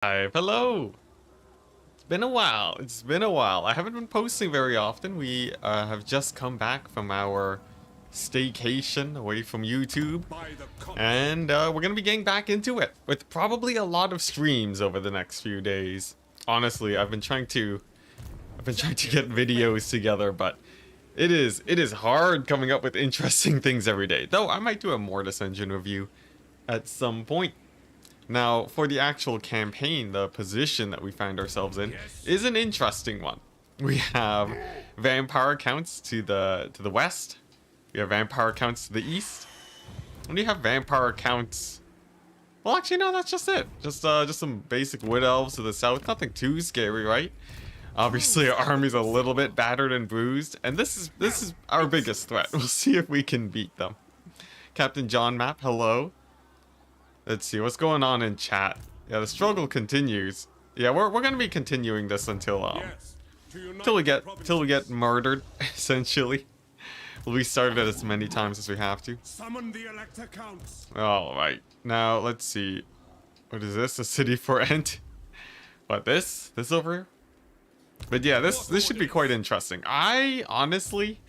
Hi, hello. It's been a while. It's been a while. I haven't been posting very often. We have just come back from our staycation away from YouTube, and we're gonna be getting back into it with probably a lot of streams over the next few days. Honestly, I've been trying to get videos together, but it is hard coming up with interesting things every day. Though I might do a Mortis Engine review at some point. Now, for the actual campaign, the position that we find ourselves in is an interesting one. We have vampire counts to the west. We have vampire counts to the east. And we have vampire counts. Well, actually, no, that's just it. Just some basic wood elves to the south. Nothing too scary, right? Obviously, our army's a little bit battered and bruised, and this is our biggest threat. We'll see if we can beat them. Captain John Map, hello. Let's see what's going on in chat. Yeah, the struggle continues. Yeah, we're gonna be continuing this until we get murdered. Essentially, we'll restart it as many times as we have to. Summon the Elector Counts. All right, now let's see. What is this? A city for Ent? What this over here? But yeah, this should be quite interesting. I honestly,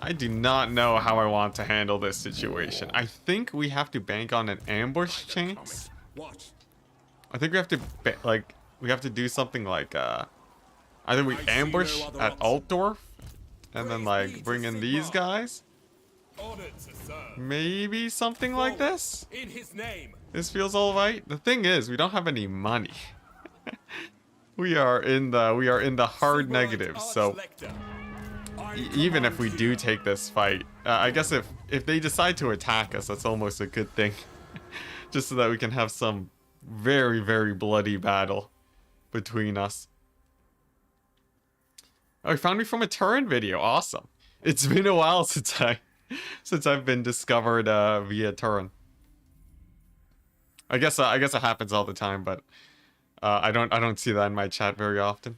I do not know how I want to handle this situation. I think we have to bank on an ambush chance. I think we have to we have to do something like either we ambush at Altdorf and then like bring in these guys. Maybe something like this. This feels all right. The thing is, we don't have any money. we are in the hard negatives, so even if we do take this fight, I guess if they decide to attack us, that's almost a good thing. Just so that we can have some very, very bloody battle between us. Oh, he found me from a turn video. Awesome. It's been a while since I've been discovered via turn. I guess it happens all the time, but I don't see that in my chat very often.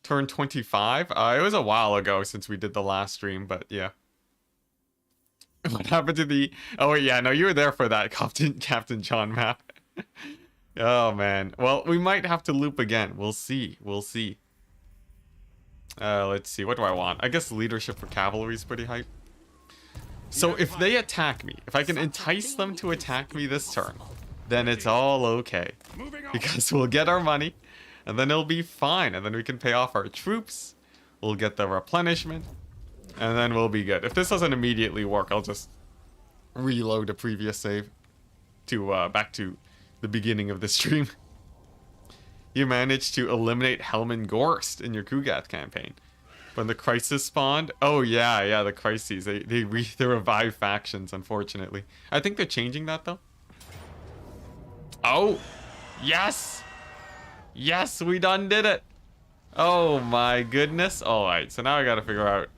Turn 25? It was a while ago since we did the last stream, but yeah. What happened to the... Oh, wait, yeah, no, you were there for that, Captain John Map. Oh, man. Well, we might have to loop again. We'll see. We'll see. Let's see. What do I want? I guess leadership for cavalry is pretty hype. So if they attack me, if I can entice them to attack me this turn, then it's all okay. Because we'll get our money. And then it'll be fine, and then we can pay off our troops, we'll get the replenishment, and then we'll be good. If this doesn't immediately work, I'll just reload a previous save to back to the beginning of the stream. You managed to eliminate Helman Gorst in your Kugath campaign. When the crisis spawned, oh yeah, the crises, they revive factions, unfortunately. I think they're changing that though. Oh, yes! Yes, we done did it. Oh my goodness. All right, so now I gotta figure out.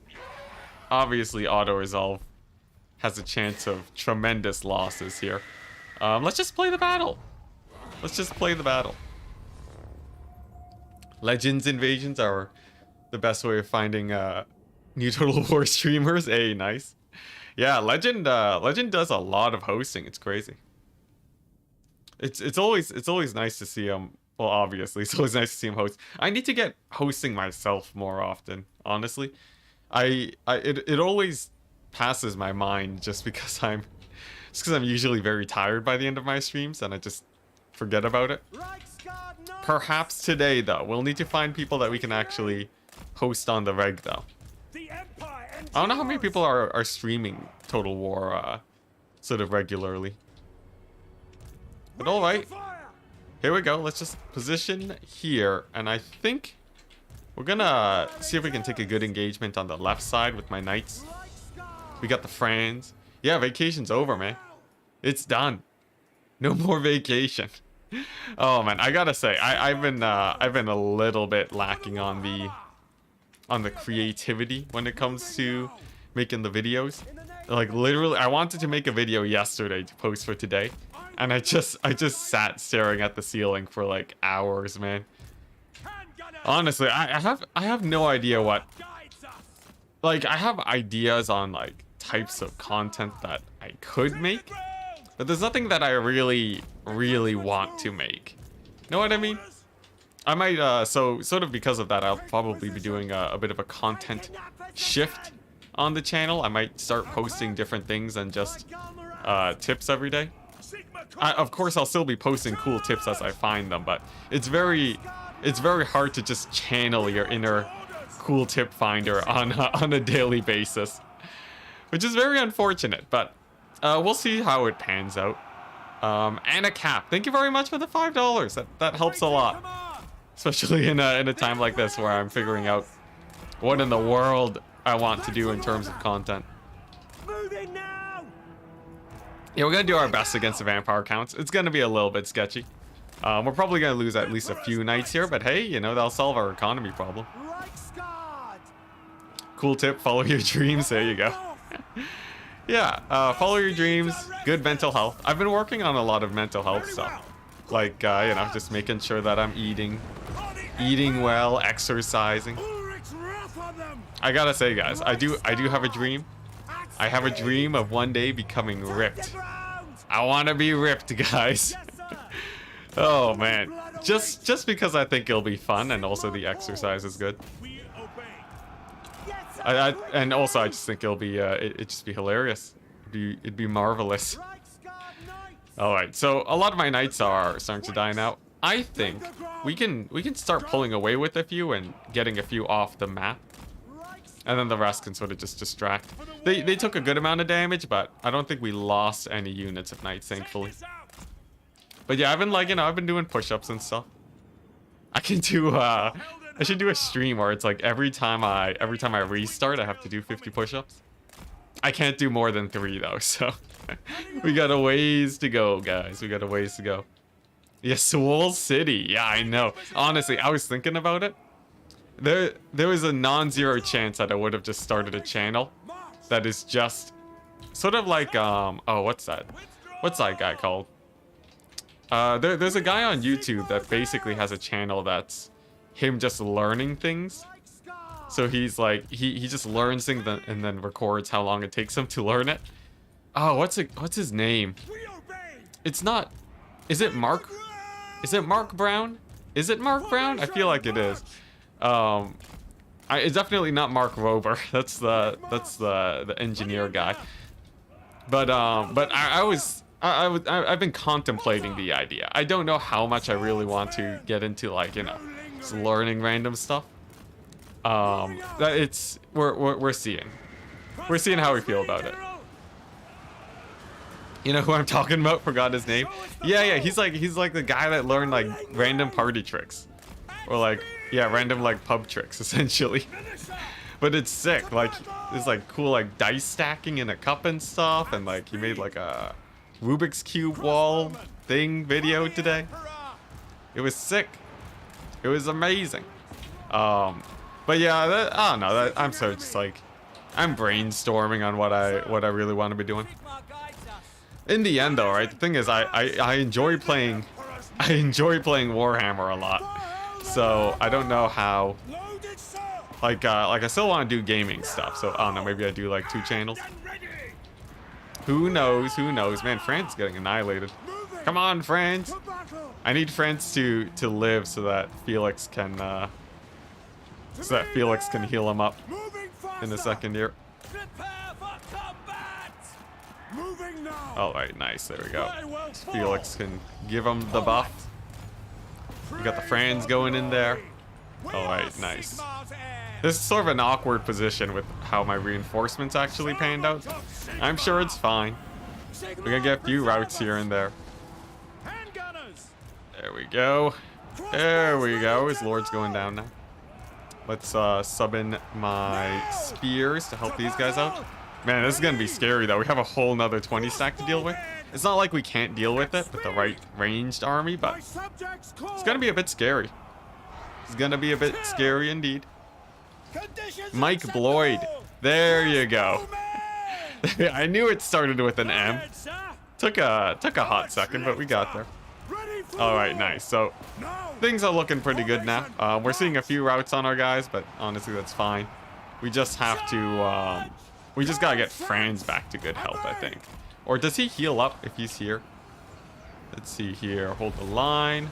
Obviously, auto-resolve has a chance of tremendous losses here. Let's just play the battle. Let's just play the battle. Legends invasions are the best way of finding new Total War streamers. Hey, nice. Yeah, Legend does a lot of hosting. It's crazy. It's always nice to see well, obviously, it's always nice to see him host. I need to get hosting myself more often, honestly. It always passes my mind just because I'm usually very tired by the end of my streams and I just forget about it. Perhaps today, though, we'll need to find people that we can actually host on the reg, though. I don't know how many people are streaming Total War sort of regularly. But alright. Here we go. Let's just position here, and I think we're gonna see if we can take a good engagement on the left side with my knights. We got the Franz. Yeah, vacation's over, man. It's done. No more vacation. Oh man, I gotta say, I've been a little bit lacking on the creativity when it comes to making the videos. Like literally, I wanted to make a video yesterday to post for today. And I just sat staring at the ceiling for like hours, man. Honestly, I have no idea what. Like, I have ideas on like types of content that I could make, but there's nothing that I really really want to make. Know what I mean? I might, so sort of because of that, I'll probably be doing a bit of a content shift on the channel. I might start posting different things than just tips every day. Of course, I'll still be posting cool tips as I find them, but it's very hard to just channel your inner cool tip finder on a daily basis, which is very unfortunate. But we'll see how it pans out. And a cap. Thank you very much for the $5. That helps a lot, especially in a time like this where I'm figuring out what in the world I want to do in terms of content. Yeah, we're gonna do our best against the vampire counts. It's gonna be a little bit sketchy. We're probably gonna lose at least a few knights here, but hey, you know, that'll solve our economy problem. Cool tip, follow your dreams. There you go. Yeah, follow your dreams, good mental health. I've been working on a lot of mental health stuff. Like, you know, just making sure that I'm eating well, exercising. I gotta say, guys, I do have a dream. I have a dream of one day becoming ripped. I want to be ripped, guys. Oh man, just because I think it'll be fun, and also the exercise is good. And also I just think it'll be it'd just be hilarious. It'd be marvelous. All right, so a lot of my knights are starting to die now. I think we can start pulling away with a few and getting a few off the map. And then the rest can sort of just distract. They took a good amount of damage, but I don't think we lost any units of knights, thankfully. But yeah, I've been like, you know, I've been doing push-ups and stuff. I can do I should do a stream where it's like every time I restart, I have to do 50 push-ups. I can't do more than 3 though, so we got a ways to go, guys. We got a ways to go. Yeah, Swole City. Yeah, I know. Honestly, I was thinking about it. There was a non-zero chance that I would have just started a channel that is just sort of like oh, what's that guy called? There's a guy on YouTube that basically has a channel that's him just learning things. So he's like he just learns things and then records how long it takes him to learn it. Oh, what's his name? It's not. Is it Mark? Is it Mark Brown? Is it Mark Brown? I feel like it is. It's definitely not Mark Rober. That's the engineer guy. But I've been contemplating the idea. I don't know how much I really want to get into, like, you know, just learning random stuff. We're seeing how we feel about it. You know who I'm talking about? Forgot his name. Yeah, he's like the guy that learned like random party tricks, or like, yeah, random like pub tricks essentially. But it's sick. Like, there's like cool like dice stacking in a cup and stuff, and like he made like a Rubik's Cube wall thing video today. It was sick. It was amazing. But yeah, I don't know. I'm so just like, I'm brainstorming on what I really want to be doing. In the end, though, right? The thing is, I enjoy playing Warhammer a lot. So I don't know how. Like I still want to do gaming stuff. So I don't know. Maybe I do like 2 channels. Who knows? Who knows? Man, Franz is getting annihilated. Come on, Franz. I need Franz to live so that Felix can heal him up in the second year. All right, nice. There we go. Felix can give him the buff. We got the Franz going in there. All right, nice. This is sort of an awkward position with how my reinforcements actually panned out. I'm sure it's fine. We're gonna get a few routes here and there. There we go. There we go. His lord's going down now. Let's sub in my spears to help these guys out. Man, this is gonna be scary though. We have a whole nother 20 stack to deal with. It's not like we can't deal with it with the right ranged army, but it's gonna be a bit scary. It's gonna be a bit scary indeed. Mike Bloyd. There you go. I knew it started with an M. Took a hot second, but we got there. All right, nice. So things are looking pretty good now. We're seeing a few routes on our guys, but honestly, that's fine. We just have to. We just gotta get Franz back to good health, I think. Or does he heal up if he's here? Let's see here. Hold the line.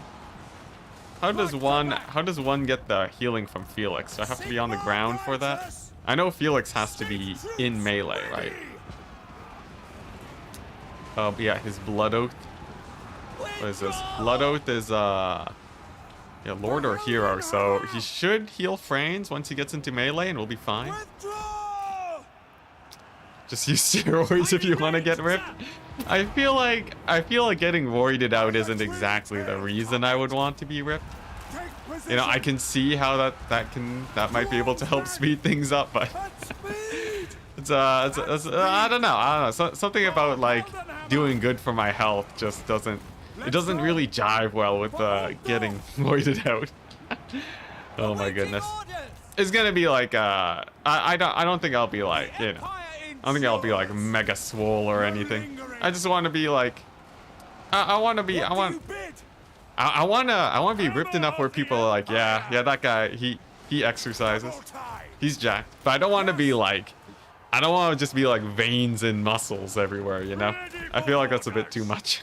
How does one get the healing from Felix? Do I have to be on the ground for that? I know Felix has to be in melee, right? Yeah, his Blood Oath. What is this? Blood Oath is yeah, Lord or Hero, so he should heal Franz once he gets into melee and we'll be fine. Just use steroids if you want to get ripped. I feel like getting roided out isn't exactly the reason I would want to be ripped. You know, I can see how that might be able to help speed things up, but it's I don't know. Something about like doing good for my health just doesn't really jive well with getting roided out. Oh my goodness. It's gonna be like I don't think I'll be like, you know, I don't think I'll be like mega swole or anything. I just want to be like, I want to be ripped enough where people are like, yeah, that guy, he exercises, he's jacked. But I don't want to be like, I don't want to just be like veins and muscles everywhere, you know? I feel like that's a bit too much.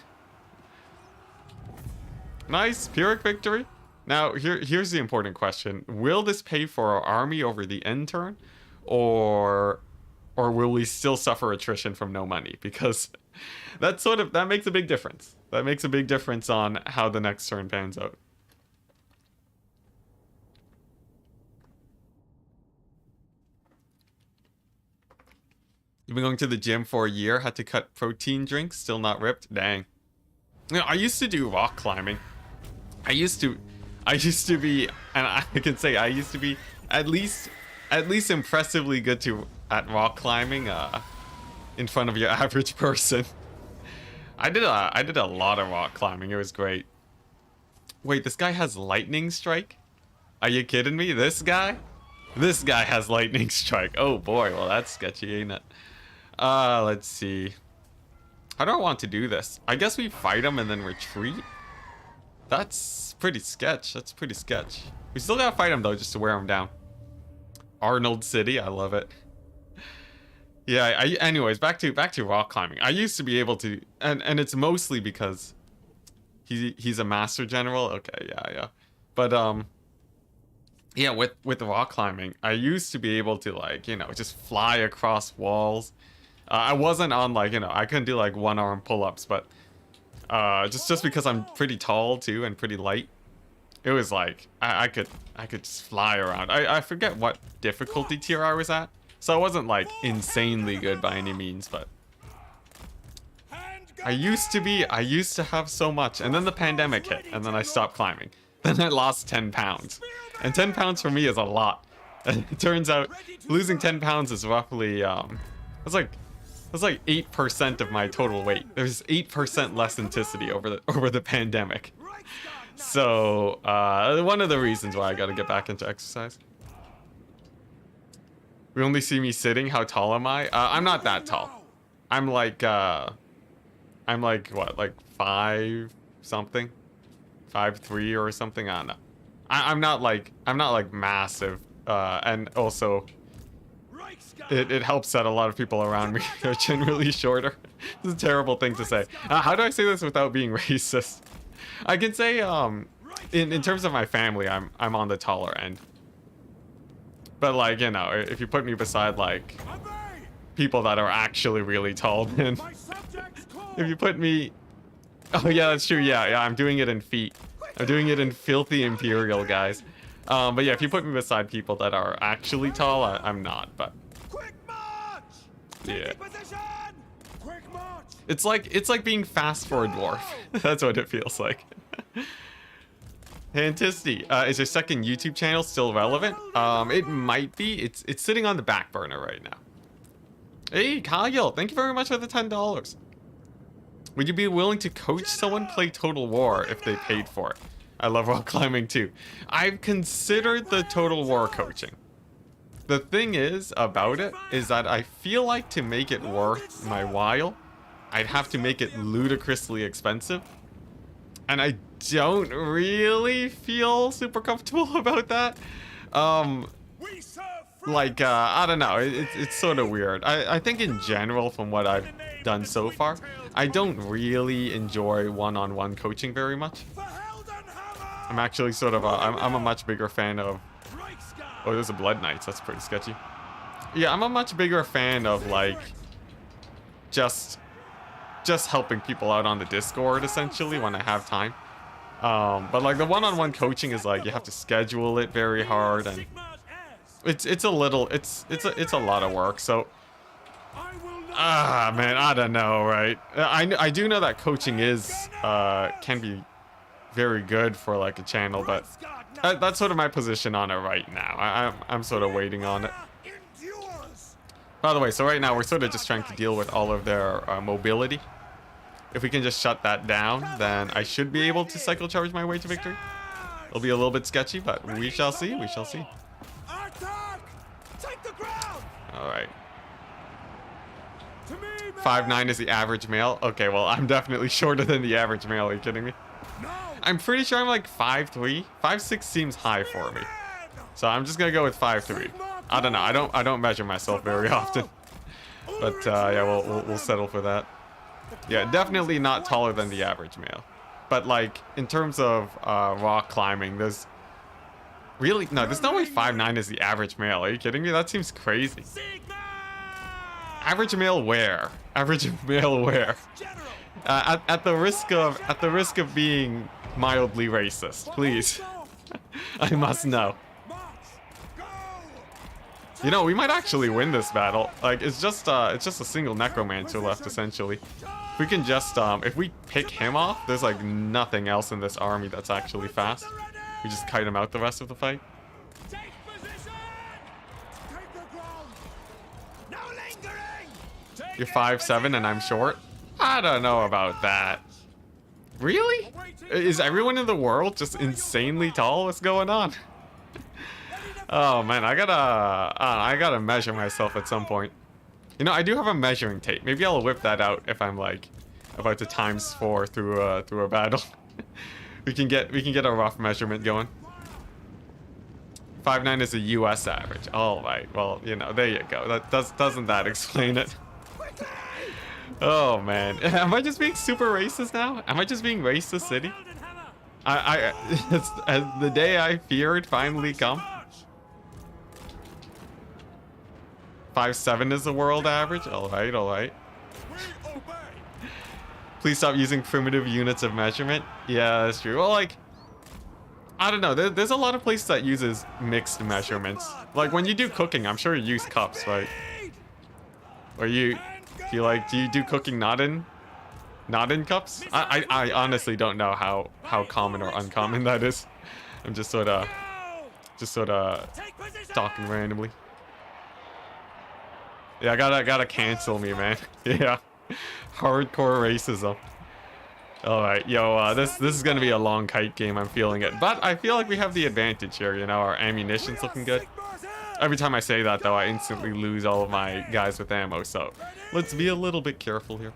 Nice, Pyrrhic victory. Now, here's the important question. Will this pay for our army over the end turn? Or will we still suffer attrition from no money? Because that makes a big difference. That makes a big difference on how the next turn pans out. You've been going to the gym for a year, had to cut protein drinks, still not ripped? Dang. You know, I used to do rock climbing. I used to be, and I can say I used to be at least impressively good at rock climbing in front of your average person. I did a lot of rock climbing. It was great. Wait, this guy has lightning strike? Are you kidding me? This guy has lightning strike. Oh boy, well that's sketchy, ain't it? Let's see. How do I want to do this? I guess we fight him and then retreat. That's pretty sketch. That's pretty sketch. We still gotta fight him though, just to wear him down. Arnold City, I love it. Yeah, anyways, back to rock climbing. I used to be able to, and it's mostly because he's a master general. Okay, yeah. But yeah, with rock climbing, I used to be able to, like, you know, just fly across walls. I wasn't on, like, you know, I couldn't do like one arm pull-ups, but just because I'm pretty tall too and pretty light, it was like I could just fly around. I forget what difficulty tier I was at, so I wasn't like insanely good by any means, but I used to have so much, and then the pandemic hit, and then I stopped climbing. Then I lost 10 pounds, and 10 pounds for me is a lot. And it turns out losing 10 pounds is roughly that's like 8% of my total weight. There's 8% less Enticity over the pandemic. So one of the reasons why I gotta get back into exercise. We only see me sitting. How tall am I? I'm not that tall. I'm like what, like 5 something, 5'3" or something. I don't know. I'm not like massive. And also, it helps that a lot of people around me are generally shorter. It's a terrible thing to say. How do I say this without being racist? I can say in terms of my family, I'm on the taller end. But, like, you know, if you put me beside like people that are actually really tall, then if you put me, oh yeah, that's true. Yeah, I'm doing it in feet. I'm doing it in filthy imperial, guys. But yeah, if you put me beside people that are actually tall, I'm not. But yeah, it's like being fast for a dwarf. That's what it feels like. Hey, Enticity, is your second YouTube channel still relevant? It might be. It's sitting on the back burner right now. Hey, Kyle, thank you very much for the $10. Would you be willing to coach someone play Total War if they paid for it? I love rock climbing too. I've considered the Total War coaching. The thing is about it is that I feel like to make it worth my while, I'd have to make it ludicrously expensive. And I don't really feel super comfortable about that. Like, I don't know, it's sort of weird. I think in general, from what I've done so far. I don't really enjoy one-on-one coaching very much. I'm actually sort of I'm a much bigger fan of... Oh, there's a Blood Knights. That's pretty sketchy. Yeah, I'm a much bigger fan of, like, just helping people out on the Discord, essentially, when I have time. But, like, the one-on-one coaching is, like, you have to schedule it very hard, and it's a lot of work, so... man, I don't know, right? I do know that coaching can be very good for, like, a channel, but that's sort of my position on it right now. I'm sort of waiting on it. By the way, so right now we're sort of just trying to deal with all of their mobility. If we can just shut that down, then I should be able to cycle charge my way to victory. It'll be a little bit sketchy, but we shall see. We shall see. All right. 5'9" is the average male. Okay, well, I'm definitely shorter than the average male. Are you kidding me? I'm pretty sure I'm like 5'3". 5'6" seems high for me, so I'm just gonna go with 5'3". I don't know. I don't measure myself very often, but yeah, we'll settle for that. Yeah, definitely not taller than the average male, but like in terms of rock climbing, there's no way 5'9" is the average male. Are you kidding me? That seems crazy. Average male where? Average male where? At the risk of being mildly racist, please. I must know. You know, we might actually win this battle. Like, it's just a single necromancer left, essentially. If we can just if we pick him off, there's like nothing else in this army that's actually fast. We just kite him out the rest of the fight. You're 5'7" and I'm short? I don't know about that. Really? Is everyone in the world just insanely tall? What's going on? Oh man, I gotta measure myself at some point. You know, I do have a measuring tape. Maybe I'll whip that out if I'm like about to ×4 through a battle. we can get a rough measurement going. 5'9" is a US average. All right. Well, you know, there you go. Doesn't that explain it? Oh man, am I just being super racist now? Am I just being racist city? Has the day I feared finally come? 5'7" is the world average. All right, all right. Please stop using primitive units of measurement. Yeah, that's true. Well, like, I don't know. There's a lot of places that uses mixed measurements. Like when you do cooking, I'm sure you use cups, right? Or do you do cooking not in cups? I honestly don't know how common or uncommon that is. I'm just sort of talking randomly. Yeah, gotta cancel me, man. Yeah, hardcore racism. All right, yo, this is gonna be a long kite game. I'm feeling it, but I feel like we have the advantage here. You know, our ammunition's looking good. Every time I say that, though, I instantly lose all of my guys with ammo. So let's be a little bit careful here.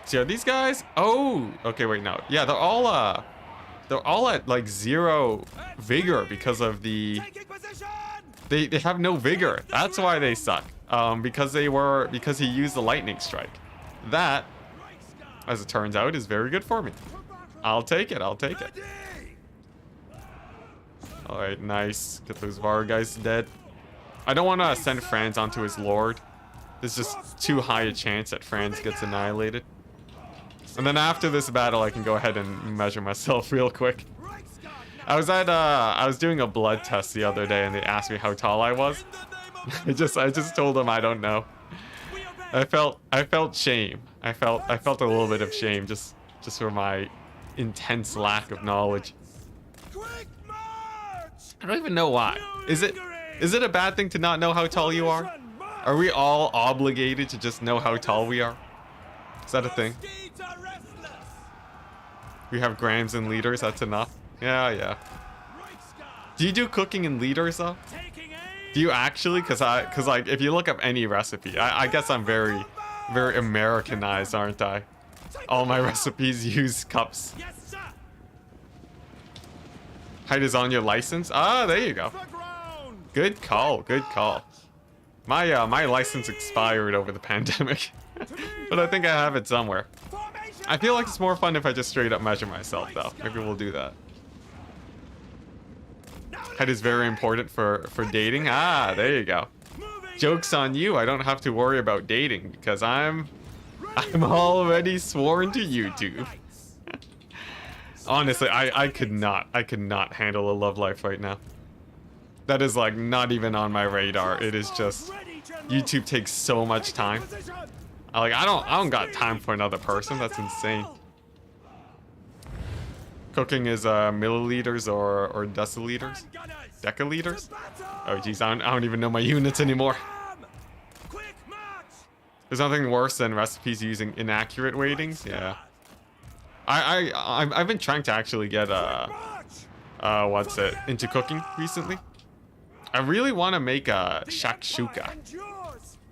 So yeah, these guys. Oh, okay, wait, no. Yeah, they're all at like 0 vigor because of the. They have no vigor. That's why they suck. Because he used the lightning strike. That, as it turns out, is very good for me. I'll take it. All right, nice. Get those Var guys dead. I don't want to send Franz onto his lord. There's just too high a chance that Franz gets annihilated. And then after this battle, I can go ahead and measure myself real quick. I was doing a blood test the other day, and they asked me how tall I was. I just told them I don't know. I felt shame. I felt a little bit of shame just for my intense lack of knowledge. I don't even know why. Is it a bad thing to not know how tall you are? Are we all obligated to just know how tall we are? Is that a thing? We have grams and liters, that's enough. Yeah. Do you do cooking in liters though? Do you actually? Cause like if you look up any recipe, I guess I'm very Americanized, aren't I? All my recipes use cups. Height is on your license. Ah, there you go. Good call. My license expired over the pandemic, but I think I have it somewhere. I feel like it's more fun if I just straight up measure myself, though. Maybe we'll do that. Height is very important for dating. Ah, there you go. Joke's on you. I don't have to worry about dating because I'm already sworn to YouTube. Honestly, I could not handle a love life right now. That is like not even on my radar. It is just YouTube takes so much time. I don't got time for another person. That's insane. Cooking is milliliters or deciliters? Deciliters? Oh geez, I don't even know my units anymore. There's nothing worse than recipes using inaccurate weightings. Yeah. I've been trying to actually get into cooking recently. I really want to make a shakshuka.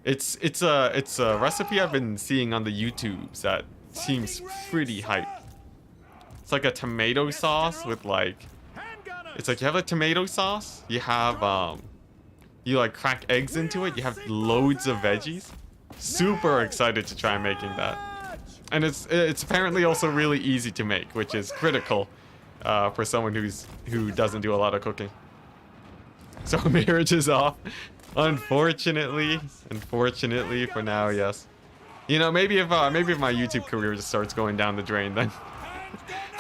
It's a recipe I've been seeing on the YouTubes that seems pretty hype. It's like a tomato sauce with like, it's like you have a tomato sauce, you have you like crack eggs into it, you have loads of veggies. Super excited to try making that. And it's apparently also really easy to make, which is critical for someone who doesn't do a lot of cooking. So marriage is off. Unfortunately for now, yes. You know, maybe if my YouTube career just starts going down the drain, then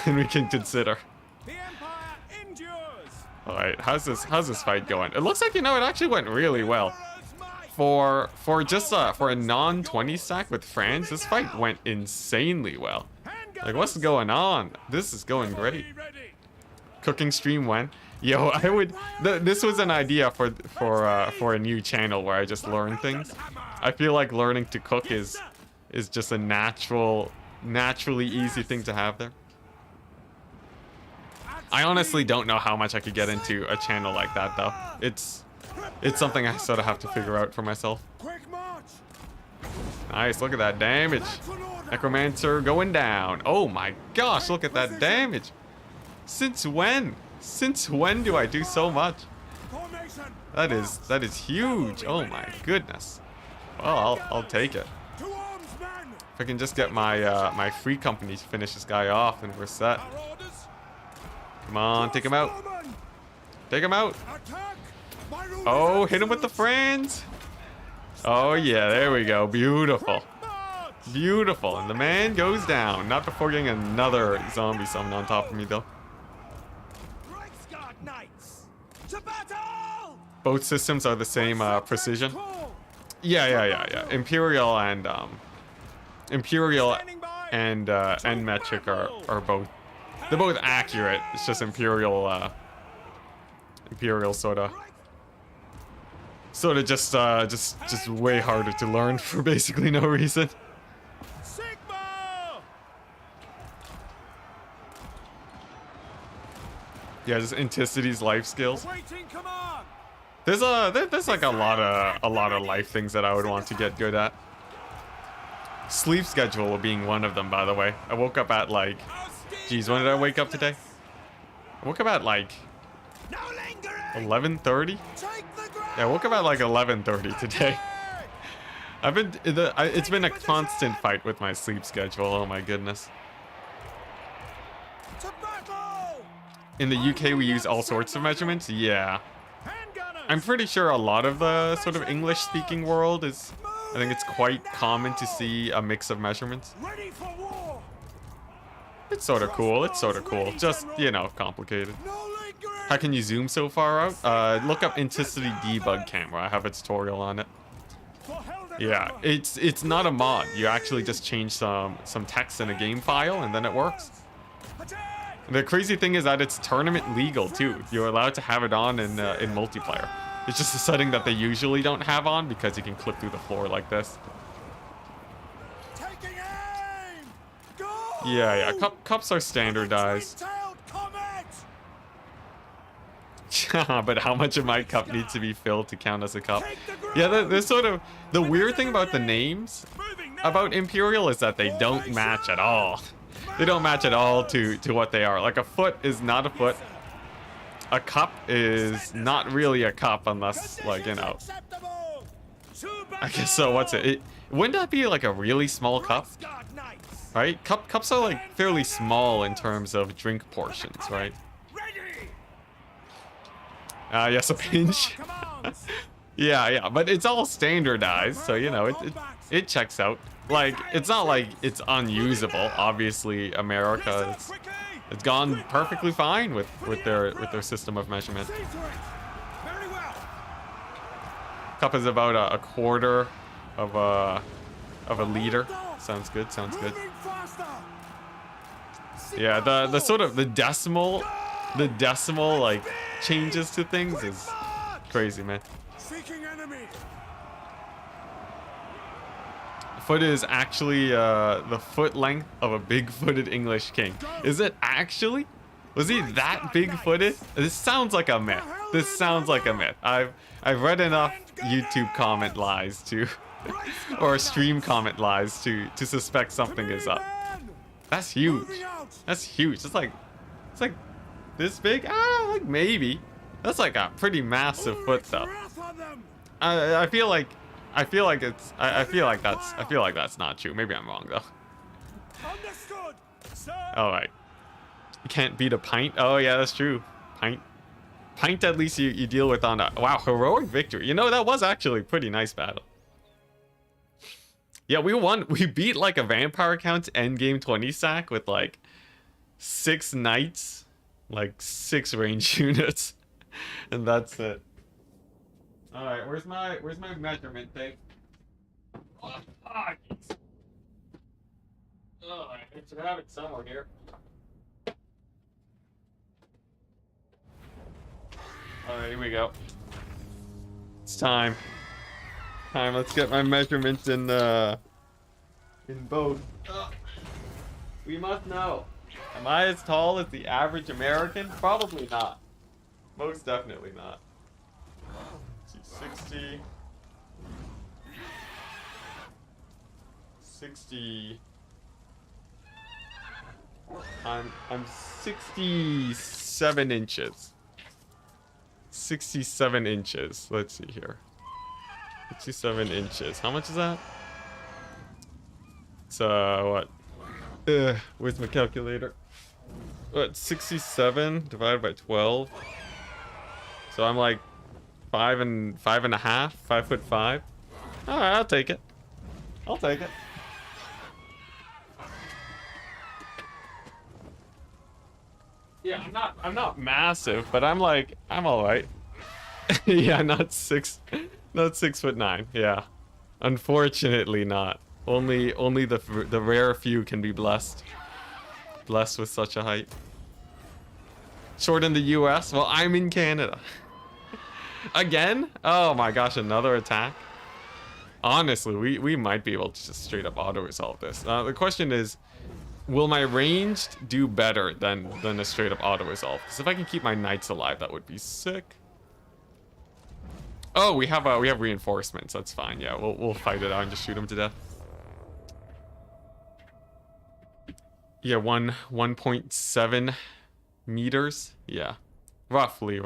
we can consider. All right, how's this fight going? It looks like, you know, it actually went really well. For a non-20 stack with Franz, this fight went insanely well. Like, what's going on? This is going great. Cooking stream when? Yo, this was an idea for a new channel where I just learn things. I feel like learning to cook is just a naturally easy thing to have there. I honestly don't know how much I could get into a channel like that, though. It's something I sort of have to figure out for myself. Nice, look at that damage. Necromancer going down. Oh my gosh, look at that damage. Since when? Since when do I do so much? That is huge. Oh my goodness. Well, I'll take it. If I can just get my free company to finish this guy off, then we're set. Come on, take him out. Take him out. Oh, hit him with the Franz. Oh yeah, there we go. Beautiful. Beautiful. And the man goes down. Not before getting another zombie summon on top of me, though. Both systems are the same precision. Yeah. Imperial and metric are both. They're both accurate. It's just Imperial sort of just way harder to learn for basically no reason. Yeah, just Anticity's life skills. There's like a lot of life things that I would want to get good at. Sleep schedule being one of them, by the way. I woke up at like, geez, when did I wake up today? I woke up at like 11:30. Yeah, I woke up at like 11:30 today. It's been a constant fight with my sleep schedule. Oh my goodness. In the UK, we use all sorts of measurements. Yeah. I'm pretty sure a lot of the sort of English-speaking world is... I think it's quite common to see a mix of measurements. It's sort of cool. It's sort of cool. Just, you know, complicated. How can you zoom so far out? Look up Enticity debug camera. I have a tutorial on it. Yeah, it's not a mod. You actually just change some text in a game file and then it works. The crazy thing is that it's tournament legal too. You're allowed to have it on in multiplayer. It's just a setting that they usually don't have on because you can clip through the floor like this. Yeah. Cups are standardized. But how much of my cup needs to be filled to count as a cup? Yeah, there's sort of... The weird thing about the names about Imperial is that they don't match at all. They don't match at all to what they are. Like, a foot is not a foot. A cup is not really a cup unless, like, you know, I guess so. What's it? Wouldn't that be like a really small cup? Right? Cups are like fairly small in terms of drink portions, right? Yes, a pinch. Yeah, but it's all standardized, so you know it checks out. Like it's not like it's unusable. Obviously, America it's gone perfectly fine with their system of measurement. Cup is about a quarter of a liter. Sounds good. Sounds good. Yeah, the sort of the decimal like changes to things is crazy, man. Foot is actually the foot length of a big-footed English king. Is it actually? Was he that big-footed? This sounds like a myth. This sounds like a myth. I've read enough YouTube comment lies to or stream comment lies to suspect something is up. That's huge. That's huge. It's like this big? Like maybe. That's like a pretty massive foot though. I feel like that's not true. Maybe I'm wrong though. All right. You can't beat a pint. Oh yeah, that's true. Pint at least you deal with on a wow, heroic victory. You know, that was actually a pretty nice battle. Yeah, we won. We beat like a vampire count endgame 20 sack with like 6 knights, like 6 range units, and that's it. All right, where's my measurement tape? Oh, I should have it somewhere here. All right, here we go. It's time. Let's get my measurements in both. We must know. Am I as tall as the average American? Probably not. Most definitely not. 60. 60. I'm 67 inches. 67 inches. Let's see here. 67 inches. How much is that? It's what? Where's my calculator? What? 67 divided by 12. So I'm like 5.5. 5'5". All right, I'll take it. I'll take it. Yeah, I'm not massive, but I'm all right. Yeah, not 6'9". Yeah, unfortunately not. Only the rare few can be blessed with such a height. Short in the U.S. Well, I'm in Canada. Again? Oh my gosh, another attack. Honestly, we might be able to just straight up auto resolve this. The question is, will my ranged do better than a straight up auto resolve? Because if I can keep my knights alive, that would be sick. Oh, we have reinforcements. That's fine. Yeah, we'll fight it out and just shoot them to death. Yeah, 1.7 meters. Yeah, roughly.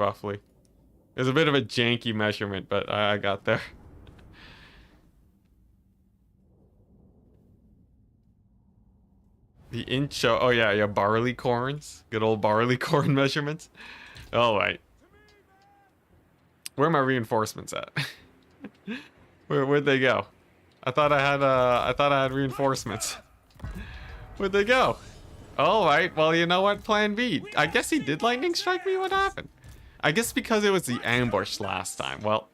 It's a bit of a janky measurement, but I got there. The inch. Oh yeah, barley corns. Good old barley corn measurements. All right. Where are my reinforcements at? Where'd they go? I thought I had reinforcements. Where'd they go? All right. Well, you know what? Plan B. I guess he did lightning strike me. What happened? I guess because it was the ambush last time. Well,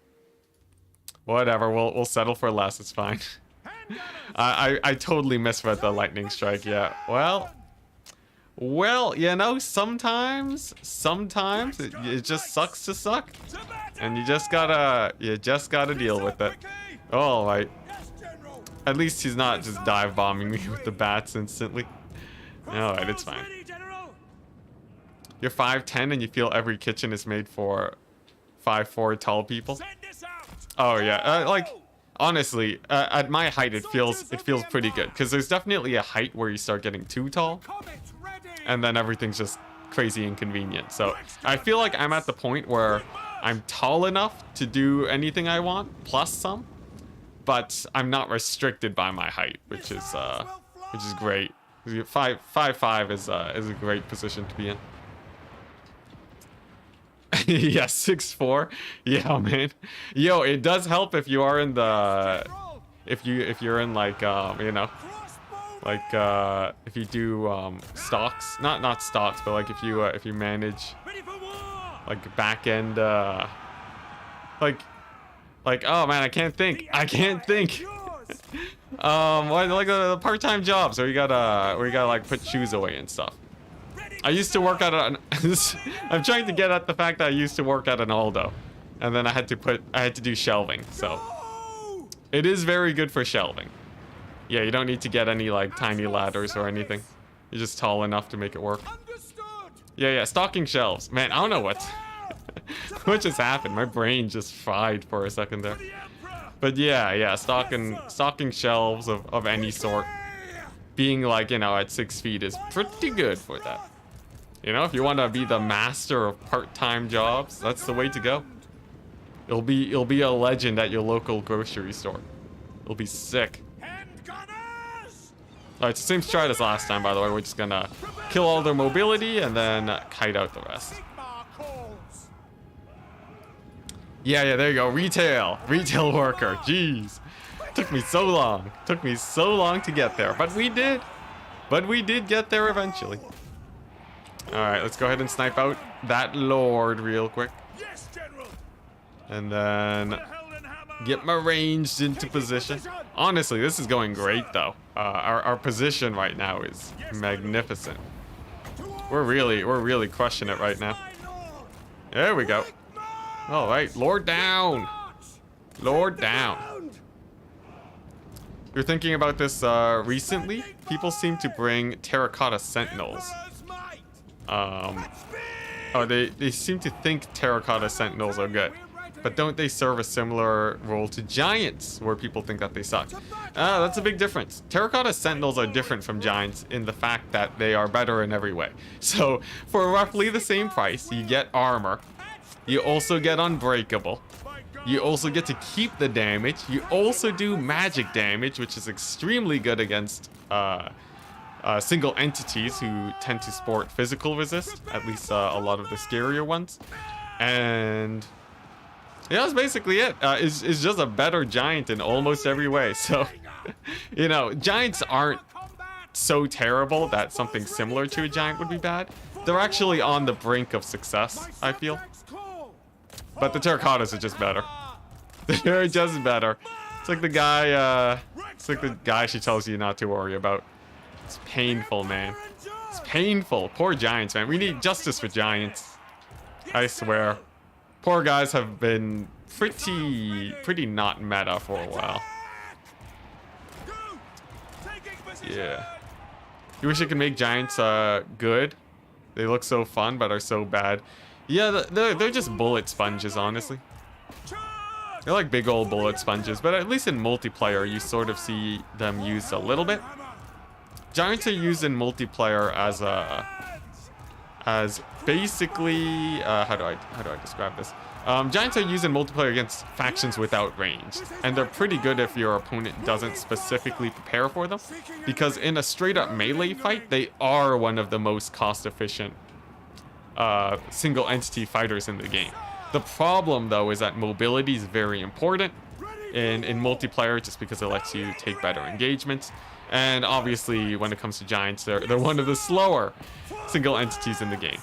whatever. We'll settle for less. It's fine. I totally misread the lightning strike. Yeah. Well, you know, sometimes it just sucks to suck, and you just gotta deal with it. All right. At least he's not just dive bombing me with the bats instantly. All right, it's fine. You're 5'10" and you feel every kitchen is made for 5'4" tall people. Oh yeah, like honestly, at my height it feels pretty good because there's definitely a height where you start getting too tall. And then everything's just crazy inconvenient. So I feel like I'm at the point where I'm tall enough to do anything I want, plus some. but I'm not restricted by my height, which is great. 5'5" is a great position to be in. Yeah, 6'4". Yeah, man. Yo, it does help if you are in the if you're in like you know, like if you do stocks, not stocks, but like if you manage like back end like oh man, I can't think. Like the part-time jobs where you gotta like put shoes away and stuff. I used to work at an I'm trying to get at the fact that I used to work at an Aldo, and then I had to do shelving, so it is very good for shelving. Yeah, you don't need to get any like tiny ladders or anything. You're just tall enough to make it work. Yeah, stocking shelves. Man, I don't know what what just happened. My brain just fried for a second there. But yeah, stocking shelves of any sort, being like, you know, at 6 feet is pretty good for that. You know, if you want to be the master of part-time jobs, that's the way to go. You'll be a legend at your local grocery store. It'll be sick. Alright, so same strat as last time, by the way. We're just gonna kill all their mobility and then kite out the rest. Yeah, there you go. Retail worker. Jeez. Took me so long to get there, but we did get there eventually. Alright, let's go ahead and snipe out that lord real quick. And then get my ranged into position. Honestly, this is going great though. Our position right now is magnificent. We're really crushing it right now. There we go. All right, Lord down. Lord down. You're thinking about this recently? People seem to bring terracotta sentinels. Oh, they seem to think terracotta sentinels are good. But don't they serve a similar role to giants, where people think that they suck? That's a big difference. Terracotta sentinels are different from giants in the fact that they are better in every way. So, for roughly the same price, you get armor. You also get unbreakable. You also get to keep the damage. You also do magic damage, which is extremely good against single entities who tend to sport physical resist, at least a lot of the scarier ones. And yeah, that's basically it. It's just a better giant in almost every way. So, you know, giants aren't so terrible that something similar to a giant would be bad. They're actually on the brink of success, I feel. But the terracottas are just better. They're just better. It's like the guy she tells you not to worry about. It's painful, man. It's painful. Poor giants, man. We need justice for giants. I swear. Poor guys have been pretty not meta for a while. Yeah. You wish I could make giants good? They look so fun, but are so bad. Yeah, they're just bullet sponges, honestly. They're like big old bullet sponges, but at least in multiplayer, you sort of see them used a little bit. Giants are used in multiplayer as basically how do I describe this? Giants are used in multiplayer against factions without range, and they're pretty good if your opponent doesn't specifically prepare for them, because in a straight up melee fight, they are one of the most cost efficient single entity fighters in the game. The problem though is that mobility is very important in multiplayer, just because it lets you take better engagements. And obviously, when it comes to giants, they're one of the slower single entities in the game.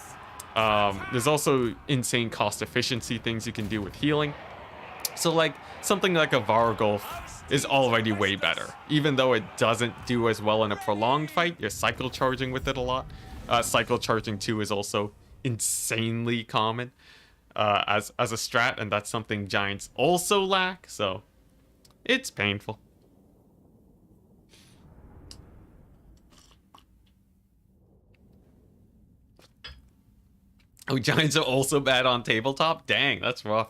There's also insane cost efficiency things you can do with healing. So like something like a Vargolf is already way better. Even though it doesn't do as well in a prolonged fight, you're cycle charging with it a lot. Cycle charging too is also insanely common as a strat, and that's something giants also lack. So it's painful. Oh, giants are also bad on tabletop? Dang, that's rough.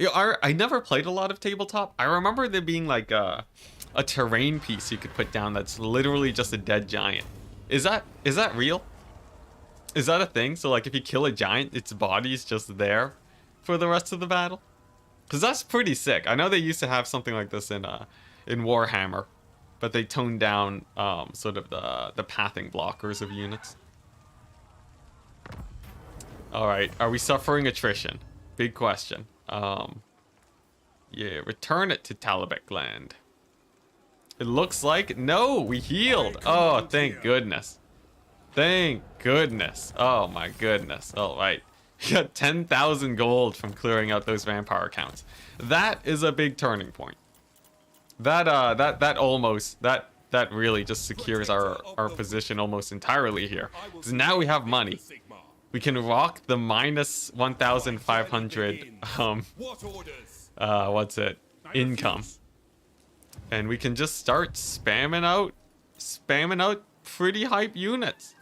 I never played a lot of tabletop. I remember there being like a terrain piece you could put down that's literally just a dead giant. Is that real? Is that a thing? So like if you kill a giant, its body's just there for the rest of the battle? Because that's pretty sick. I know they used to have something like this in Warhammer, but they toned down sort of the pathing blockers of units. All right, are we suffering attrition? Big question. Yeah, return it to Talabek land. It looks like no, we healed. Oh, thank goodness. Thank goodness. Oh my goodness. All right. We got 10,000 gold from clearing out those vampire accounts. That is a big turning point. That really just secures our position almost entirely here. Because now we have money. We can rock the minus 1,500 income. And we can just start spamming out pretty hype units.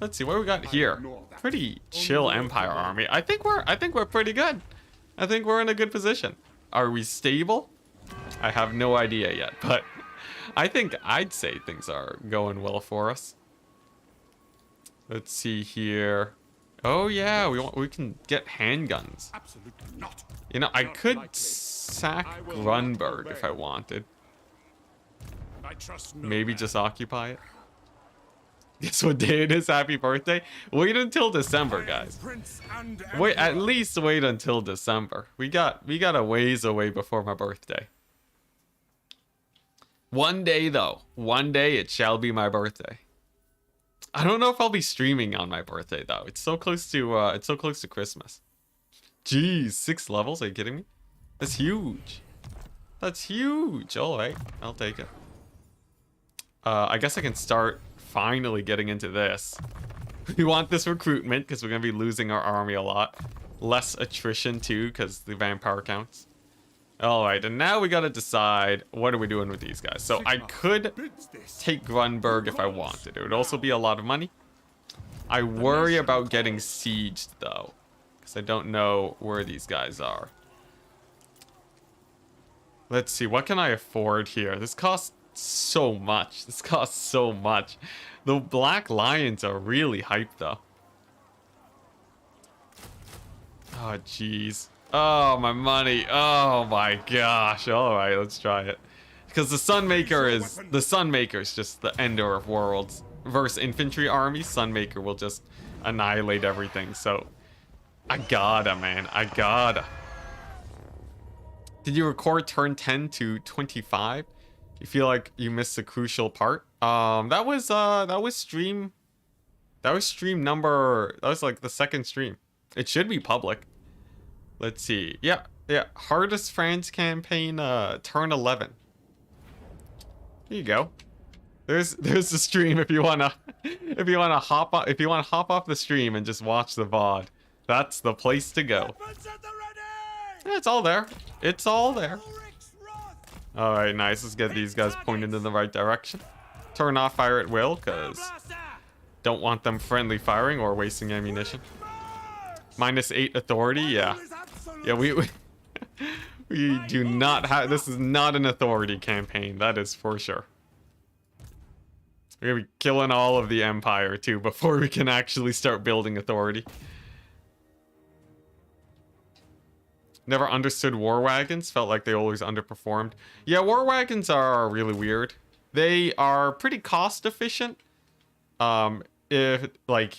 Let's see what we got here. Pretty chill Empire army. I think we're pretty good. I think we're in a good position. Are we stable? I have no idea yet, but I think I'd say things are going well for us. Let's see here. Oh yeah, we can get handguns. Absolutely not. You know, I could sack Grunberg if I wanted. I trust no Maybe man. just occupy it. Guess what day it is? Happy birthday. Wait until December, guys. Prince and Wait, at Emperor. least wait until December. We got a ways away before my birthday. One day though, one day it shall be my birthday. I don't know if I'll be streaming on my birthday though. It's so close to Christmas. Jeez, 6 levels? Are you kidding me? That's huge. That's huge. All right, I'll take it. I guess I can start finally getting into this. We want this recruitment because we're gonna be losing our army a lot. Less attrition too because the vampire counts. All right, and now we gotta decide what are we doing with these guys. So I could take Grunberg if I wanted. It would also be a lot of money. I worry about getting sieged though, because I don't know where these guys are. Let's see, what can I afford here? This costs so much. This costs so much. The Black Lions are really hyped though. Oh jeez. Oh my money. Oh my gosh. All right, let's try it. Because the Sunmaker is just the ender of worlds. Versus infantry army, Sunmaker will just annihilate everything. So I gotta, man. I gotta. Did you record turn 10 to 25? You feel like you missed a crucial part? That was stream number, that was like the second stream. It should be public. Let's see. Yeah. Hardest Franz campaign, turn 11. Here you go. There's the stream if you wanna hop off the stream and just watch the VOD. That's the place to go. Weapons at the ready! Yeah, it's all there. It's all there. All right, nice. Let's get these guys pointed in the right direction. Turn off fire at will, cause don't want them friendly firing or wasting ammunition. -8 authority, yeah. Yeah, we do not have, this is not an authority campaign, that is for sure. We're gonna be killing all of the Empire too before we can actually start building authority. Never understood war wagons, felt like they always underperformed. Yeah, war wagons are really weird. They are pretty cost efficient. If like,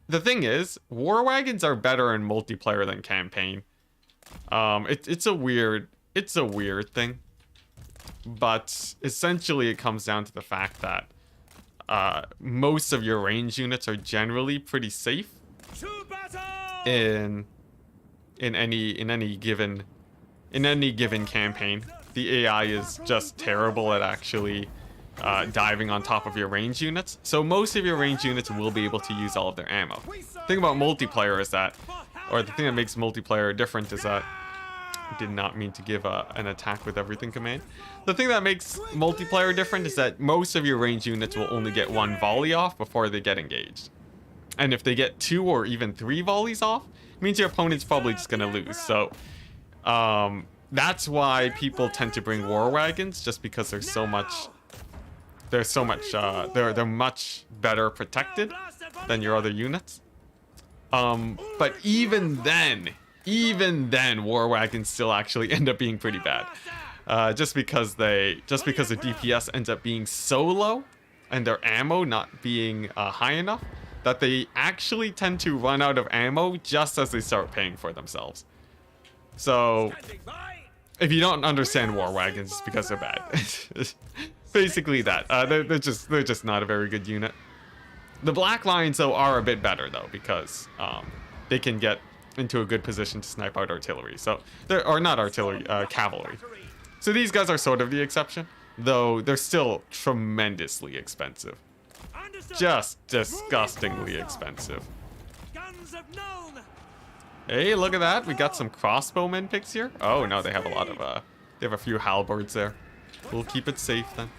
the thing is, war wagons are better in multiplayer than campaign. It's a weird thing, but essentially it comes down to the fact that most of your range units are generally pretty safe in any given campaign. The AI is just terrible at actually diving on top of your range units, so most of your range units will be able to use all of their ammo. The thing about multiplayer is that, or the thing that makes multiplayer different is that, I did not mean to give an attack with everything command. The thing that makes multiplayer different is that most of your range units will only get 1 volley off before they get engaged. And if they get 2 or even 3 volleys off, it means your opponent's probably just gonna lose. So that's why people tend to bring war wagons, just because they're much better protected than your other units. But even then, even then, war wagons still actually end up being pretty bad. Just because the DPS ends up being so low and their ammo not being high enough that they actually tend to run out of ammo just as they start paying for themselves. So if you don't understand war wagons, it's because they're bad. Basically that. They're just not a very good unit. The Black Lions though are a bit better though, because they can get into a good position to snipe out artillery. So or not artillery, cavalry. So these guys are sort of the exception, though they're still tremendously expensive. Just disgustingly expensive. Hey, look at that. We got some crossbowmen picks here. Oh no, they have a lot of they have a few halberds there. We'll keep it safe then.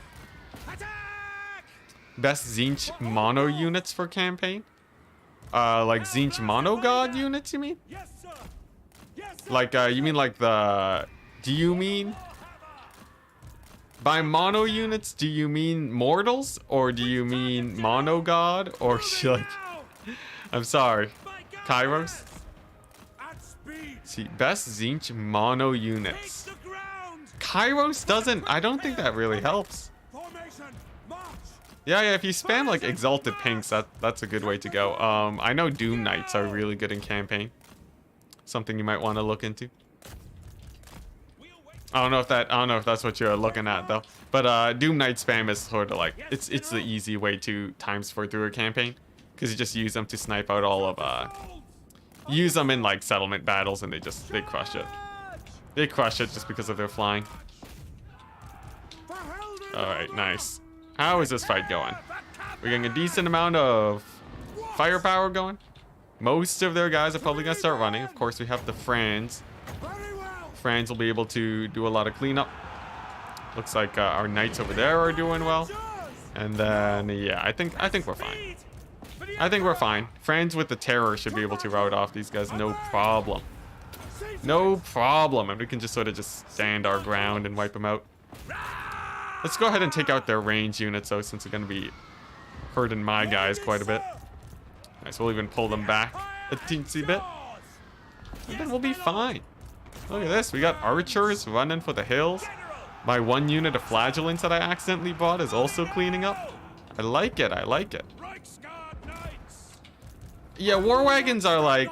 Best Zinch mono units for campaign? Like Zinch mono god units, you mean? Like you mean like the do you mean by mono units, do you mean mortals, or do you mean mono god, or like I'm sorry, Kairos? See, best Zinch mono units. Kairos doesn't, I don't think that really helps. Yeah, if you spam like Exalted Pinks, that's a good way to go. I know Doom Knights are really good in campaign. Something you might want to look into. I don't know if that's what you're looking at though. But Doom Knight spam is sort of like it's the easy way to times 4 through a campaign, because you just use them to snipe out all of use them in like settlement battles, and they crush it. They crush it just because of their flying. All right, nice. How is this fight going? We're getting a decent amount of firepower going. Most of their guys are probably gonna start running. Of course, we have the Franz. Franz will be able to do a lot of cleanup. Looks like our knights over there are doing well. And then yeah, I think we're fine. I think we're fine. Franz with the terror should be able to rout off these guys, no problem. No problem. And we can just sort of just stand our ground and wipe them out. Let's go ahead and take out their range units though, since they're going to be hurting my guys quite a bit. Nice, we'll even pull them back a teensy bit. And then we'll be fine. Look at this, we got archers running for the hills. My one unit of flagellants that I accidentally bought is also cleaning up. I like it, I like it. Yeah, war wagons are like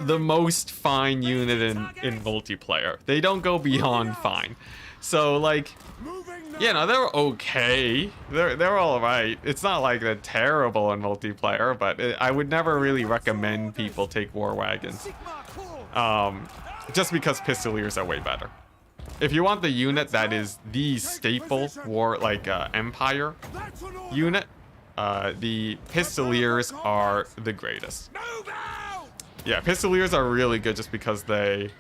the most fine unit in multiplayer. They don't go beyond fine. So like, you know, they're okay. They're all right. It's not like they're terrible in multiplayer, but I would never really recommend people take war wagons. Just because pistoliers are way better. If you want the unit that is the staple war, like Empire unit, the pistoliers are the greatest. Yeah, pistoliers are really good just because they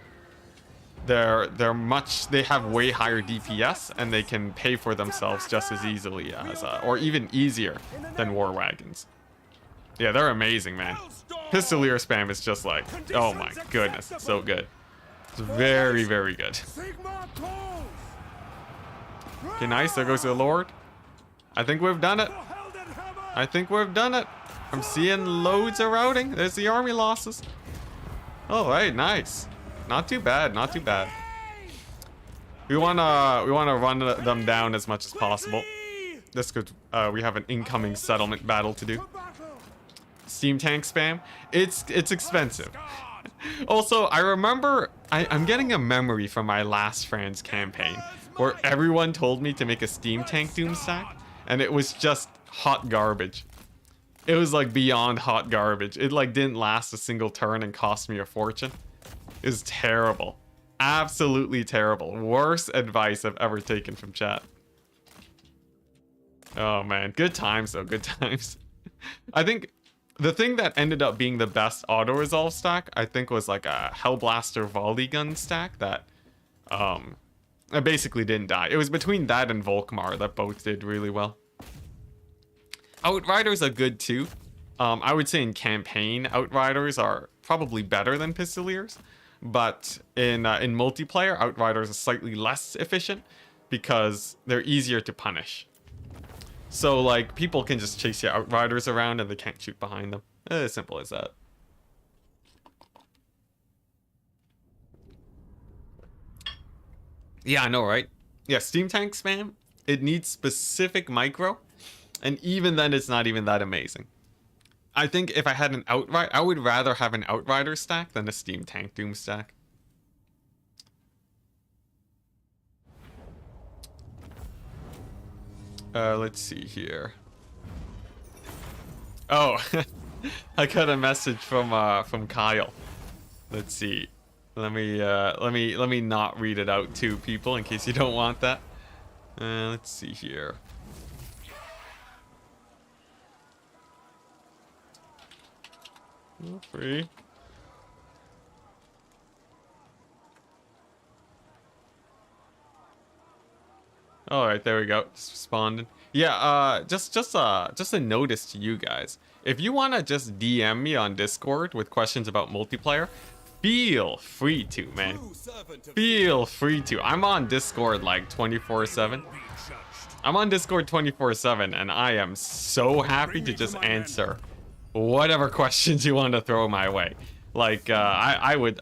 have way higher DPS, and they can pay for themselves just as easily as or even easier than war wagons. Yeah, they're amazing, man. Pistolier spam is just like, oh my goodness, it's so good. It's very, very good. Okay, nice. There goes the Lord. I think we've done it. I think we've done it. I'm seeing loads of routing. There's the army losses. All right, nice. Not too bad. Not too bad. We wanna run them down as much as possible. This could we have an incoming settlement battle to do. Steam tank spam. It's expensive. Also, I remember I'm getting a memory from my last Franz campaign where everyone told me to make a steam tank doom stack, and it was just hot garbage. It was like beyond hot garbage. It like didn't last a single turn and cost me a fortune. It was terrible. Absolutely terrible. Worst advice I've ever taken from chat. Oh man, good times though, good times. I think the thing that ended up being the best auto-resolve stack, I think, was like a Hellblaster volley gun stack that I basically didn't die. It was between that and Volkmar that both did really well. Outriders are good too. I would say in campaign, Outriders are probably better than Pistoliers, but in multiplayer, Outriders are slightly less efficient because they're easier to punish. So like people can just chase your Outriders around and they can't shoot behind them. As simple as that. Yeah, I know, right? Yeah, Steam Tank spam, it needs specific micro, and even then it's not even that amazing. I think if I had an outright, I would rather have an Outrider stack than a Steam Tank Doom stack. Let's see here. Oh, I got a message from Kyle. Let's see. Let me not read it out to people in case you don't want that. Let's see here. Free. All right, there we go. Just responding. Yeah, just a notice to you guys. If you want to just DM me on Discord with questions about multiplayer, feel free to, man. Feel free to. I'm on Discord like 24/7. I'm on Discord 24/7, and I am so happy to just answer whatever questions you want to throw my way. Like, I would.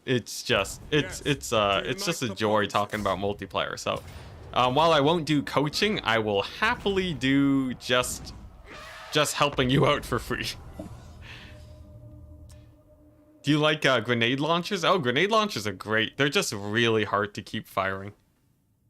It's just a joy talking about multiplayer. So, while I won't do coaching, I will happily do just helping you out for free. Do you like grenade launchers? Oh, grenade launchers are great. They're just really hard to keep firing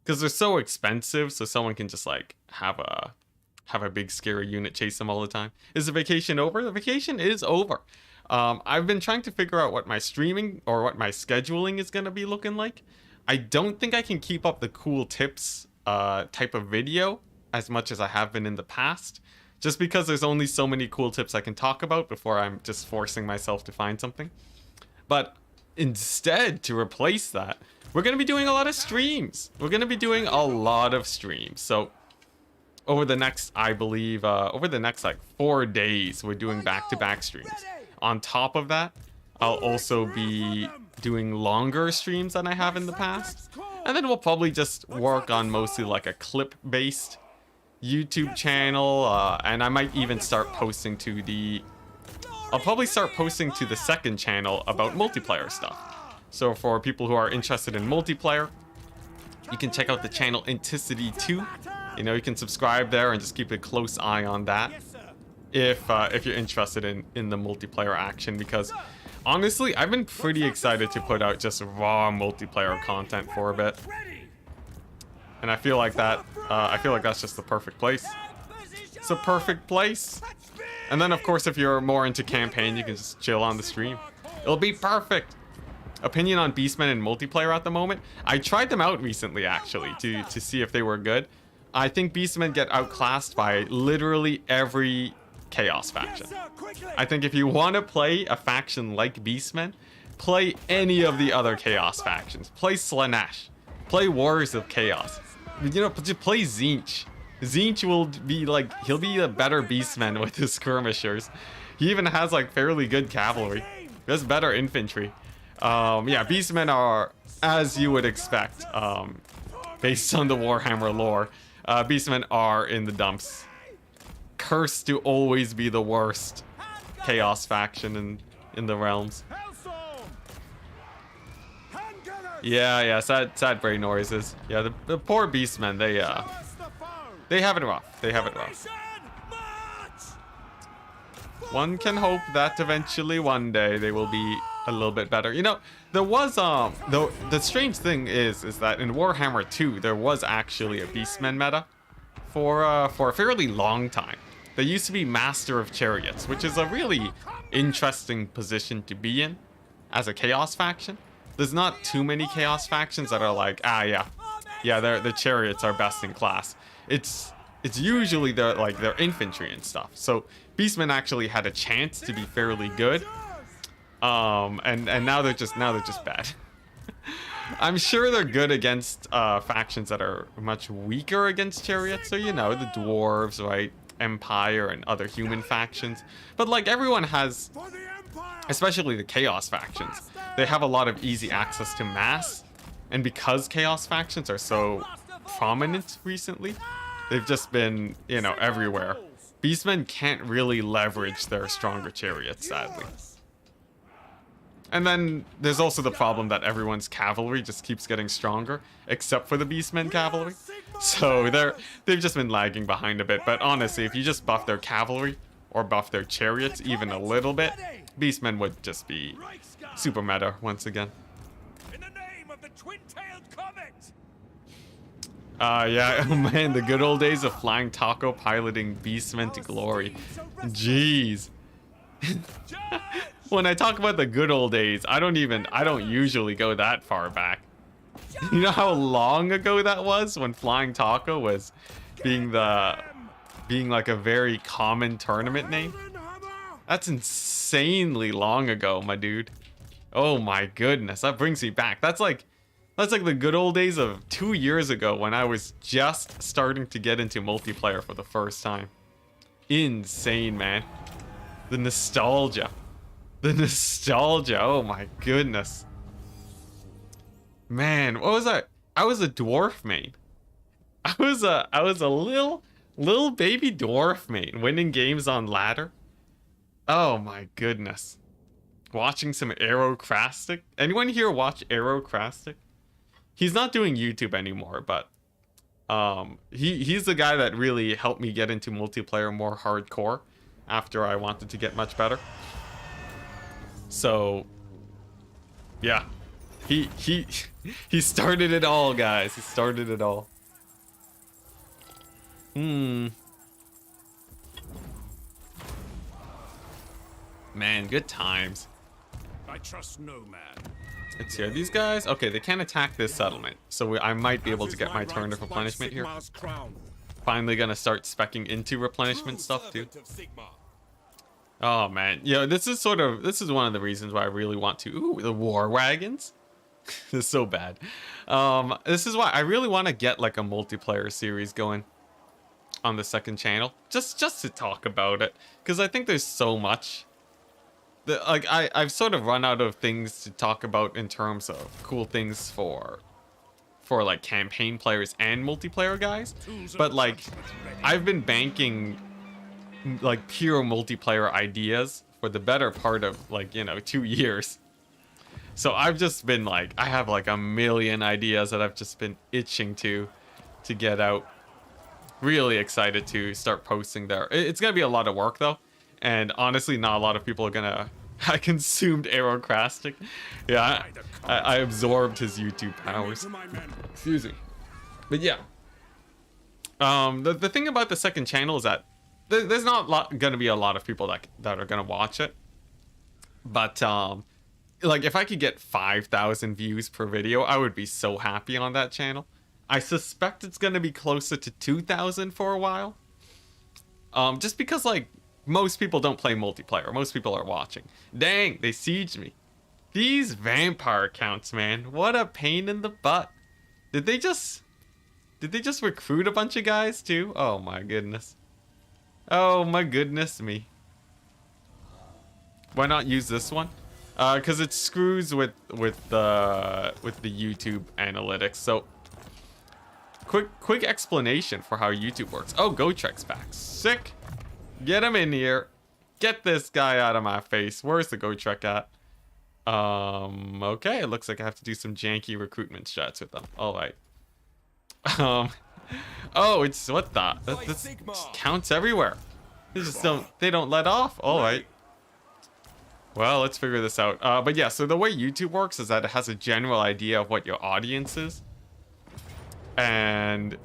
because they're so expensive. So someone can just like have a big scary unit chase them all the time. Is the vacation over? The vacation is over. I've been trying to figure out what my streaming or what my scheduling is gonna be looking like. I don't think I can keep up the cool tips type of video as much as I have been in the past, just because there's only so many cool tips I can talk about before I'm just forcing myself to find something. But instead, to replace that, we're going to be doing a lot of streams. We're going to be doing a lot of streams. So over the next, I believe, over the next like 4 days, we're doing back-to-back streams. On top of that, I'll also be doing longer streams than I have in the past. And then we'll probably just work on mostly like a clip-based YouTube channel. And I might even start posting to the... I'll probably start posting to the second channel about multiplayer stuff. So for people who are interested in multiplayer, you can check out the channel Enticity 2. You know, you can subscribe there and just keep a close eye on that if you're interested in the multiplayer action, because honestly, I've been pretty excited to put out just raw multiplayer content for a bit. And I feel like that's just the perfect place. It's a perfect place. And then of course, if you're more into campaign, you can just chill on the stream. It'll be perfect. Opinion on Beastmen in multiplayer at the moment. I tried them out recently actually to see if they were good. I think Beastmen get outclassed by literally every Chaos faction. I think if you want to play a faction like Beastmen, play any of the other Chaos factions. Play Slanesh. Play Warriors of Chaos. You know, just play Tzeentch. Tzeentch will be like, he'll be a better Beastman with his skirmishers. He even has like fairly good cavalry. He has better infantry. Yeah, Beastmen are, as you would expect, based on the Warhammer lore, Beastmen are in the dumps. Cursed to always be the worst Chaos faction in the realms. Yeah, sad brain noises. Yeah, the poor Beastmen, they have it rough. They have it rough. One can hope that eventually one day they will be a little bit better. You know, there was the strange thing is that in Warhammer 2 there was actually a Beastmen meta for a fairly long time. They used to be Master of Chariots, which is a really interesting position to be in as a Chaos faction. There's not too many Chaos factions that are like, yeah, the Chariots are best in class. It's usually their infantry and stuff. So Beastmen actually had a chance to be fairly good. And now they're just bad. I'm sure they're good against factions that are much weaker against Chariots. So, you know, the dwarves, right? Empire and other human factions. But like everyone has, especially the Chaos factions, they have a lot of easy access to mass. And because Chaos factions are so prominent recently, they've just been, you know, everywhere. Beastmen can't really leverage their stronger Chariots, sadly. And then there's also the problem that everyone's cavalry just keeps getting stronger, except for the Beastmen cavalry. So they've just been lagging behind a bit. But honestly, if you just buff their cavalry or buff their chariots even a little bit, Beastmen would just be super meta once again. In the name of the twin-tailed comet. Yeah, oh man, the good old days of Flying Taco piloting Beastmen to glory. Jeez. When I talk about the good old days, I don't usually go that far back. You know how long ago that was when Flying Taco was being like a very common tournament name? That's insanely long ago, my dude. Oh my goodness, that brings me back. That's like the good old days of 2 years ago when I was just starting to get into multiplayer for the first time. Insane, man. The nostalgia. The nostalgia. Oh my goodness. Man, what was I? I was a dwarf main. I was a little baby dwarf main winning games on ladder. Oh my goodness. Watching some Aerocrastic. Anyone here watch Aerocrastic? He's not doing YouTube anymore, but he's the guy that really helped me get into multiplayer more hardcore after I wanted to get much better. So yeah, he started it all, guys. He started it all. Man, good times. I trust no man. Let's see, are these guys? Okay, they can't attack this settlement. So I might be able to get my turn of replenishment here. Finally gonna start specking into replenishment stuff too. Oh man, this is one of the reasons why I really want to. Ooh, the war wagons. This is so bad. This is why I really want to get like a multiplayer series going on the second channel, just to talk about it, because I think there's so much. I've sort of run out of things to talk about in terms of cool things for like campaign players and multiplayer guys, but like I've been banking like pure multiplayer ideas for the better part of 2 years. So I've just been like, I have like a million ideas that I've just been itching to get out. Really excited to start posting there. It's gonna be a lot of work though. And honestly, not a lot of people are gonna... I consumed Aerocrastic. Yeah, I absorbed his YouTube powers. Excuse me. But yeah. The thing about the second channel is that there's not gonna be a lot of people that are gonna watch it. But, like, if I could get 5,000 views per video, I would be so happy on that channel. I suspect it's gonna be closer to 2,000 for a while. Just because, like, most people don't play multiplayer. Most people are watching. Dang, they sieged me. These vampire accounts, man. What a pain in the butt. Did they just recruit a bunch of guys too? Oh my goodness. Oh my goodness me. Why not use this one? Because it screws with the YouTube analytics. So quick explanation for how YouTube works. Oh, Gotrek's back. Sick. Get him in here. Get this guy out of my face. Where's the Gotrek at? Okay, it looks like I have to do some janky recruitment strats with them. All right. Oh, it's what the? This counts everywhere. They don't let off. All right. Well, let's figure this out. But yeah, so the way YouTube works is that it has a general idea of what your audience is. And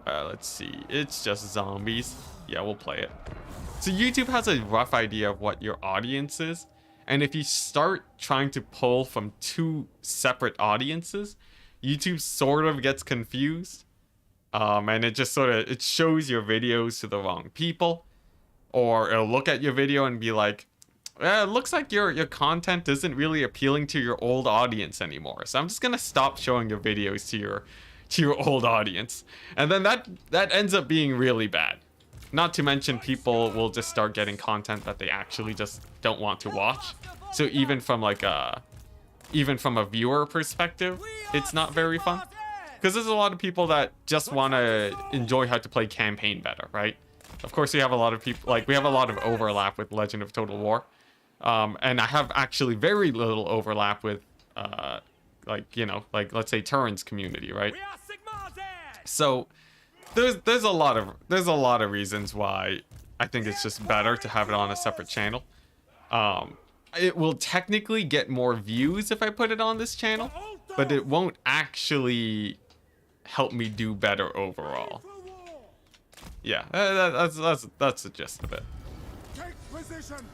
let's see. It's just zombies. Yeah, we'll play it. So YouTube has a rough idea of what your audience is. And if you start trying to pull from two separate audiences, YouTube sort of gets confused. And it just it shows your videos to the wrong people. Or it'll look at your video and be like, it looks like your content isn't really appealing to your old audience anymore. So I'm just gonna stop showing your videos to your old audience. And then that ends up being really bad. Not to mention people will just start getting content that they actually just don't want to watch. So even from a viewer perspective, it's not very fun. Because there's a lot of people that just want to enjoy how to play campaign better, right? Of course, we have a lot of people, like we have a lot of overlap with Legend of Total War. And I have actually very little overlap with, like, you know, like, let's say Turin's community, right? We are Sigmar's heirs! So there's a lot of reasons why I think it's just better to have it on a separate channel. It will technically get more views if I put it on this channel, but it won't actually help me do better overall. Yeah, that's the gist of it.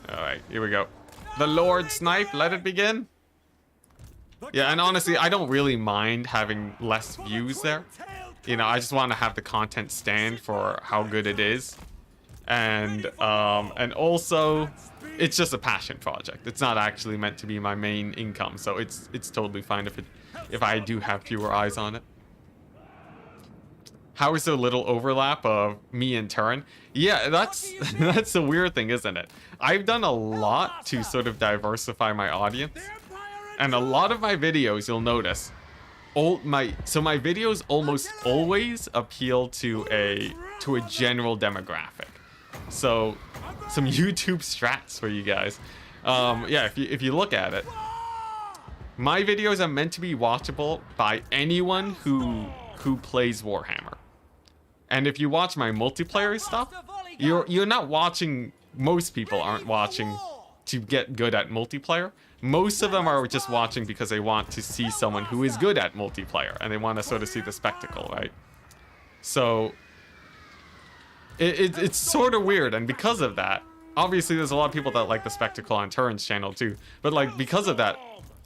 All right, here we go. The Lord Snipe, let it begin. Yeah, and honestly, I don't really mind having less views there. You know, I just want to have the content stand for how good it is. And also, it's just a passion project. It's not actually meant to be my main income, so it's totally fine if I do have fewer eyes on it. How is there little overlap of me and Turin? Yeah, that's that's the weird thing, isn't it? I've done a lot to sort of diversify my audience, and a lot of my videos, you'll notice, my videos almost always appeal to a general demographic. So, some YouTube strats for you guys. Yeah, if you look at it, my videos are meant to be watchable by anyone who plays Warhammer. And if you watch my multiplayer stuff, you're not watching. Most people aren't watching to get good at multiplayer. Most of them are just watching because they want to see someone who is good at multiplayer, and they want to sort of see the spectacle, right? So it's sort of weird, and because of that, obviously there's a lot of people that like the spectacle on Turin's channel too. But like because of that,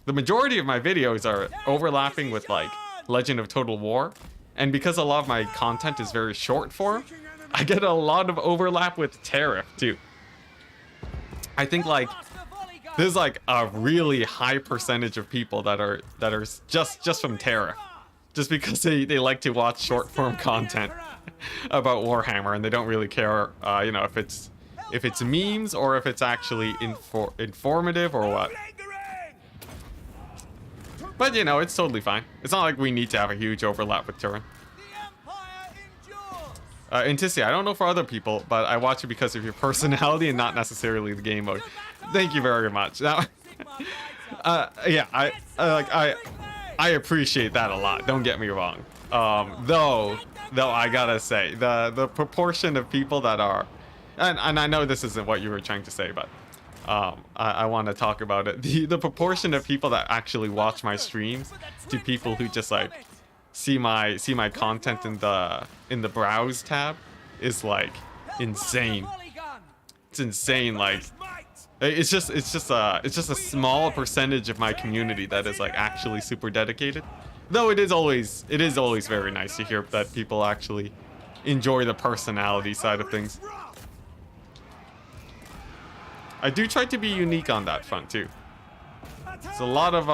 the majority of my videos are overlapping with like Legend of Total War, and because a lot of my content is very short form, I get a lot of overlap with Tariff too. I think like there's like a really high percentage of people that are just from Tariff, just because they like to watch short form content about Warhammer, and they don't really care, you know, if it's memes or if it's actually informative or what. But you know, it's totally fine. It's not like we need to have a huge overlap with Turin. Enticity, I don't know for other people, but I watch you because of your personality and not necessarily the game mode. Thank you very much. Now, yeah, I appreciate that a lot. Don't get me wrong. Though I gotta say, the proportion of people that are, and I know this isn't what you were trying to say, but I want to talk about it. The proportion of people that actually watch my streams to people who just like see my content in the browse tab is like insane. It's insane. Like it's just a small percentage of my community that is like actually super dedicated. Though it is always very nice to hear that people actually enjoy the personality side of things. I do try to be unique on that front too. There's a lot of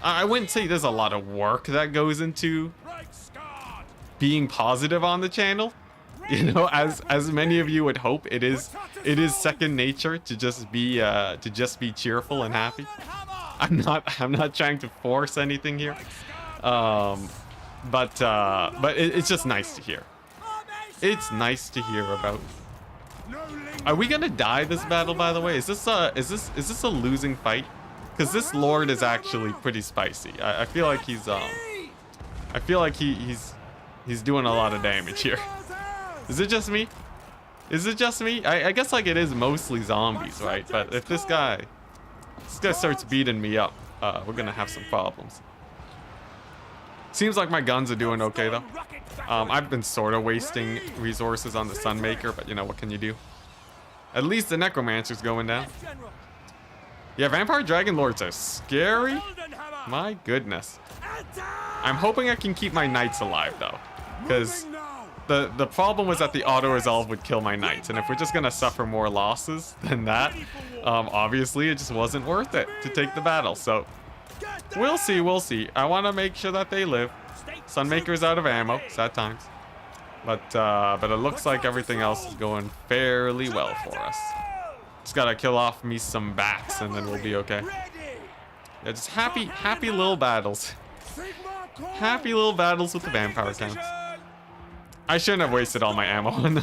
I wouldn't say there's a lot of work that goes into being positive on the channel. You know, as many of you would hope, it is second nature to just be cheerful and happy. I'm not trying to force anything here. But it's just nice to hear. It's nice to hear about. Are we gonna die this battle, by the way? Is this a losing fight? Because this Lord is actually pretty spicy. I feel like he's doing a lot of damage here. Is it just me? Is it just me? I guess like it is mostly zombies, right? But if this guy starts beating me up, we're gonna have some problems. Seems like my guns are doing okay though. I've been sort of wasting resources on the Sunmaker, but you know, what can you do? At least the Necromancer's going down. Yeah, Vampire Dragon Lords are scary. My goodness. I'm hoping I can keep my Knights alive though, because the problem was that the auto-resolve would kill my Knights, and if we're just gonna suffer more losses than that, obviously it just wasn't worth it to take the battle. So we'll see. I want to make sure that they live. Sunmaker's out of ammo, sad times. But it looks like everything else is going fairly well for us. Just gotta kill off me some bats and then we'll be okay. Yeah, just happy little battles. Happy little battles with the vampire counts. I shouldn't have wasted all my ammo on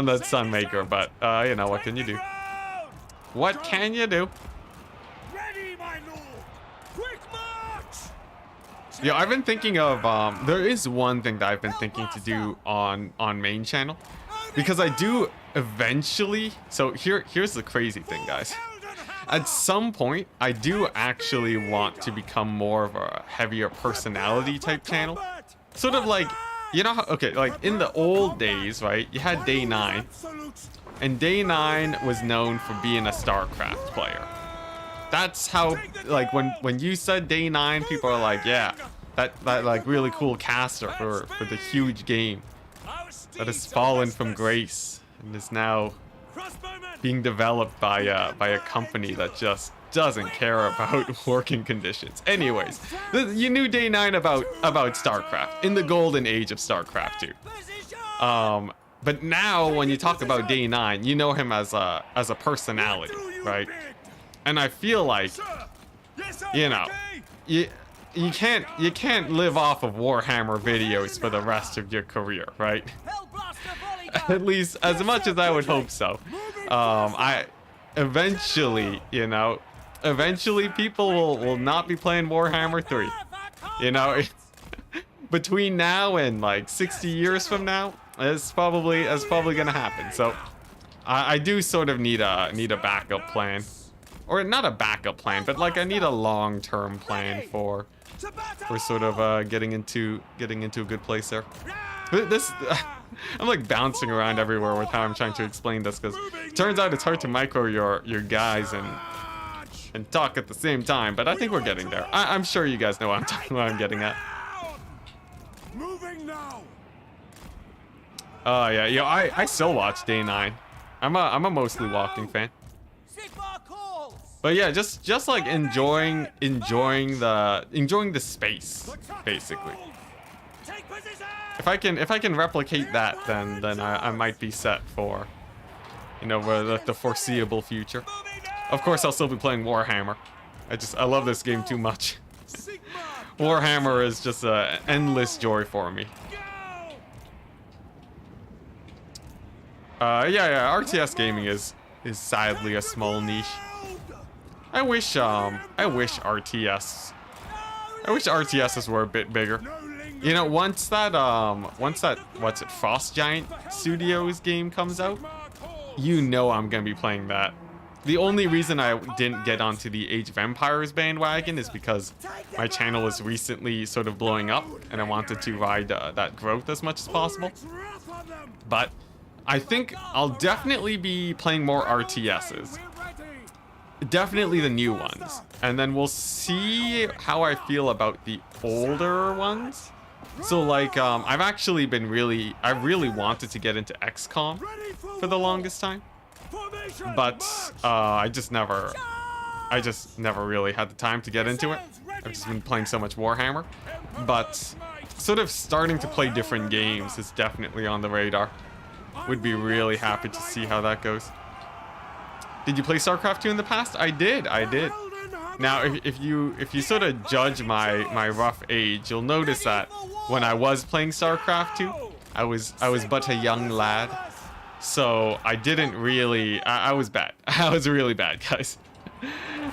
the Sunmaker, but you know, what can you do? What can you do? Ready, my lord! Quick march! Yeah, I've been thinking of, there is one thing that I've been thinking to do on main channel. Because I do eventually, so here's the crazy thing, guys. At some point, I do actually want to become more of a heavier personality type channel. Sort of like, you know how, okay, like in the old days, right, you had Day 9. And Day 9 was known for being a StarCraft player. That's how, like, when you said Day 9, people are like, yeah, that like really cool caster for the huge game that has fallen from grace and is now being developed by a company that just doesn't care about working conditions. Anyways, you knew Day 9 about StarCraft in the golden age of StarCraft 2. But now when you talk about Day 9, you know him as a personality, right? And I feel like, you know, you can't live off of Warhammer videos for the rest of your career, right? At least as much as I would hope so. I eventually, you know, eventually people will not be playing Warhammer 3. You know, between now and like 60 years from now, it's probably gonna happen. So I do sort of need a backup plan. Or not a backup plan, but like I need a long-term plan for sort of getting into a good place there. This I'm like bouncing around everywhere with how I'm trying to explain this, because it turns out it's hard to micro your guys and talk at the same time, but I think we're getting there. I'm sure you guys know what I'm getting at. Moving now. Yeah, you know, I still watch Day 9. I'm a mostly walking fan. But yeah, just like enjoying the space, basically. If I can replicate that, then I might be set for, you know, the foreseeable future. Of course, I'll still be playing Warhammer. I love this game too much. Warhammer is just an endless joy for me. Yeah, RTS gaming is sadly a small niche. I wish RTSs were a bit bigger. You know, once that what's it, Frost Giant Studios game comes out, you know I'm gonna be playing that. The only reason I didn't get onto the Age of Empires bandwagon is because my channel was recently sort of blowing up, and I wanted to ride that growth as much as possible. But I think I'll definitely be playing more RTSs. Definitely the new ones. And then we'll see how I feel about the older ones. So like, I've actually been I really wanted to get into XCOM for the longest time. But I just never really had the time to get into it. I've just been playing so much Warhammer. But sort of starting to play different games is definitely on the radar. Would be really happy to see how that goes. Did you play StarCraft 2 in the past? I did. Now, if you sort of judge my rough age, you'll notice that when I was playing StarCraft 2, I was but a young lad. So I didn't really, I was bad. I was really bad, guys.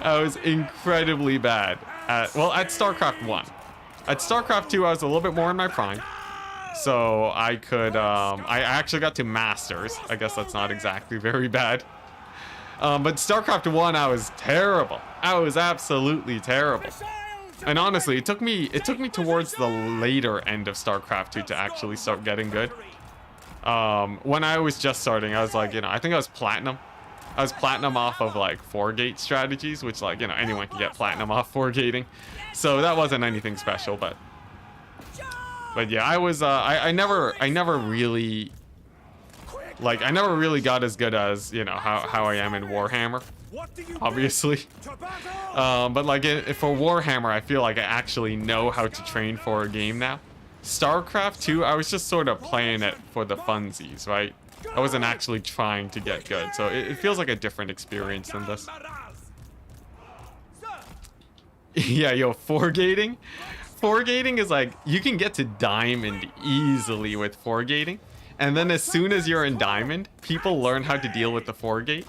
I was incredibly bad at StarCraft 1. At StarCraft 2, I was a little bit more in my prime. So I could, I actually got to Masters. I guess that's not exactly very bad. But StarCraft 1, I was terrible. I was absolutely terrible. And honestly, it took me towards the later end of StarCraft 2 to actually start getting good. When I was just starting, I was like, you know, I think I was platinum. I was platinum off of like 4-gate strategies, which, like, you know, anyone can get platinum off 4-gating. So that wasn't anything special, but yeah, I was I never really got as good as, you know, how I am in Warhammer, obviously. But like for Warhammer, I feel like I actually know how to train for a game now. StarCraft 2, I was just sort of playing it for the funsies, right? I wasn't actually trying to get good, so it feels like a different experience than this. Yeah, yo, 4-gating? 4-gating is like, you can get to Diamond easily with 4-gating. And then as soon as you're in Diamond, people learn how to deal with the 4-gate.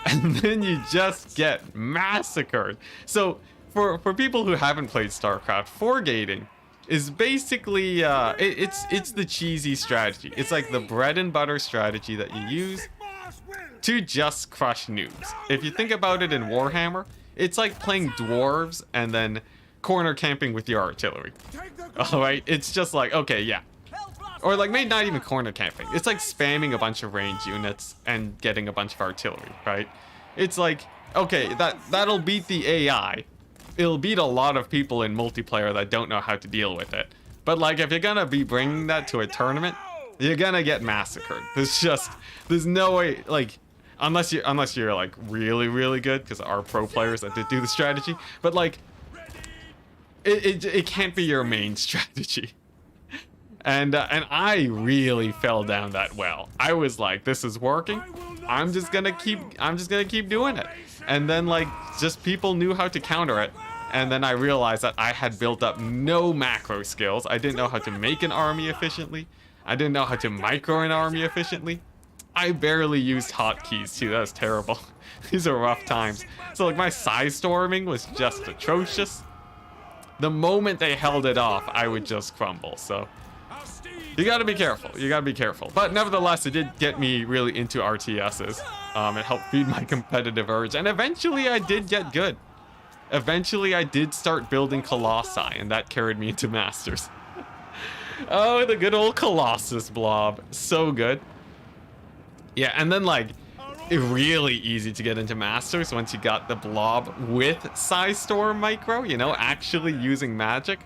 and then you just get massacred. So for people who haven't played StarCraft, four-gating is basically it's the cheesy strategy. It's like the bread and butter strategy that you use to just crush noobs. If you think about it in Warhammer, it's like playing dwarves and then corner camping with your artillery. All right, it's just like, okay, yeah. Or like maybe not even corner camping. It's like spamming a bunch of range units and getting a bunch of artillery, right? It's like, okay, that'll beat the AI. It'll beat a lot of people in multiplayer that don't know how to deal with it. But like, if you're gonna be bringing that to a tournament, you're gonna get massacred. There's no way, like, unless you're like really, really good, because there are pro players that did do the strategy. But like, it can't be your main strategy. And I really fell down that well. I was like, this is working. I'm just gonna keep doing it. And then like, just people knew how to counter it. And then I realized that I had built up no macro skills. I didn't know how to make an army efficiently. I didn't know how to micro an army efficiently. I barely used hotkeys too. That was terrible. These are rough times. So like, my size storming was just atrocious. The moment they held it off, I would just crumble. So you gotta be careful. You gotta be careful. But nevertheless, it did get me really into RTSs. It helped feed my competitive urge. And eventually I did get good. Eventually I did start building Colossi, and that carried me into Masters. Oh, the good old Colossus blob. So good. Yeah, and then like, it really easy to get into Masters once you got the blob with Size Storm Micro, you know, actually using magic.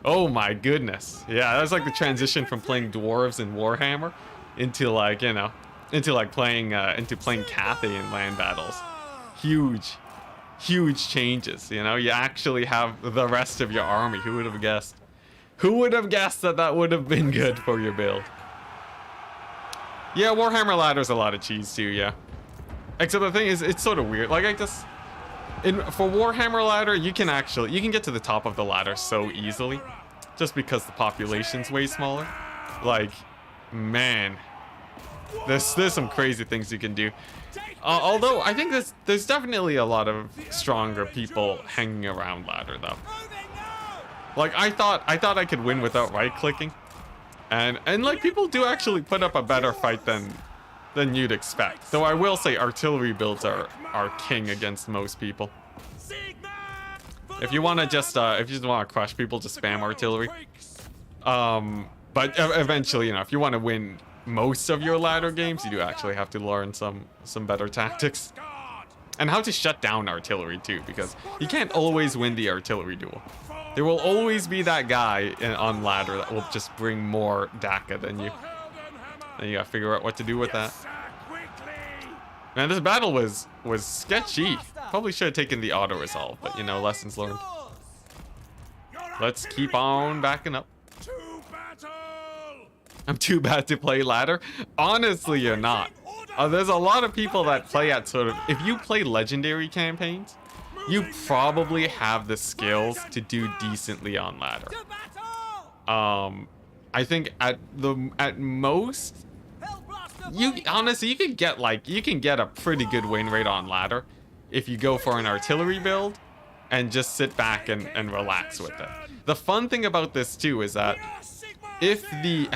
Oh my goodness. Yeah, that was like the transition from playing dwarves in Warhammer into like, you know, into playing Cathay in land battles. Huge changes, you know. You actually have the rest of your army. Who would have guessed? Who would have guessed that that would have been good for your build? Yeah, Warhammer Ladder's a lot of cheese too, yeah. Except the thing is, it's sort of weird. Like, I just, for Warhammer Ladder, you can get to the top of the ladder so easily, just because the population's way smaller. Like, man, there's some crazy things you can do. Although I think there's definitely a lot of stronger people hanging around ladder though. Like, I thought I could win without right-clicking, and like, people do actually put up a better fight than you'd expect. Though I will say artillery builds are king against most people. If you want to just crush people, just spam artillery. But eventually, you know, if you want to win most of your ladder games, you do actually have to learn some better tactics and how to shut down artillery too, because you can't always win the artillery duel. There will always be that guy on ladder that will just bring more DACA than you. And you gotta figure out what to do with that. Man, this battle was sketchy. Probably should have taken the auto resolve, but you know, lessons learned. Let's keep on backing up. I'm too bad to play ladder. Honestly, you're not. There's a lot of people that play at sort of, if you play legendary campaigns, you probably have the skills to do decently on ladder. I think at most, you can get a pretty good win rate on ladder if you go for an artillery build and just sit back and relax with it. The fun thing about this too is that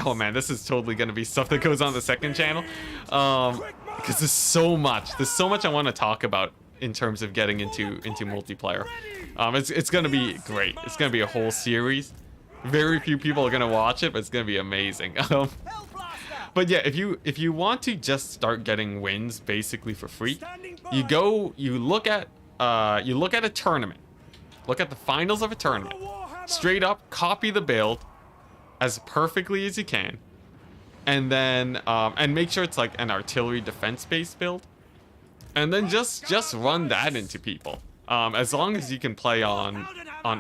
oh man, this is totally gonna be stuff that goes on the second channel, because there's so much I want to talk about in terms of getting into multiplayer. It's gonna be great. It's gonna be a whole series. Very few people are gonna watch it, but it's gonna be amazing. But yeah, if you want to just start getting wins basically for free, you look at a tournament. Look at the finals of a tournament. Straight up copy the build as perfectly as you can, and then and make sure it's like an artillery defense based build, and then just run that into people. As long as you can play on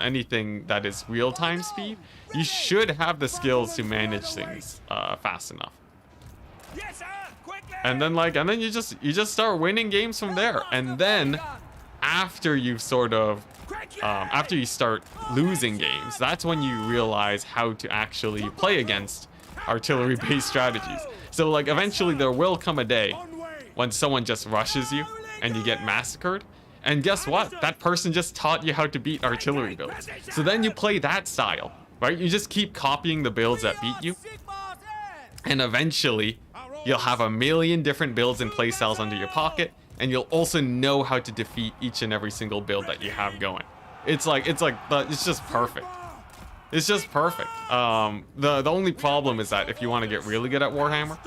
anything that is real-time speed, you should have the skills to manage things fast enough. And then you just start winning games from there. And then after you start losing games, that's when you realize how to actually play against artillery-based strategies. So like, eventually there will come a day when someone just rushes you and you get massacred. And guess what? That person just taught you how to beat artillery builds. So then you play that style, right? You just keep copying the builds that beat you. And eventually, you'll have a million different builds and playstyles under your pocket. And you'll also know how to defeat each and every single build that you have going. It's just perfect. It's just perfect. The only problem is that if you want to get really good at Warhammer,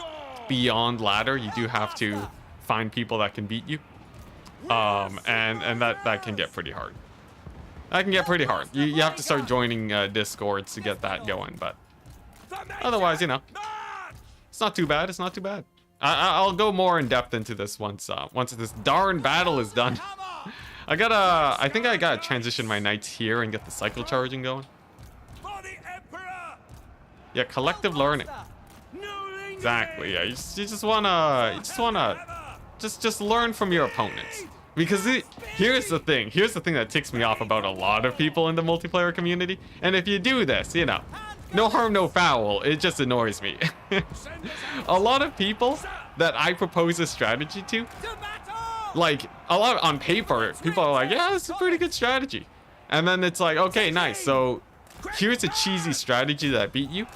beyond ladder, you do have to find people that can beat you. And that can get pretty hard. That can get pretty hard. You have to start joining Discords to get that going, but otherwise, you know, it's not too bad. It's not too bad. I'll go more in depth into this once this darn battle is done. I think I gotta transition my knights here and get the cycle charging going. Yeah, collective learning. Exactly. Yeah, you just wanna learn from your opponents. Because here's the thing that ticks me off about a lot of people in the multiplayer community. And if you do this, you know, no harm, no foul. It just annoys me. A lot of people that I propose a strategy to, like, a lot on paper, people are like, yeah, this is a pretty good strategy. And then it's like, okay, nice. So here's a cheesy strategy that beat you.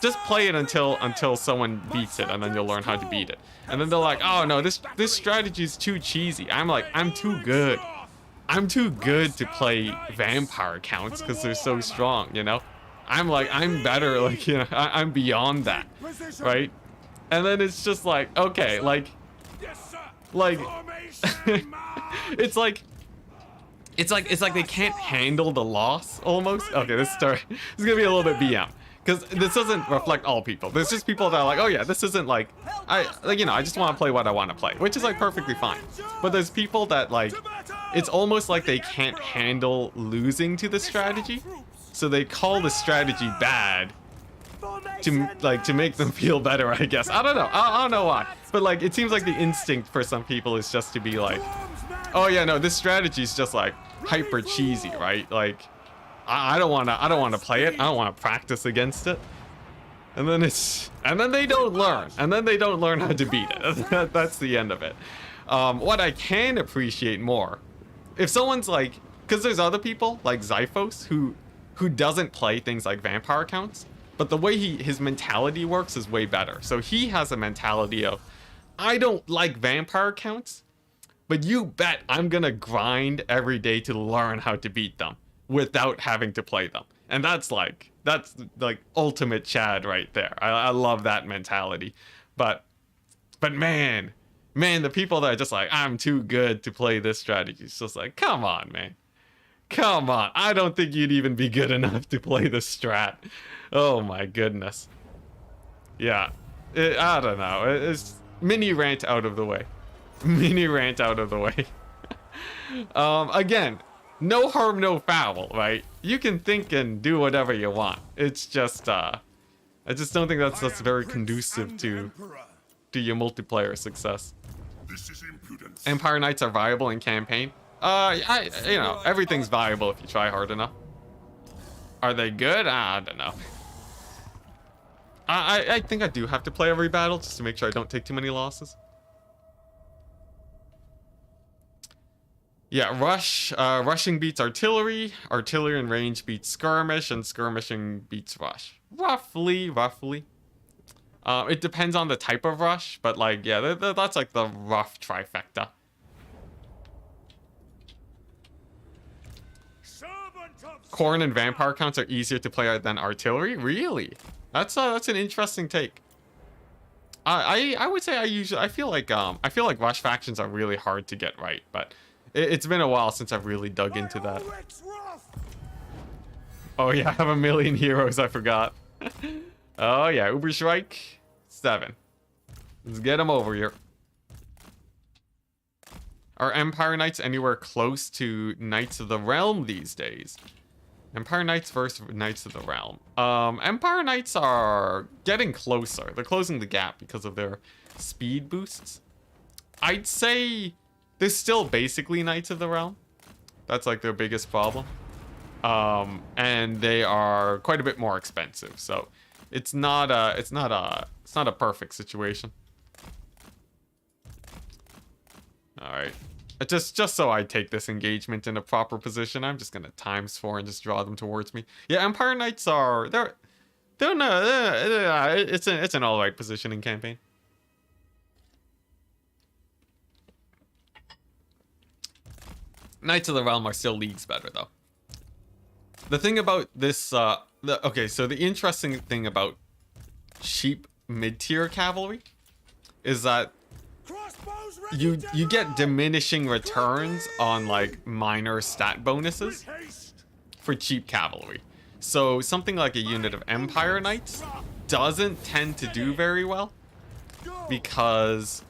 Just play it until someone beats it, and then you'll learn how to beat it. And then they're like, oh no, this strategy is too cheesy. I'm like, I'm too good. I'm too good to play vampire counts because they're so strong, you know? I'm like, I'm better, like, you know, I'm beyond that, right? And then it's just like, okay, like it's like they can't handle the loss almost. Okay, this is gonna be a little bit BM. Because this doesn't reflect all people. There's just people that are like, oh yeah, this isn't like, I just want to play what I want to play, which is like perfectly fine. But there's people that like, it's almost like they can't handle losing to the strategy. So they call the strategy bad to make them feel better, I guess. I don't know. I don't know why. But like, it seems like the instinct for some people is just to be like, oh yeah, no, this strategy is just like hyper cheesy, right? Like, I don't want to play it. I don't want to practice against it. And then they don't learn. And then they don't learn how to beat it. That's the end of it. What I can appreciate more, if someone's like, because there's other people like Zyphos who doesn't play things like vampire counts, but the way his mentality works is way better. So he has a mentality of, I don't like vampire counts, but you bet I'm gonna grind every day to learn how to beat them without having to play them. And that's like ultimate Chad right there. I love that mentality. But man, the people that are just like, I'm too good to play this strategy. It's just like, come on, man. Come on. I don't think you'd even be good enough to play the strat. Oh my goodness. Yeah. I don't know. It's mini rant out of the way. Mini rant out of the way. Again, no harm, no foul, right? You can think and do whatever you want. It's just, I just don't think that's very conducive to your multiplayer success. This is impudence. Empire Knights are viable in campaign. You know, everything's viable if you try hard enough. Are they good? I don't know. I think I do have to play every battle just to make sure I don't take too many losses. Yeah, rushing beats artillery, artillery and range beats skirmish, and skirmishing beats rush. Roughly. It depends on the type of rush, but like, yeah, that's like the rough trifecta. Corn and vampire counts are easier to play than artillery? Really? That's an interesting take. I would say I feel like rush factions are really hard to get right, but it's been a while since I've really dug into that. Oh yeah, I have a million heroes, I forgot. Oh yeah, Uberstrike 7. Let's get them over here. Are Empire Knights anywhere close to Knights of the Realm these days? Empire Knights versus Knights of the Realm. Empire Knights are getting closer. They're closing the gap because of their speed boosts. I'd say they're still basically Knights of the Realm. That's like their biggest problem. And they are quite a bit more expensive. So it's not a perfect situation. All right. Just so I take this engagement in a proper position, I'm just gonna ×4 and just draw them towards me. Yeah, Empire Knights are they're no it's an all right positioning campaign. Knights of the Realm are still leagues better though. The thing about this okay, so the interesting thing about cheap mid-tier cavalry is that you get diminishing returns on like minor stat bonuses for cheap cavalry. So something like a unit of Empire Knights doesn't tend to do very well because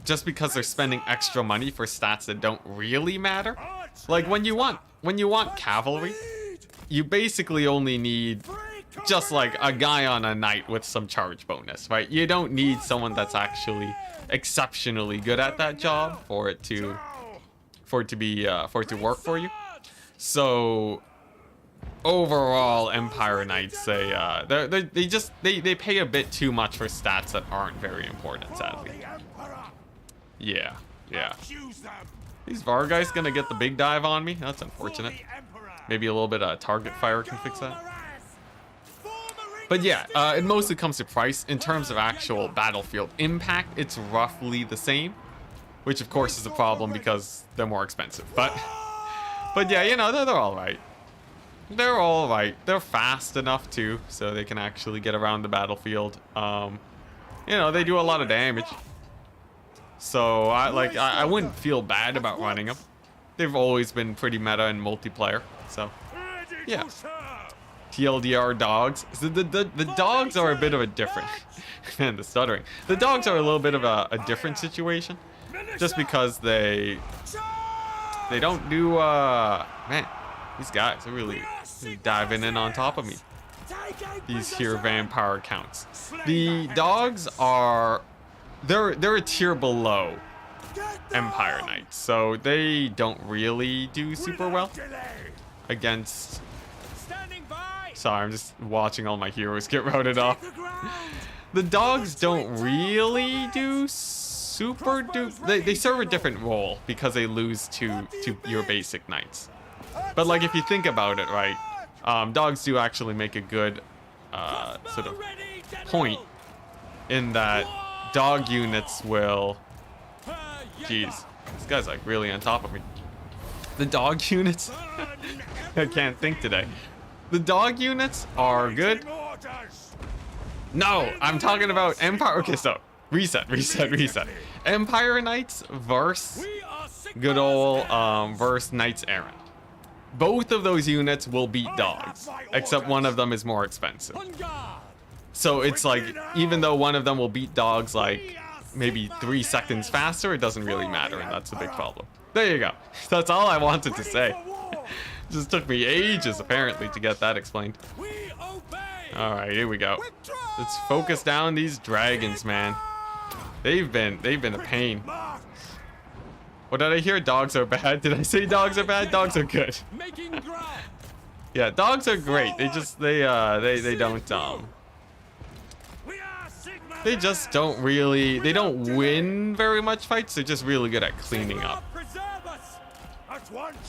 just because they're spending extra money for stats that don't really matter. Like when you want cavalry, you basically only need just like a guy on a knight with some charge bonus, right? You don't need someone that's actually exceptionally good at that job for it to work for you. So overall, Empire Knights they pay a bit too much for stats that aren't very important, sadly. Yeah. These Vargeists gonna get the big dive on me? That's unfortunate. Maybe a little bit of target fire can fix that. But yeah, it mostly comes to price. In terms of actual battlefield impact, it's roughly the same, which of course is a problem because they're more expensive. But yeah, you know, they're all right. They're all right. They're fast enough too, so they can actually get around the battlefield. You know, they do a lot of damage. So I wouldn't feel bad about running them. They've always been pretty meta in multiplayer. So yeah. TLDR dogs. So the dogs are a bit of a different man, the stuttering. The dogs are a little bit of a different situation. Just because they don't do man, these guys are really diving in on top of me. These here vampire counts. The dogs are they're a tier below Empire Knights, so they don't really do super well against. Sorry, I'm just watching all my heroes get routed off. The dogs don't really do super they serve a different role because they lose to your basic knights. But like if you think about it, right, dogs do actually make a good sort of point in that dog units will. Jeez, this guy's like really on top of me. The dog units. I can't think today. The dog units are good. No, I'm talking about Empire. Okay, so reset. Empire Knights versus good old versus Knights Errant. Both of those units will beat dogs, except one of them is more expensive. So it's like, even though one of them will beat dogs like maybe 3 seconds faster, it doesn't really matter, and that's a big problem. There you go. That's all I wanted to say. Just took me ages apparently to get that explained. All right, here we go. Let's focus down these dragons, man. They've been a pain. What did I hear? Dogs are bad. Did I say dogs are bad? Dogs are good. Yeah, dogs are great. They just they just don't really, they don't win very much fights. They're just really good at cleaning up,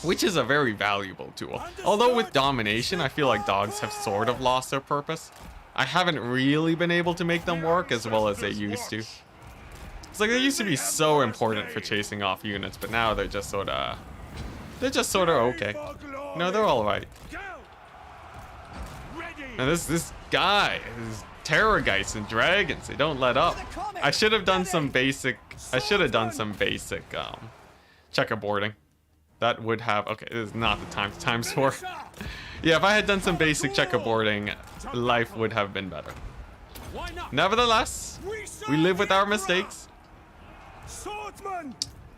which is a very valuable tool. Although with domination, I feel like dogs have sort of lost their purpose. I haven't really been able to make them work as well as they used to. It's like they used to be so important for chasing off units, but now they're just sort of okay. No, they're all right. Now this guy, this Terrorgeists and dragons, they don't let up. I should have done some basic checkerboarding. That would have, okay, this is not the time to ×4. Yeah, if I had done some basic checkerboarding, life would have been better. Nevertheless, we live with our mistakes.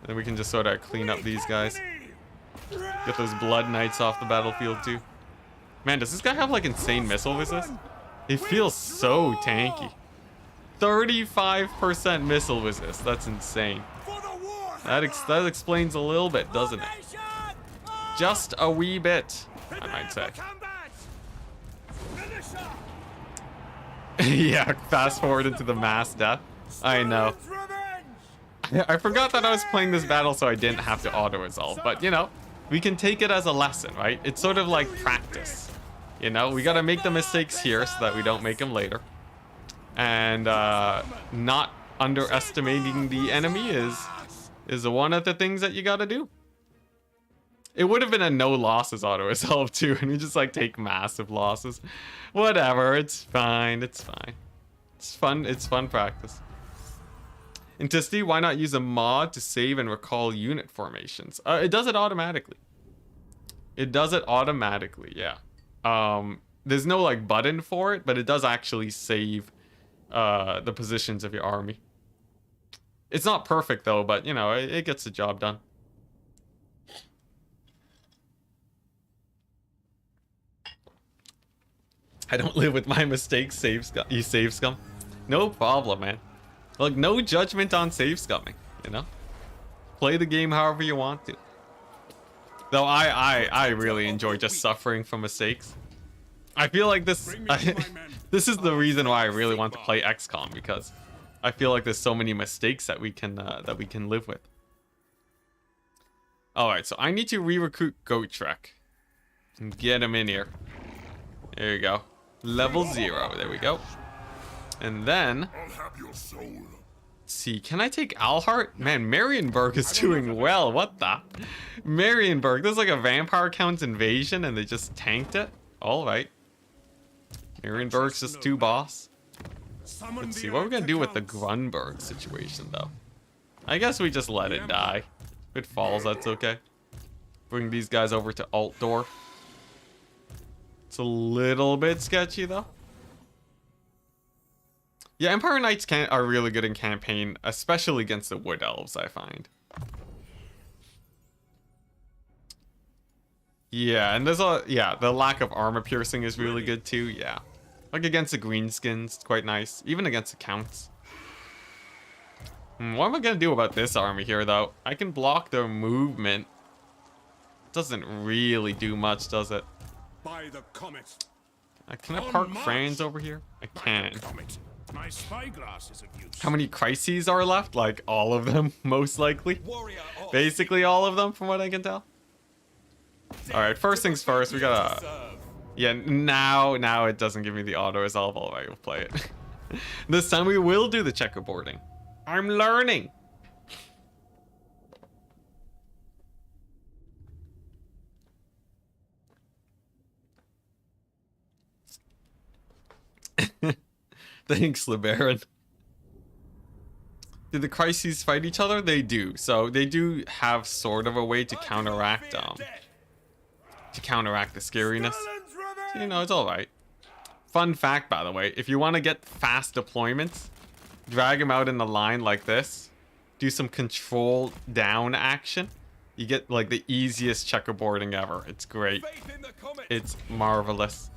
And we can just sort of clean up these guys. Get those blood knights off the battlefield too. Man, does this guy have like insane missile resist? It feels so tanky. 35% missile resist. That's insane. That explains a little bit, doesn't it? Just a wee bit, I might say. Yeah, fast forward into the mass death. I know. I forgot that I was playing this battle so I didn't have to auto-resolve. But, you know, we can take it as a lesson, right? It's sort of like practice. You know, we gotta make the mistakes here so that we don't make them later. And not underestimating the enemy is one of the things that you gotta do. It would have been a no losses auto-resolve too, and we just like take massive losses. Whatever, it's fine, it's fine. It's fun practice. Enticity, why not use a mod to save and recall unit formations? It does it automatically. It does it automatically, yeah. There's no like button for it, but it does actually save the positions of your army. It's not perfect though, but you know, it gets the job done. I don't live with my mistakes, you save scum. No problem, man. Like, no judgment on save scumming, you know? Play the game however you want to. Though I really enjoy just suffering from mistakes. I feel like this this is the reason why I really want to play XCOM, because I feel like there's so many mistakes that we can live with. Alright, so I need to re-recruit Goat Trek and get him in here. There you go. Level 0. There we go. And then, let's see, can I take Alhart? Man, Marienburg is doing well. What the? Marienburg, there's like a vampire count invasion and they just tanked it. Alright. Marienburg's just too boss. Let's see, what are we gonna do with the Grunberg situation though? I guess we just let it die. If it falls, that's okay. Bring these guys over to Altdorf. It's a little bit sketchy though. Yeah, Empire Knights are really good in campaign, especially against the Wood Elves, I find. Yeah, and there's the lack of armor piercing is really good too, yeah. Like against the Greenskins, it's quite nice. Even against the Counts. What am I gonna do about this army here though? I can block their movement. Doesn't really do much, does it? By the comet. Can I park Franz over here? I can. My spyglass is of use. How many crises are left? Like all of them, most likely. Basically all of them, from what I can tell. All right, first things first, we gotta. Yeah, now it doesn't give me the auto resolve. All right, we'll play it. This time we will do the checkerboarding. I'm learning. Thanks, LeBaron. Do the crises fight each other? They do. So they do have sort of a way to counteract the scariness. So, you know, it's all right. Fun fact, by the way, if you want to get fast deployments, drag them out in the line like this. Do some control down action. You get like the easiest checkerboarding ever. It's great. It's marvelous.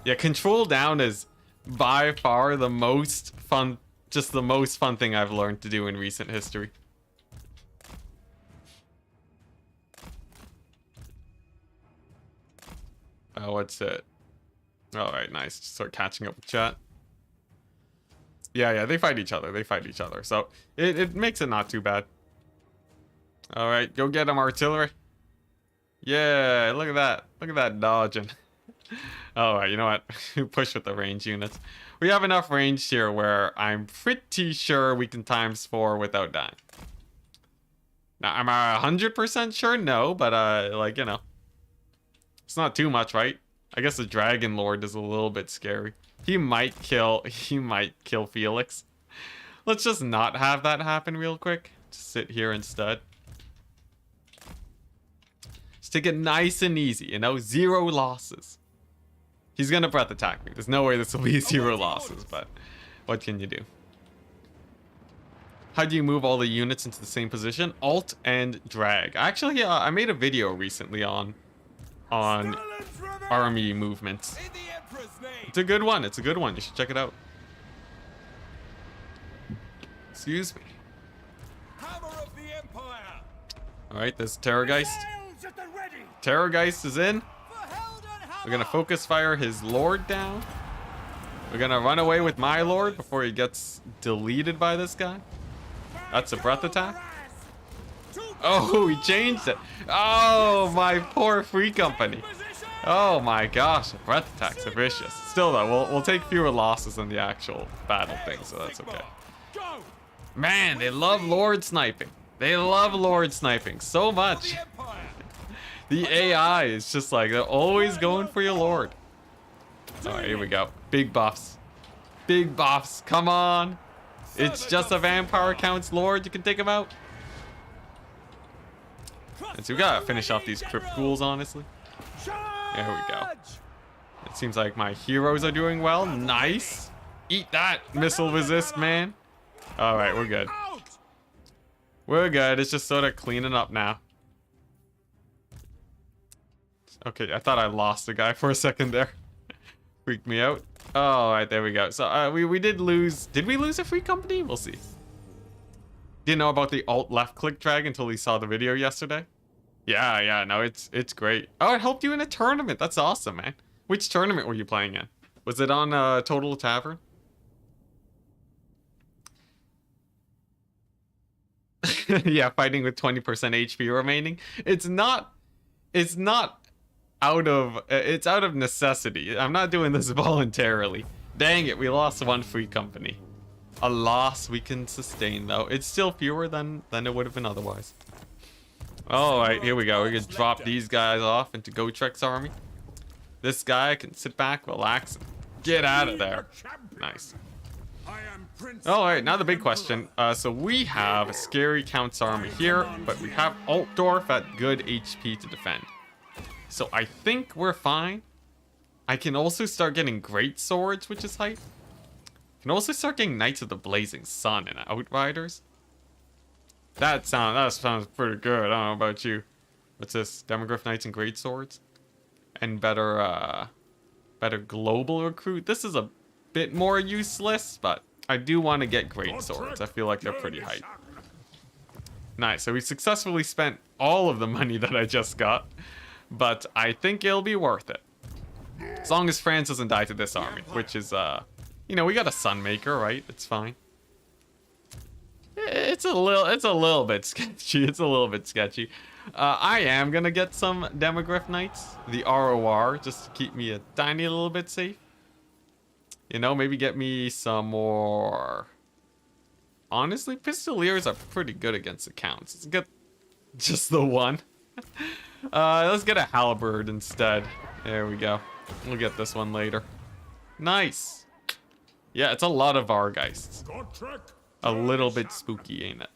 Yeah, control down is by far the most fun, just the most fun thing I've learned to do in recent history. Oh, what's it? All right, nice. Just start catching up with chat. Yeah, they fight each other. They fight each other. So it makes it not too bad. All right, go get them, artillery. Yeah, look at that. Look at that dodging. All right, you know what? Push with the range units. We have enough range here where I'm pretty sure we can ×4 without dying. Now, am I 100% sure? No, but like, you know, it's not too much, right? I guess the Dragon Lord is a little bit scary. He might kill Felix. Let's just not have that happen real quick. Just sit here instead. Just take it nice and easy, you know, 0 losses. He's gonna breath attack me. There's no way this will be 0 losses, but what can you do? How do you move all the units into the same position? Alt and drag. Actually, I made a video recently on army movements. It's a good one. It's a good one. You should check it out. Excuse me. All right, there's Terrorgeist. Terrorgeist is in. We're gonna focus fire his lord down. We're gonna run away with my lord before he gets deleted by this guy. That's a breath attack. Oh, he changed it. Oh, my poor free company. Oh my gosh, breath attacks are vicious. Still though, we'll take fewer losses than the actual battle thing, so that's okay. Man, they love Lord sniping. They love Lord sniping so much. The AI is just like, they're always going for your Lord. Alright, here we go. Big buffs. Big buffs, come on. It's just a vampire counts Lord, you can take him out. And so we gotta finish off these crypt ghouls, honestly. There we go. It seems like my heroes are doing well. Nice. Eat that, missile resist, man. Alright, we're good. We're good. It's just sort of cleaning up now. Okay, I thought I lost the guy for a second there. Freaked me out. Alright, there we go. So we did lose. Did we lose a free company? We'll see. Didn't know about the alt left click drag until he saw the video yesterday. Yeah, no, it's great. Oh, it helped you in a tournament. That's awesome, man. Which tournament were you playing in? Was it on Total Tavern? Yeah, fighting with 20% HP remaining. It's out of necessity. I'm not doing this voluntarily. Dang it, we lost one free company. A loss we can sustain though. It's still fewer than it would have been otherwise. Alright, here we go. We're gonna drop these guys off into Gotrek's army. This guy can sit back, relax, and get out of there. Nice. Alright, now the big question. So we have a scary Count's army here, but we have Altdorf at good HP to defend. So I think we're fine. I can also start getting great swords, which is hype. Can also start getting Knights of the Blazing Sun and Outriders. That sounds pretty good. I don't know about you. What's this? Demogryph Knights and Great Swords? And better global recruit. This is a bit more useless, but I do want to get Great Swords. I feel like they're pretty hype. Nice. So we successfully spent all of the money that I just got, but I think it'll be worth it. As long as Franz doesn't die to this army, which is, you know, we got a Sunmaker, right? It's fine. It's a little bit sketchy. It's a little bit sketchy. I am gonna get some Demogryph Knights, the ROR, just to keep me a tiny little bit safe. You know, maybe get me some more. Honestly, Pistoliers are pretty good against the Counts. Let's get just the one. Let's get a Halberd instead. There we go. We'll get this one later. Nice. Yeah, it's a lot of Vargeists. A little bit spooky, ain't it?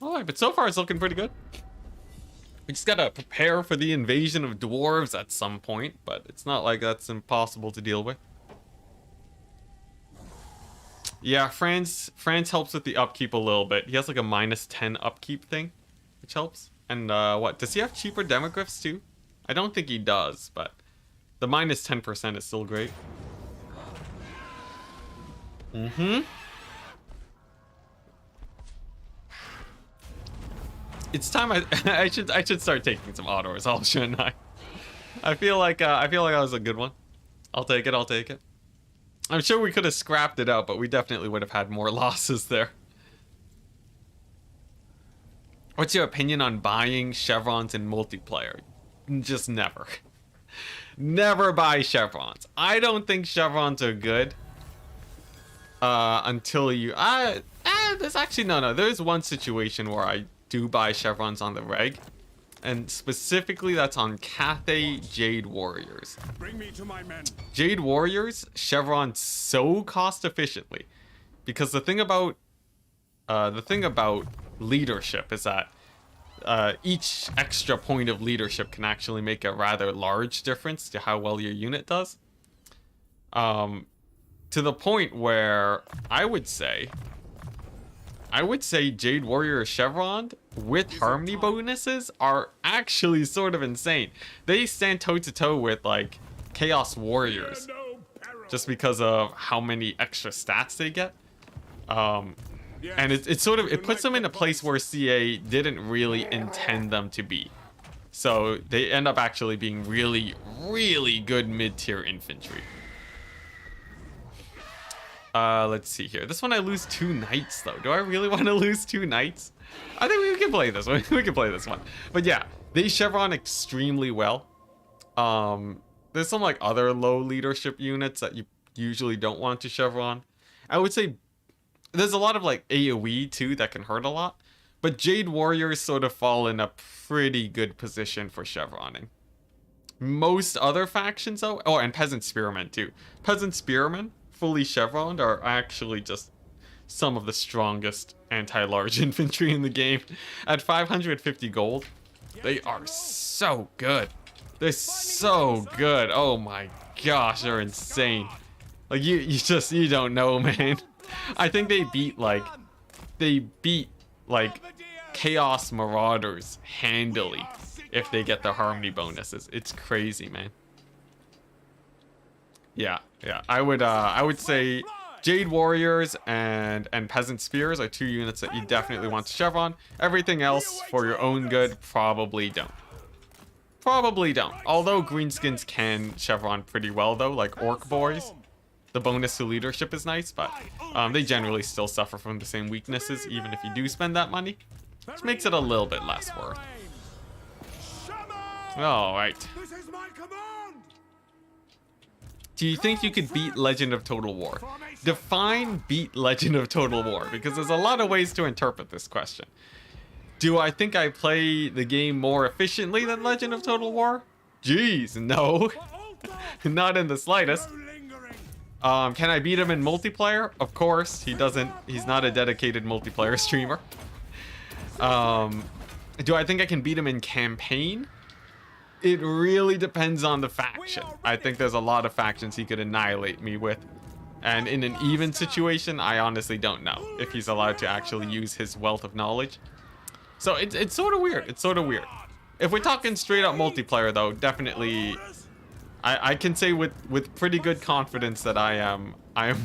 Alright, but so far it's looking pretty good. We just gotta prepare for the invasion of dwarves at some point, but it's not like that's impossible to deal with. Yeah, Franz helps with the upkeep a little bit. He has like a -10 upkeep thing, which helps. And what, does he have cheaper demogryphs too? I don't think he does, but the -10% is still great. It's time I should start taking some auto resolve, shouldn't I? I feel like that was a good one. I'll take it. I'm sure we could have scrapped it out, but we definitely would have had more losses there. What's your opinion on buying chevrons in multiplayer? Just never. Never buy chevrons. I don't think chevrons are good. Until you... there's actually... No. There's one situation where I do buy chevrons on the reg. And specifically, that's on Cathay Jade Warriors. Bring me to my men. Jade Warriors chevron so cost efficiently. Because the thing about leadership is that each extra point of leadership can actually make a rather large difference to how well your unit does. To the point where I would say Jade Warrior Chevron with Harmony bonuses are actually sort of insane. They stand toe to toe with like Chaos Warriors just because of how many extra stats they get. And it puts them in a place where CA didn't really intend them to be. So they end up actually being really, really good mid-tier infantry. Let's see here. This one I lose 2 knights though. Do I really want to lose 2 knights? I think we can play this one. We can play this one. But yeah, they chevron extremely well. There's some like other low leadership units that you usually don't want to chevron. I would say there's a lot of like AoE too that can hurt a lot. But Jade Warriors sort of fall in a pretty good position for chevroning. Most other factions though, oh, and Peasant Spearmen too. Peasant Spearmen, fully chevroned, are actually just some of the strongest anti-large infantry in the game. At 550 gold, they are so good. They're so good. Oh my gosh, they're insane. Like you don't know, man. I think they beat Chaos Marauders handily if they get their harmony bonuses. It's crazy, man. Yeah. I would say Jade Warriors and Peasant Spears are 2 units that you definitely want to chevron. Everything else, for your own good, probably don't. Although greenskins can chevron pretty well though, like Orc Boys. The bonus to leadership is nice, but they generally still suffer from the same weaknesses even if you do spend that money, which makes it a little bit less worth. Alright. Do you think you could beat Legend of Total War? Define beat Legend of Total War, because there's a lot of ways to interpret this question. Do I think I play the game more efficiently than Legend of Total War? Jeez, no. Not in the slightest. Can I beat him in multiplayer? Of course. He's not a dedicated multiplayer streamer. Do I think I can beat him in campaign? It really depends on the faction. I think there's a lot of factions he could annihilate me with. And in an even situation, I honestly don't know if he's allowed to actually use his wealth of knowledge. So it's sort of weird. If we're talking straight up multiplayer though, definitely I can say with pretty good confidence that I am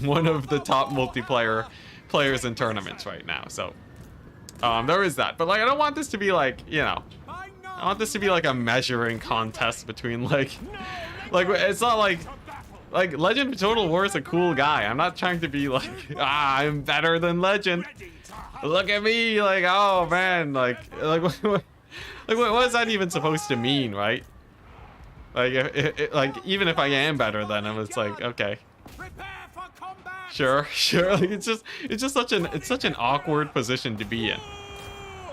one of the top multiplayer players in tournaments right now. So there is that. But like I don't want this to be like, you know, I want this to be like a measuring contest between like it's not like Legend of Total War is a cool guy. I'm not trying to be like, I'm better than Legend. Look at me, like, oh man, like what is that even supposed to mean, right? Like, like even if I am better than him, it's like, okay, sure. Like it's just such an awkward position to be in.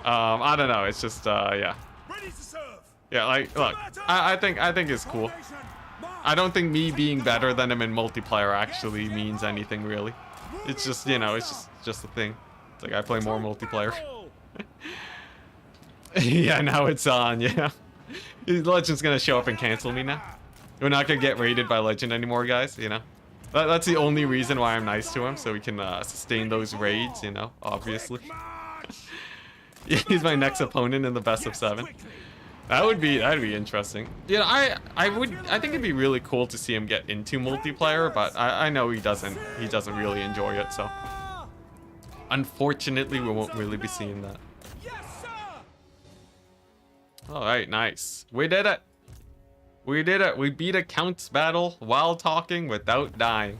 I don't know. It's just yeah. Like look, I think it's cool. I don't think me being better than him in multiplayer actually means anything really. It's just, you know, it's just a thing. It's like I play more multiplayer. Yeah, now it's on, yeah. Legend's gonna show up and cancel me now. We're not gonna get raided by Legend anymore, guys, you know. That's the only reason why I'm nice to him, so we can sustain those raids, you know, obviously. He's my next opponent in the best of 7. That'd be interesting. You know, I think it'd be really cool to see him get into multiplayer, but I know he doesn't really enjoy it, so unfortunately we won't really be seeing that. All right, nice. We did it. We beat a Count's battle while talking without dying.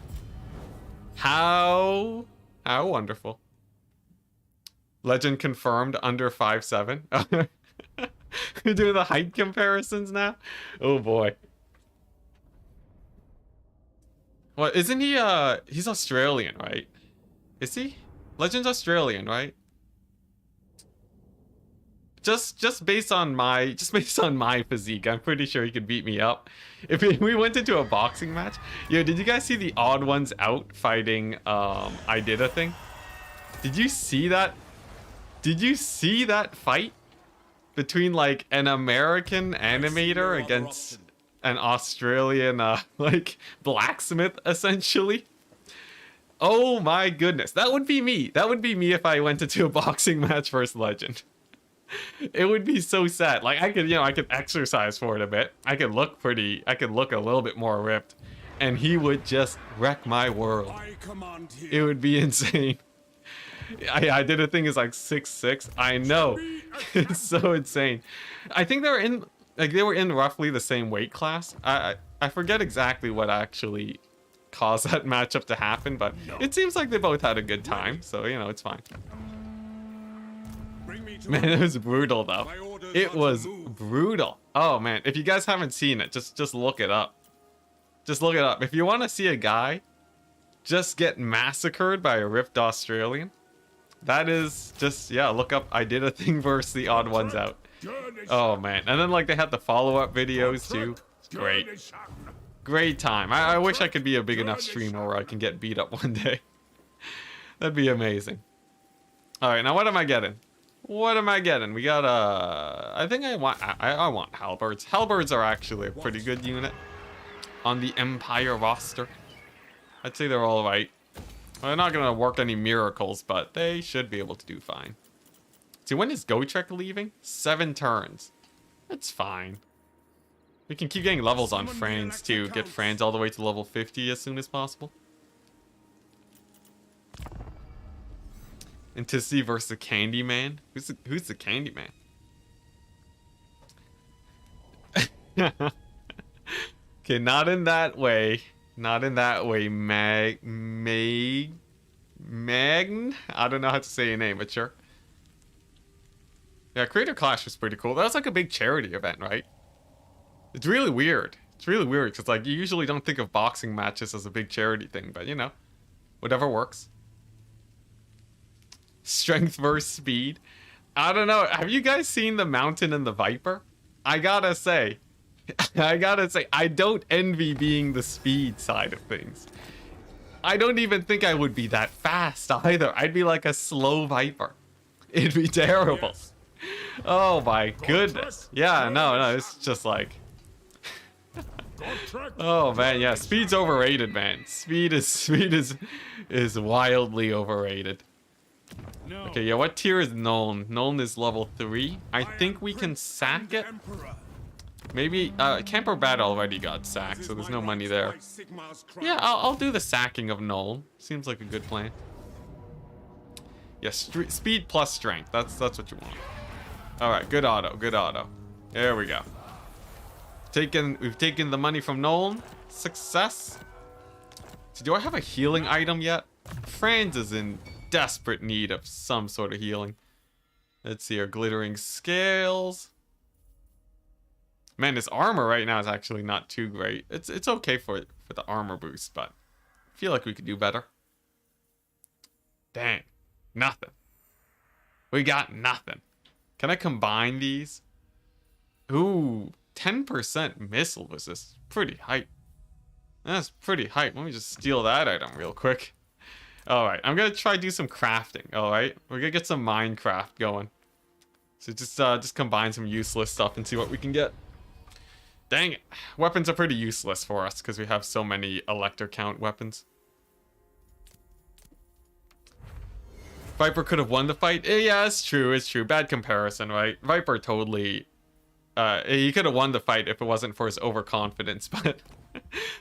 How wonderful. Legend confirmed under 5'7". We're doing the height comparisons now. Oh boy. What, isn't he he's Australian, right? Is he? Legend's Australian, right? Just based on my physique, I'm pretty sure he could beat me up. If we went into a boxing match. Yo, did you guys see the Odd Ones Out fighting I Did a Thing? Did you see that? Did you see that fight between like an American animator against an Australian like blacksmith essentially? Oh my goodness, that would be me. That would be me if I went into a boxing match versus Legend. It would be so sad. Like I could exercise for it a bit. I could look a little bit more ripped, and he would just wreck my world. It would be insane. I Did a Thing is like 6'6". I know. It's so insane. I think they were in roughly the same weight class. I forget exactly what actually cause that matchup to happen, but it seems like they both had a good time, so, you know, it's fine. Man, it was brutal, though. It was brutal. Oh, man, if you guys haven't seen it, just look it up. Just look it up. If you want to see a guy just get massacred by a ripped Australian, that is just, yeah, look up I Did a Thing versus the Odd Ones Out. Oh, man. And then, like, they had the follow-up videos, too. It's great. Great time. I wish I could be a big enough streamer where I can get beat up one day. That'd be amazing. Alright, now what am I getting? What am I getting? We got, I think I want halberds. Halberds are actually a pretty good unit on the Empire roster. I'd say they're alright. They're not going to work any miracles, but they should be able to do fine. See, when is Gotrek leaving? 7 turns. That's fine. We can keep getting levels on Franz, too. Get Franz all the way to level 50 as soon as possible. Enticity versus the Candyman. Who's the Candyman? Okay, not in that way. Not in that way, Magn? I don't know how to say your name, but sure. Yeah, Creator Clash was pretty cool. That was like a big charity event, right? It's really weird. It's really weird, because like, you usually don't think of boxing matches as a big charity thing, but you know, whatever works. Strength versus speed. I don't know. Have you guys seen the Mountain and the Viper? I gotta say, I don't envy being the speed side of things. I don't even think I would be that fast either. I'd be like a slow Viper. It'd be terrible. Yes. Oh my goodness. Yeah, no, it's just like... Oh man, yeah, speed's overrated, man. Speed is wildly overrated. Okay, yeah, what tier is Nuln? Nuln is level 3. I think we can sack it. Maybe, Camper Bat already got sacked, so there's no money there. Yeah, I'll do the sacking of Nuln. Seems like a good plan. Yeah, speed plus strength. That's what you want. Alright, good auto, good auto. There we go. We've taken the money from Nuln. Success. So do I have a healing item yet? Franz is in desperate need of some sort of healing. Let's see, our glittering scales. Man, his armor right now is actually not too great. It's okay for the armor boost, but I feel like we could do better. Dang, nothing. We got nothing. Can I combine these? Ooh, 10% missile resist. Pretty hype. That's pretty hype. Let me just steal that item real quick. Alright, I'm gonna try to do some crafting, alright? We're gonna get some Minecraft going. So just combine some useless stuff and see what we can get. Dang it. Weapons are pretty useless for us because we have so many Elector count weapons. Viper could have won the fight. Yeah, it's true, it's true. Bad comparison, right? Viper totally... he could have won the fight if it wasn't for his overconfidence, but...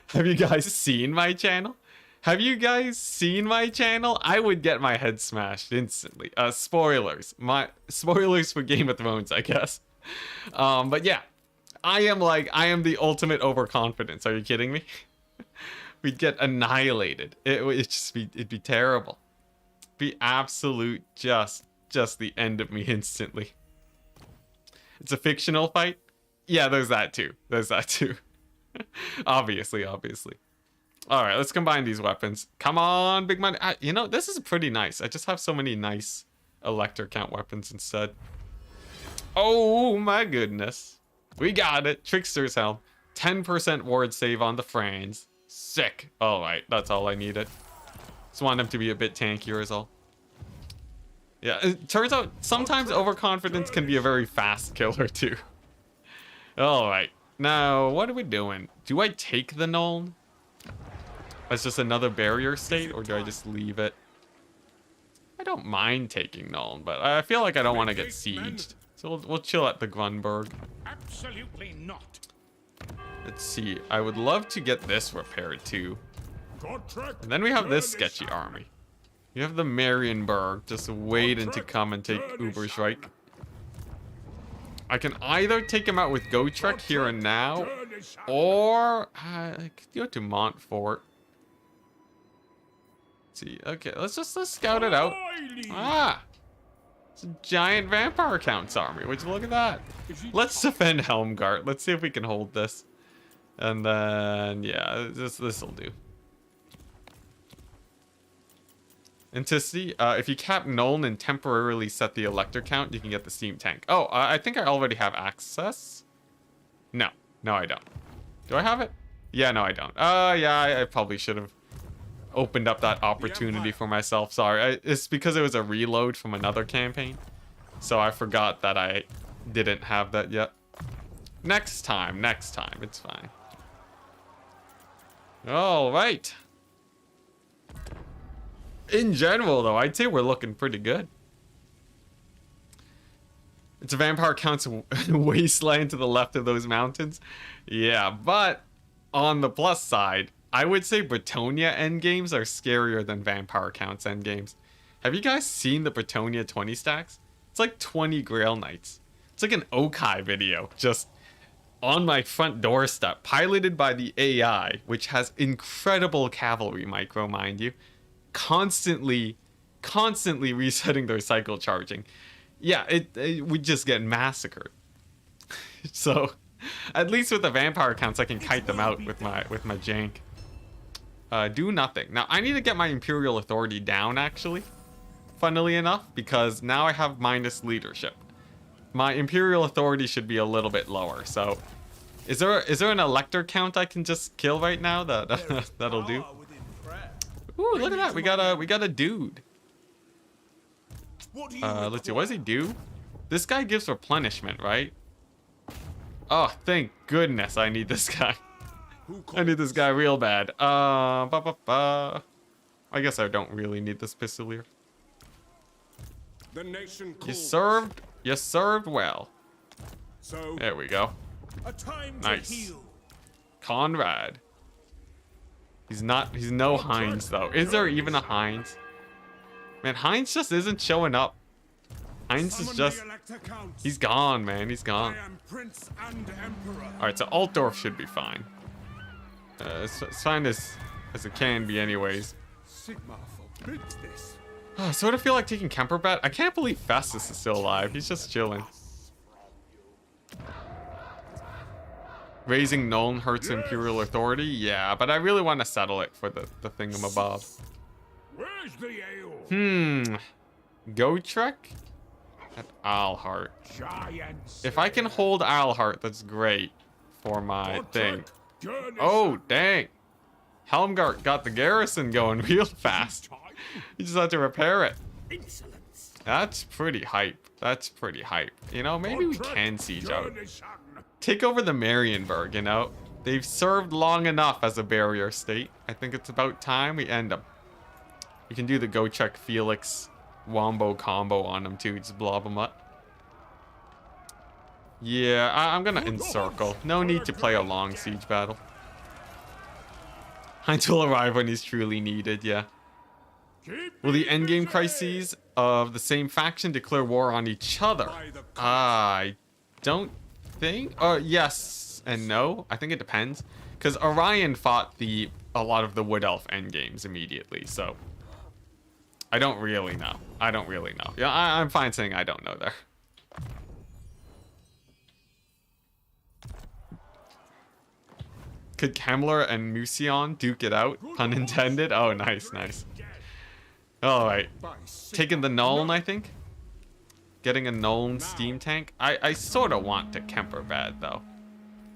Have you guys seen my channel? Have you guys seen my channel? I would get my head smashed instantly. Spoilers. Spoilers for Game of Thrones, I guess. But yeah. I am the ultimate overconfidence. Are you kidding me? We'd get annihilated. It'd be terrible. Be absolute just the end of me instantly. It's a fictional fight? Yeah, there's that too. There's that too. Obviously. Alright, let's combine these weapons. Come on, big money. You know, this is pretty nice. I just have so many nice Elector count weapons instead. Oh my goodness. We got it. Trickster's Helm. 10% ward save on the Franz. Sick. Alright, that's all I needed. Just want him to be a bit tankier is all. Yeah, it turns out sometimes overconfidence can be a very fast killer too. Alright. Now, what are we doing? Do I take the Nuln? As just another barrier state, or do I just leave it? I don't mind taking Nuln, but I feel like I don't want to get sieged. So we'll chill at the Grunberg. Absolutely not. Let's see. I would love to get this repaired too. And then we have this sketchy army. You have the Marienburg just waiting to come and take Uberschreik. I can either take him out with Gotrek here and now, or I could go to Montfort. see. Okay, let's scout it out. Ah! It's a giant vampire counts army. Would you look at that? Let's defend Helmgart. Let's see if we can hold this. And then, yeah, this'll do. Enticity, if you cap Nolan and temporarily set the elector count, you can get the steam tank. Oh, I think I already have access. No, I don't. Do I have it? Yeah, no, I don't. Yeah, I probably should have opened up that opportunity for myself. Sorry, it's because it was a reload from another campaign. So I forgot that I didn't have that yet. Next time, it's fine. All right. In general, though, I'd say we're looking pretty good. It's a vampire counts wasteland to the left of those mountains. Yeah, but on the plus side, I would say Bretonia endgames are scarier than vampire counts endgames. Have you guys seen the Bretonia 20 stacks? It's like 20 Grail Knights. It's like an Okai video, just on my front doorstep, piloted by the AI, which has incredible cavalry micro, mind you. Constantly resetting their cycle charging. Yeah, it would just get massacred. So, at least with the vampire counts, I can kite them out with my jank. Do nothing. Now, I need to get my Imperial Authority down, actually. Funnily enough, because now I have minus leadership. My Imperial Authority should be a little bit lower, so... Is there an elector count I can just kill right now that that'll do? Ooh, look at that. We got a dude. Let's see. What does he do? This guy gives replenishment, right? Oh, thank goodness I need this guy. I need this guy real bad. I guess I don't really need this pistolier. You served well. There we go. Nice. Conrad. He's no Heinz though. Is there even a Heinz? Man, Heinz just isn't showing up. Heinz is just... He's gone, man. He's gone. Alright, so Altdorf should be fine. It's fine as it can be anyways. I sort of feel like taking Kemperbet. I can't believe Festus is still alive. He's just chilling. Raising Nuln hurts Imperial Authority? Yeah, but I really want to settle it for the thingamabob. Where's the ale? Gotrek? At Alhart. If I can hold Alhart, that's great for my thing. Oh, dang. Helmgart got the garrison going real fast. You just have to repair it. That's pretty hype. That's pretty hype. You know, maybe we can siege out. Take over the Marienburg, you know? They've served long enough as a barrier state. I think it's about time we end them. You can do the Go Check Felix Wombo combo on them too. Just blob them up. Yeah, I'm gonna encircle. No need to play a long siege battle. Heinz will arrive when he's truly needed, yeah. Will the endgame crises of the same faction declare war on each other? I don't think. Yes and no. I think it depends. Because Orion fought a lot of the Wood Elf endgames immediately, so... I don't really know. Yeah, I'm fine saying I don't know there. Could Kemmler and Musion duke it out? Pun intended. Oh, nice. Alright. Taking the Nuln, I think. Getting a Nuln steam tank. I sort of want to Kemper bad, though.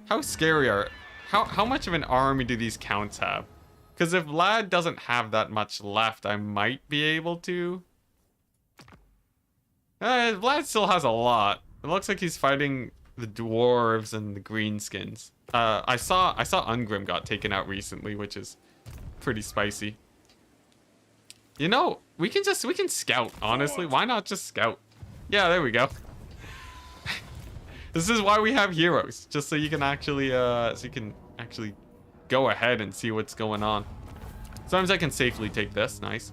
How scary are... How much of an army do these counts have? Because if Vlad doesn't have that much left, I might be able to. Vlad still has a lot. It looks like he's fighting the dwarves and the greenskins. I saw Ungrim got taken out recently, which is pretty spicy. You know, we can scout, honestly. Why not just scout? Yeah, there we go. This is why we have heroes, just so you can actually go ahead and see what's going on. Sometimes I can safely take this. Nice.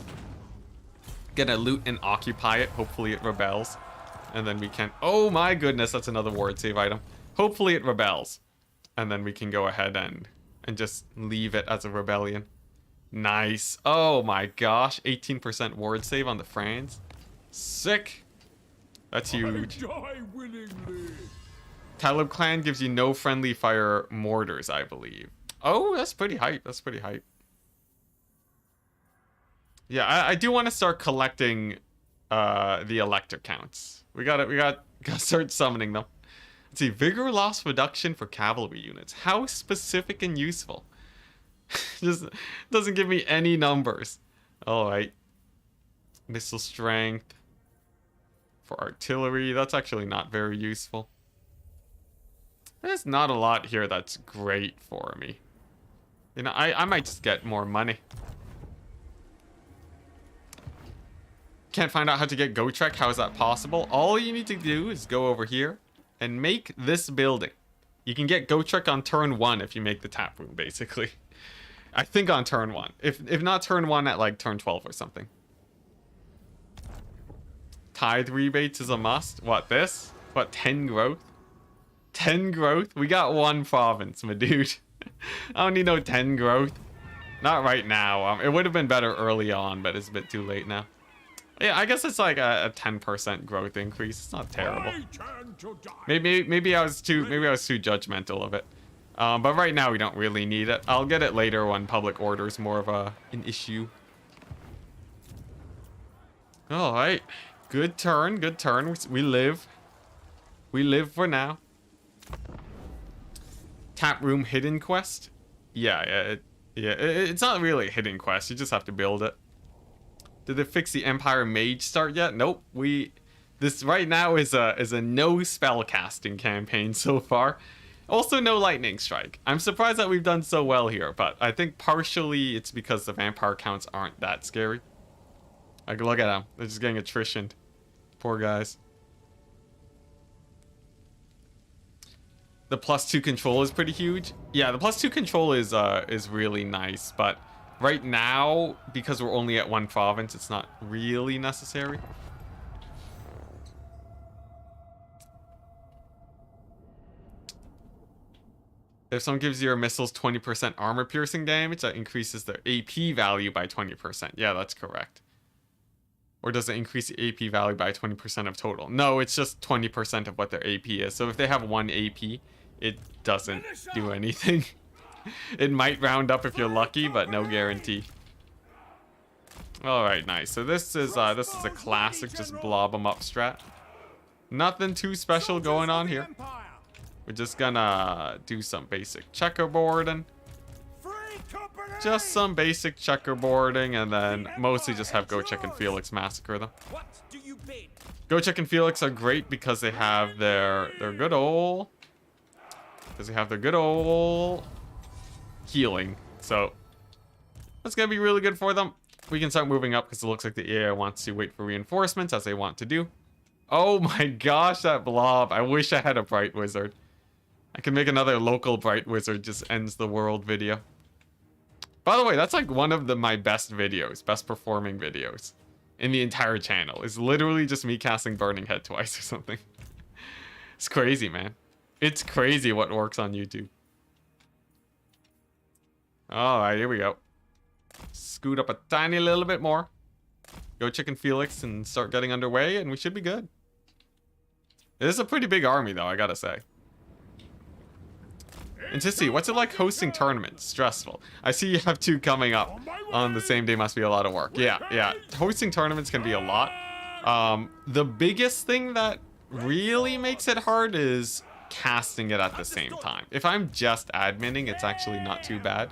Get a loot and occupy it. Hopefully it rebels. And then we can... Oh my goodness, that's another ward save item. Hopefully it rebels. And then we can go ahead and just leave it as a rebellion. Nice. Oh my gosh. 18% ward save on the Franz. Sick. That's huge. Talib clan gives you no friendly fire mortars, I believe. Oh, that's pretty hype. That's pretty hype. Yeah, I do want to start collecting the elector counts. We gotta start summoning them. Let's see, vigor loss reduction for cavalry units. How specific and useful. Just doesn't give me any numbers. Alright. Missile strength. For artillery, that's actually not very useful. There's not a lot here that's great for me. You know, I might just get more money. Can't find out how to get Gotrek. How is that possible? All you need to do is go over here and make this building. You can get Gotrek on turn 1 if you make the tap room, basically. I think on turn 1. If not turn 1, at like turn 12 or something. Tithe rebates is a must. What, this? What, 10 growth? 10 growth? We got 1 province, my dude. I don't need no 10 growth. Not right now. It would have been better early on, but it's a bit too late now. Yeah, I guess it's like a 10% growth increase. It's not terrible. Maybe I was too judgmental of it. But right now we don't really need it. I'll get it later when public order is more of an issue. All right. Good turn, good turn. We live. We live for now. Tap room hidden quest? Yeah, it's not really a hidden quest. You just have to build it. Did they fix the Empire Mage start yet? Nope. This right now is a no spell casting campaign so far. Also no lightning strike. I'm surprised that we've done so well here, but I think partially it's because the vampire counts aren't that scary. Like, look at them. They're just getting attritioned. Poor guys. The +2 control is pretty huge. Yeah, the +2 control is really nice, but right now, because we're only at 1 province, it's not really necessary. If someone gives your missiles 20% armor piercing damage, that increases their AP value by 20%. Yeah, that's correct. Or does it increase the AP value by 20% of total? No, it's just 20% of what their AP is. So if they have 1 AP, it doesn't do anything. It might round up if you're lucky, but no guarantee. All right, nice. So this is a classic, just blob them up strat. Nothing too special going on here. We're just gonna do some basic checkerboarding. Just some basic checkerboarding, and then mostly just have Gotrek and Felix massacre them. Gotrek and Felix are great because they have their good old healing. So that's gonna be really good for them. We can start moving up because it looks like the AI wants to wait for reinforcements, as they want to do. Oh my gosh, that blob. I wish I had a Bright Wizard. I can make another local Bright Wizard just ends the world video. By the way, that's like one of my best videos, best performing videos in the entire channel. It's literally just me casting Burning Head twice or something. It's crazy, man. It's crazy what works on YouTube. Alright, here we go. Scoot up a tiny little bit more. Gotrek and Felix and start getting underway, and we should be good. It is a pretty big army, though, I gotta say. Enticity, what's it like hosting tournaments? Stressful. I see you have 2 coming up on the same day. Must be a lot of work. Yeah. Hosting tournaments can be a lot. The biggest thing that really makes it hard is casting it at the same time. If I'm just adminning, it's actually not too bad.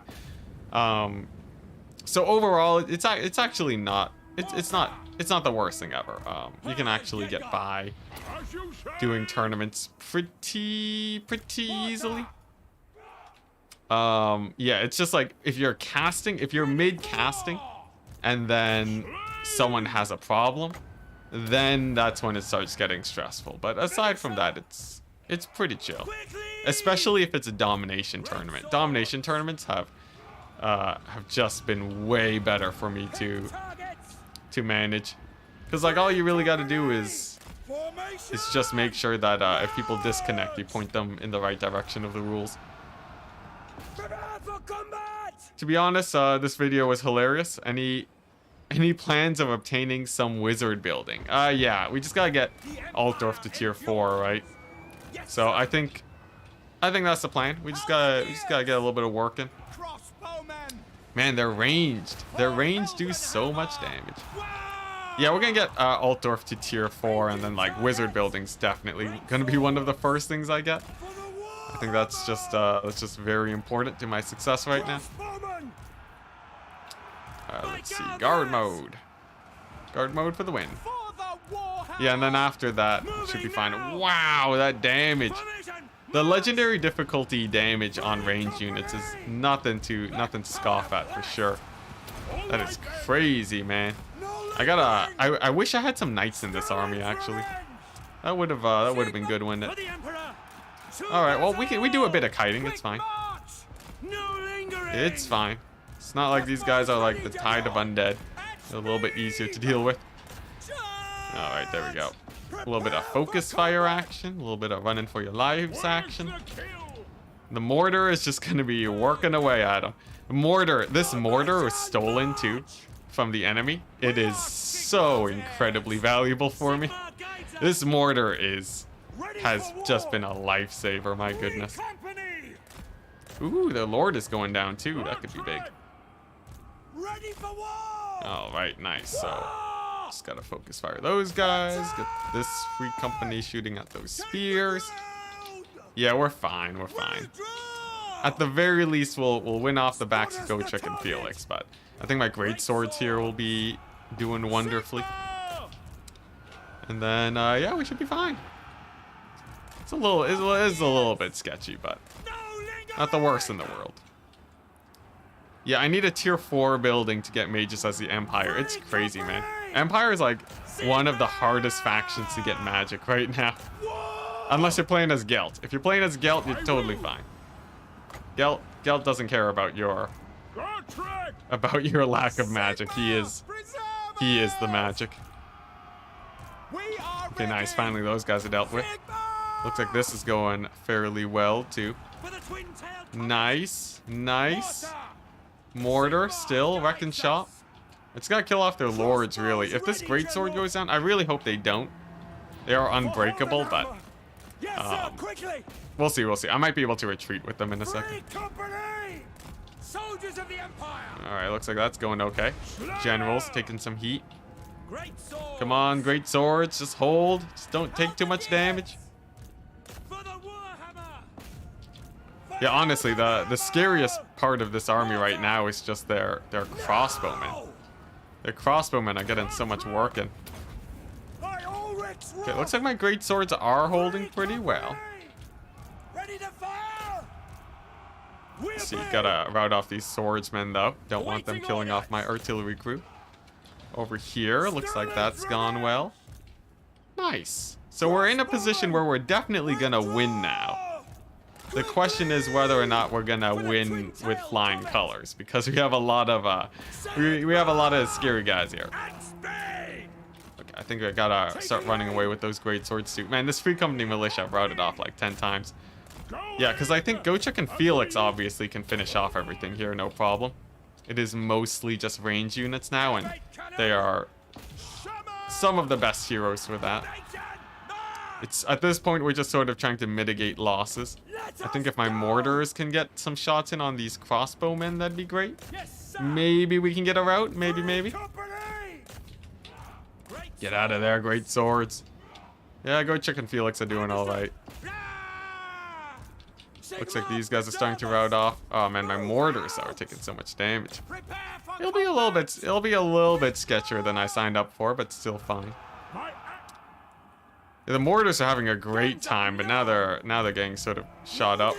So overall, it's actually not. It's not the worst thing ever. You can actually get by doing tournaments pretty easily. Yeah, it's just like if you're mid casting and then someone has a problem, then that's when it starts getting stressful. But aside from that, it's pretty chill. Especially if it's a domination tournament. Domination tournaments have just been way better for me to manage. Because like all you really got to do is just make sure that if people disconnect, you point them in the right direction of the rules. Prepare for combat! To be honest, this video was hilarious. Any plans of obtaining some wizard building? Yeah, we just gotta get Altdorf to tier 4, right? So I think that's the plan. We just gotta get a little bit of work in. Man, they're ranged. Their range do so much damage. Yeah, we're gonna get Altdorf to tier 4, and then like wizard buildings definitely gonna be one of the first things I get. I think that's just very important to my success right now. Let's see, guard mode. Guard mode for the win. Yeah, and then after that, should be fine. Wow, that damage. The legendary difficulty damage on range units is nothing to scoff at for sure. That is crazy, man. I wish I had some knights in this army actually. That would have been good, wouldn't it? All right, well we do a bit of kiting. It's fine. It's fine. It's not like these guys are like the tide of undead. They're a little bit easier to deal with. All right, there we go. A little bit of focus fire action, a little bit of running for your lives action. The mortar is just gonna be working away at him. This mortar was stolen too from the enemy. It is so incredibly valuable for me. This mortar has just been a lifesaver, my goodness. Ooh, the Lord is going down too. That could be big. All right, nice. So just gotta focus fire those guys. Get this free company shooting at those spears. Yeah, we're fine. We're fine. At the very least, we'll win off the backs of Gochek and Felix. But I think my great swords here will be doing wonderfully. And then yeah, we should be fine. It's a little bit sketchy, but not the worst in the world. Yeah, I need a tier 4 building to get mages as the Empire. It's crazy, man. Empire is like one of the hardest factions to get magic right now. Unless you're playing as Gelt. If you're playing as Gelt, you're totally fine. Gelt doesn't care about your lack of magic. He is the magic. Okay, nice. Finally, those guys are dealt with. Looks like this is going fairly well too. Nice, nice. Mortar still wrecking shop. It's gotta kill off their lords, really. If this greatsword goes down, I really hope they don't. They are unbreakable, but we'll see. We'll see. I might be able to retreat with them in a second. All right, looks like that's going okay. Generals taking some heat. Come on, great swords. Just hold. Just don't take too much damage. Yeah, honestly, the scariest part of this army right now is just their crossbowmen. Their crossbowmen are getting so much work in. Okay, looks like my great swords are holding pretty well. So you gotta rout off these swordsmen though. Don't want them killing off my artillery crew. Over here, looks like that's gone well. Nice. So we're in a position where we're definitely gonna win now. The question is whether or not we're gonna win with flying colors, because we have a lot of we have a lot of scary guys here. Okay, I think I gotta start running away with those great swords too. Man, this free company militia I've routed off like 10 times. Yeah, because I think Gochek and Felix obviously can finish off everything here, no problem. It is mostly just range units now, and they are some of the best heroes for that. It's at this point we're just sort of trying to mitigate losses. I think if my mortars can get some shots in on these crossbowmen, that'd be great. Maybe we can get a rout. Maybe. Get out of there, great swords. Yeah, Gochek and Felix are doing all right. Looks like these guys are starting to rout off. Oh man, my mortars are taking so much damage. It'll be a little bit sketchier than I signed up for, but still fine. Yeah, the mortars are having a great time, but now they're getting sort of shot up.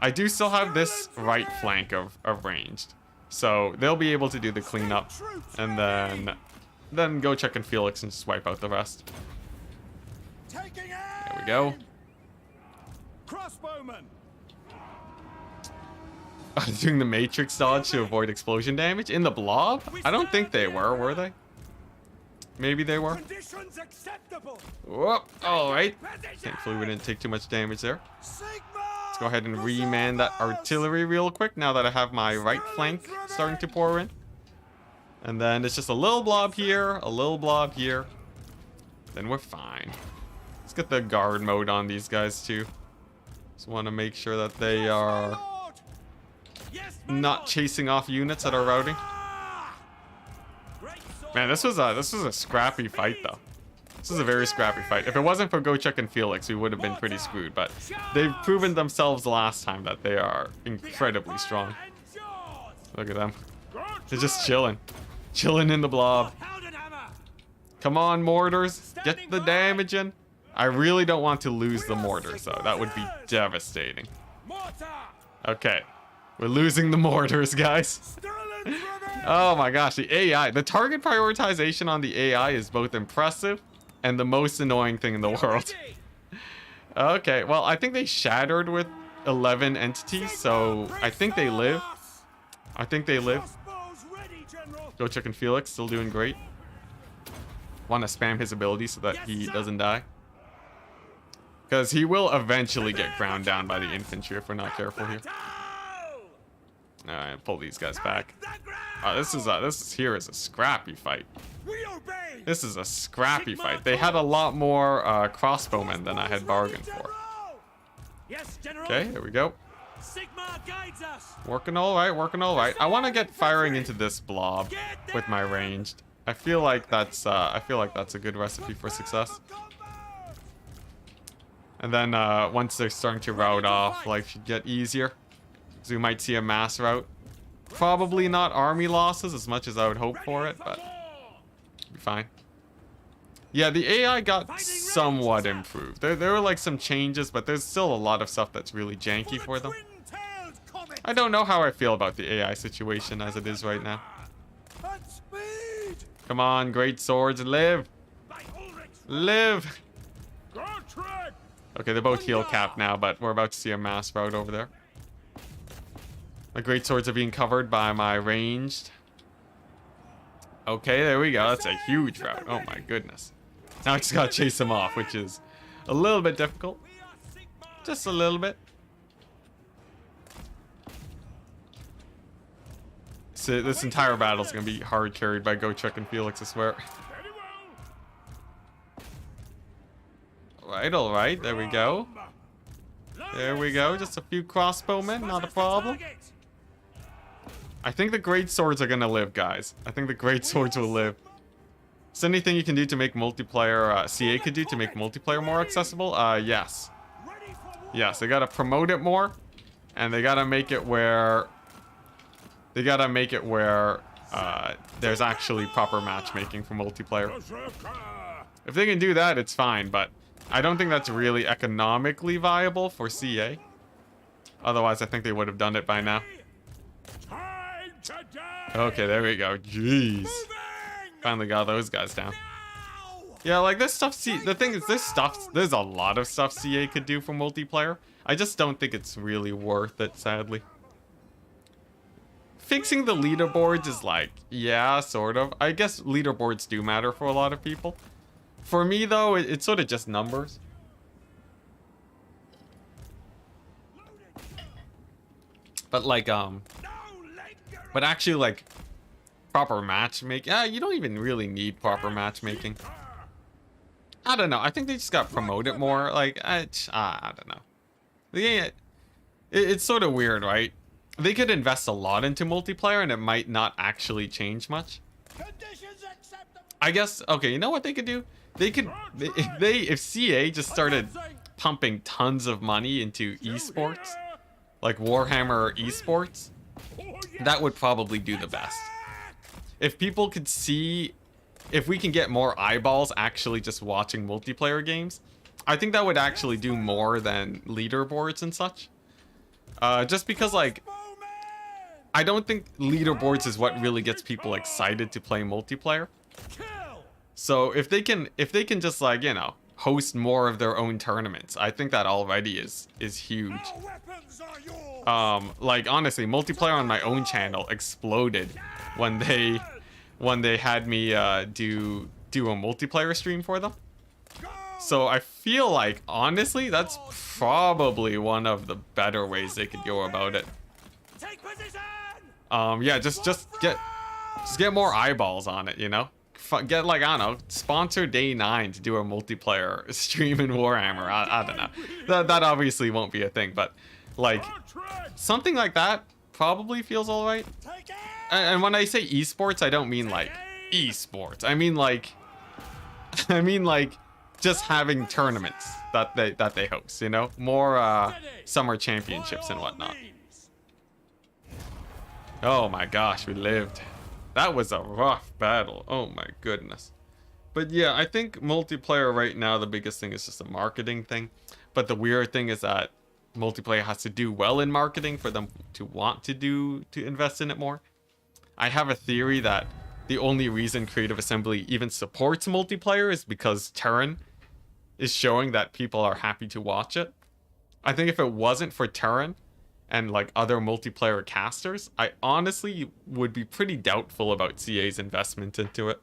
I do still have this right flank of ranged, so they'll be able to do the cleanup, and then Gochek and Felix and just wipe out the rest. There we go. Crossbowman. Doing the matrix dodge to avoid explosion damage in the blob? I don't think they were they? Maybe they were. Whoop, all right. Thankfully we didn't take too much damage there. Let's go ahead and reman that artillery real quick now that I have my right flank starting to pour in. And then it's just a little blob here, a little blob here. Then we're fine. Let's get the guard mode on these guys too. Just want to make sure that they are not chasing off units that are routing. Man, this was a scrappy fight though. This is a very scrappy fight. If it wasn't for Gochek and Felix, we would have been pretty screwed. But they've proven themselves the last time that they are incredibly strong. Look at them. They're just chilling. Chilling in the blob. Come on, mortars. Get the damage in. I really don't want to lose the mortars, though. That would be devastating. Okay. We're losing the mortars, guys. Oh my gosh, the AI. The target prioritization on the AI is both impressive and the most annoying thing in the world. Okay, well, I think they shattered with 11 entities, so I think they live. I think they live. Gochek and Felix still doing great. Want to spam his ability so that he doesn't die. Because he will eventually get ground down by the infantry if we're not careful here. Alright, pull these guys back. This is a scrappy fight. This is a scrappy fight. They had a lot more crossbowmen than I had bargained for. Okay, here we go. Working all right, working all right. I want to get firing into this blob with my ranged. I feel like that's a good recipe for success. And then once they're starting to route off, life should get easier. So we might see a mass rout. Probably not army losses as much as I would hope for it, but it'll be fine. Yeah, the AI got somewhat improved. There were like some changes, but there's still a lot of stuff that's really janky for them. I don't know how I feel about the AI situation as it is right now. Come on, great swords, live! Live! Okay, they're both heal capped now, but we're about to see a mass rout over there. My great swords are being covered by my ranged. Okay, there we go. That's a huge rout. Oh my goodness. Now I just gotta chase them off, which is a little bit difficult. Just a little bit. So this entire battle is gonna be hard carried by Gochek and Felix, I swear. All right, there we go. There we go, just a few crossbowmen, not a problem. I think the great swords are gonna live, guys. I think the great swords will live. Is there anything you can do to make multiplayer, CA could do to make multiplayer more accessible? Yes. Yes, they gotta promote it more, and they gotta make it where... there's actually proper matchmaking for multiplayer. If they can do that, it's fine, but I don't think that's really economically viable for CA. Otherwise, I think they would have done it by now. Okay, there we go. Jeez. Finally got those guys down. Yeah, like this stuff, the thing is, there's a lot of stuff CA could do for multiplayer. I just don't think it's really worth it, sadly. Fixing the leaderboards is like, yeah, sort of. I guess leaderboards do matter for a lot of people. For me, though, it's sort of just numbers. But like, but actually, like, proper matchmaking. You don't even really need proper matchmaking. I don't know. I think they just got promoted more. Like, I don't know. It's sort of weird, right? They could invest a lot into multiplayer and it might not actually change much. I guess, okay, you know what they could do? They could, if CA just started pumping tons of money into esports, like Warhammer esports, that would probably do the best. If people could see, if we can get more eyeballs actually just watching multiplayer games, I think that would actually do more than leaderboards and such. Just because, like, I don't think leaderboards is what really gets people excited to play multiplayer. So if they can just, like, you know, host more of their own tournaments, I think that already is huge. Like, honestly, multiplayer on my own channel exploded when they had me do a multiplayer stream for them. So I feel like, honestly, that's probably one of the better ways they could go about it. Yeah, just get more eyeballs on it, you know? Get, like, I don't know, sponsor Day 9 to do a multiplayer stream in Warhammer. I don't know. That obviously won't be a thing, but, like, something like that probably feels alright. And when I say esports, I don't mean, like, esports. I mean, like, just having tournaments that they host, you know? More, summer championships and whatnot. Oh my gosh, we lived. That was a rough battle. Oh my goodness. But yeah, I think multiplayer right now, the biggest thing is just a marketing thing. But the weird thing is that multiplayer has to do well in marketing for them to want to invest in it more. I have a theory that the only reason Creative Assembly even supports multiplayer is because Terran is showing that people are happy to watch it. I think if it wasn't for Terran and like other multiplayer casters, I honestly would be pretty doubtful about CA's investment into it.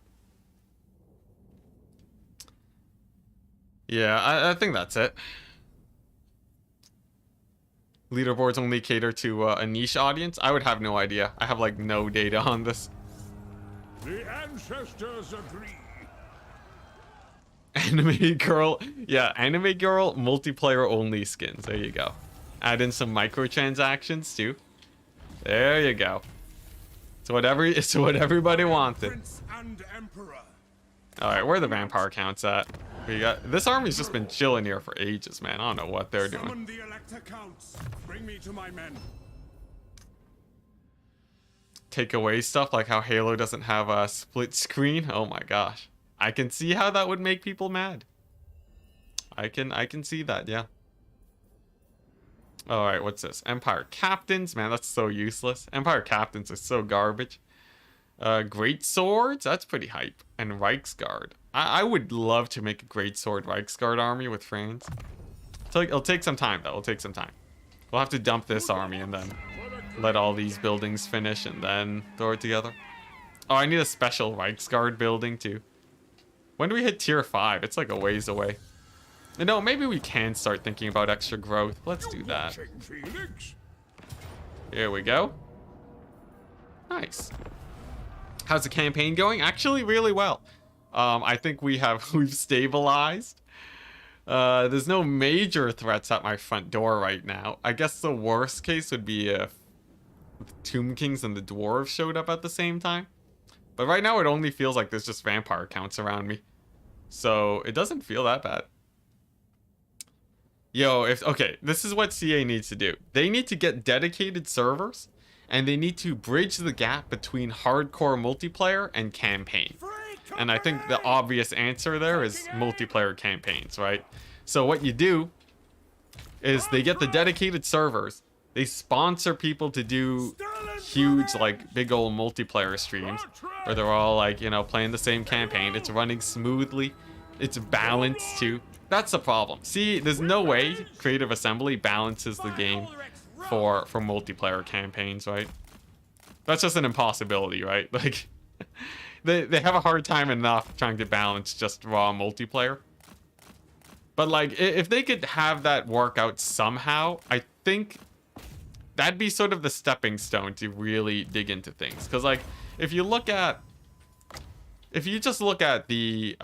Yeah, I think that's it. Leaderboards only cater to a niche audience. I would have no idea. I have like no data on this. The ancestors agree. Anime girl, yeah, anime girl multiplayer only skins. There you go. Add in some microtransactions too. There you go. It's what everybody wanted. All right, where are the vampire counts at? We got this army's just been chilling here for ages, man. I don't know what they're doing. The Elector counts. Bring me to my men. Take away stuff like how Halo doesn't have a split screen. Oh my gosh. I can see how that would make people mad. I can see that, yeah. All right, what's this? Empire Captains, man, that's so useless. Empire Captains are so garbage. Great Swords, that's pretty hype. And Reichsguard. I would love to make a Great Sword Reichsguard army with Franz. It'll take some time, though. It'll take some time. We'll have to dump this army and then let all these buildings finish and then throw it together. Oh, I need a special Reichsguard building, too. When do we hit tier 5? It's like a ways away. You know, maybe we can start thinking about extra growth. Let's do that. Here we go. Nice. How's the campaign going? Actually, really well. I think we've stabilized. There's no major threats at my front door right now. I guess the worst case would be if the Tomb Kings and the Dwarves showed up at the same time. But right now it only feels like there's just vampire counts around me. So it doesn't feel that bad. Yo, okay, this is what CA needs to do. They need to get dedicated servers, and they need to bridge the gap between hardcore multiplayer and campaign. And I think the obvious answer there is multiplayer campaigns, right? So what you do is they get the dedicated servers, they sponsor people to do huge, like, big old multiplayer streams where they're all, like, you know, playing the same campaign. It's running smoothly. It's balanced, too. That's the problem. See, there's no way Creative Assembly balances the game for multiplayer campaigns, right? That's just an impossibility, right? Like, they have a hard time enough trying to balance just raw multiplayer. But, like, if they could have that work out somehow, I think that'd be sort of the stepping stone to really dig into things. Because, like, if you just look at the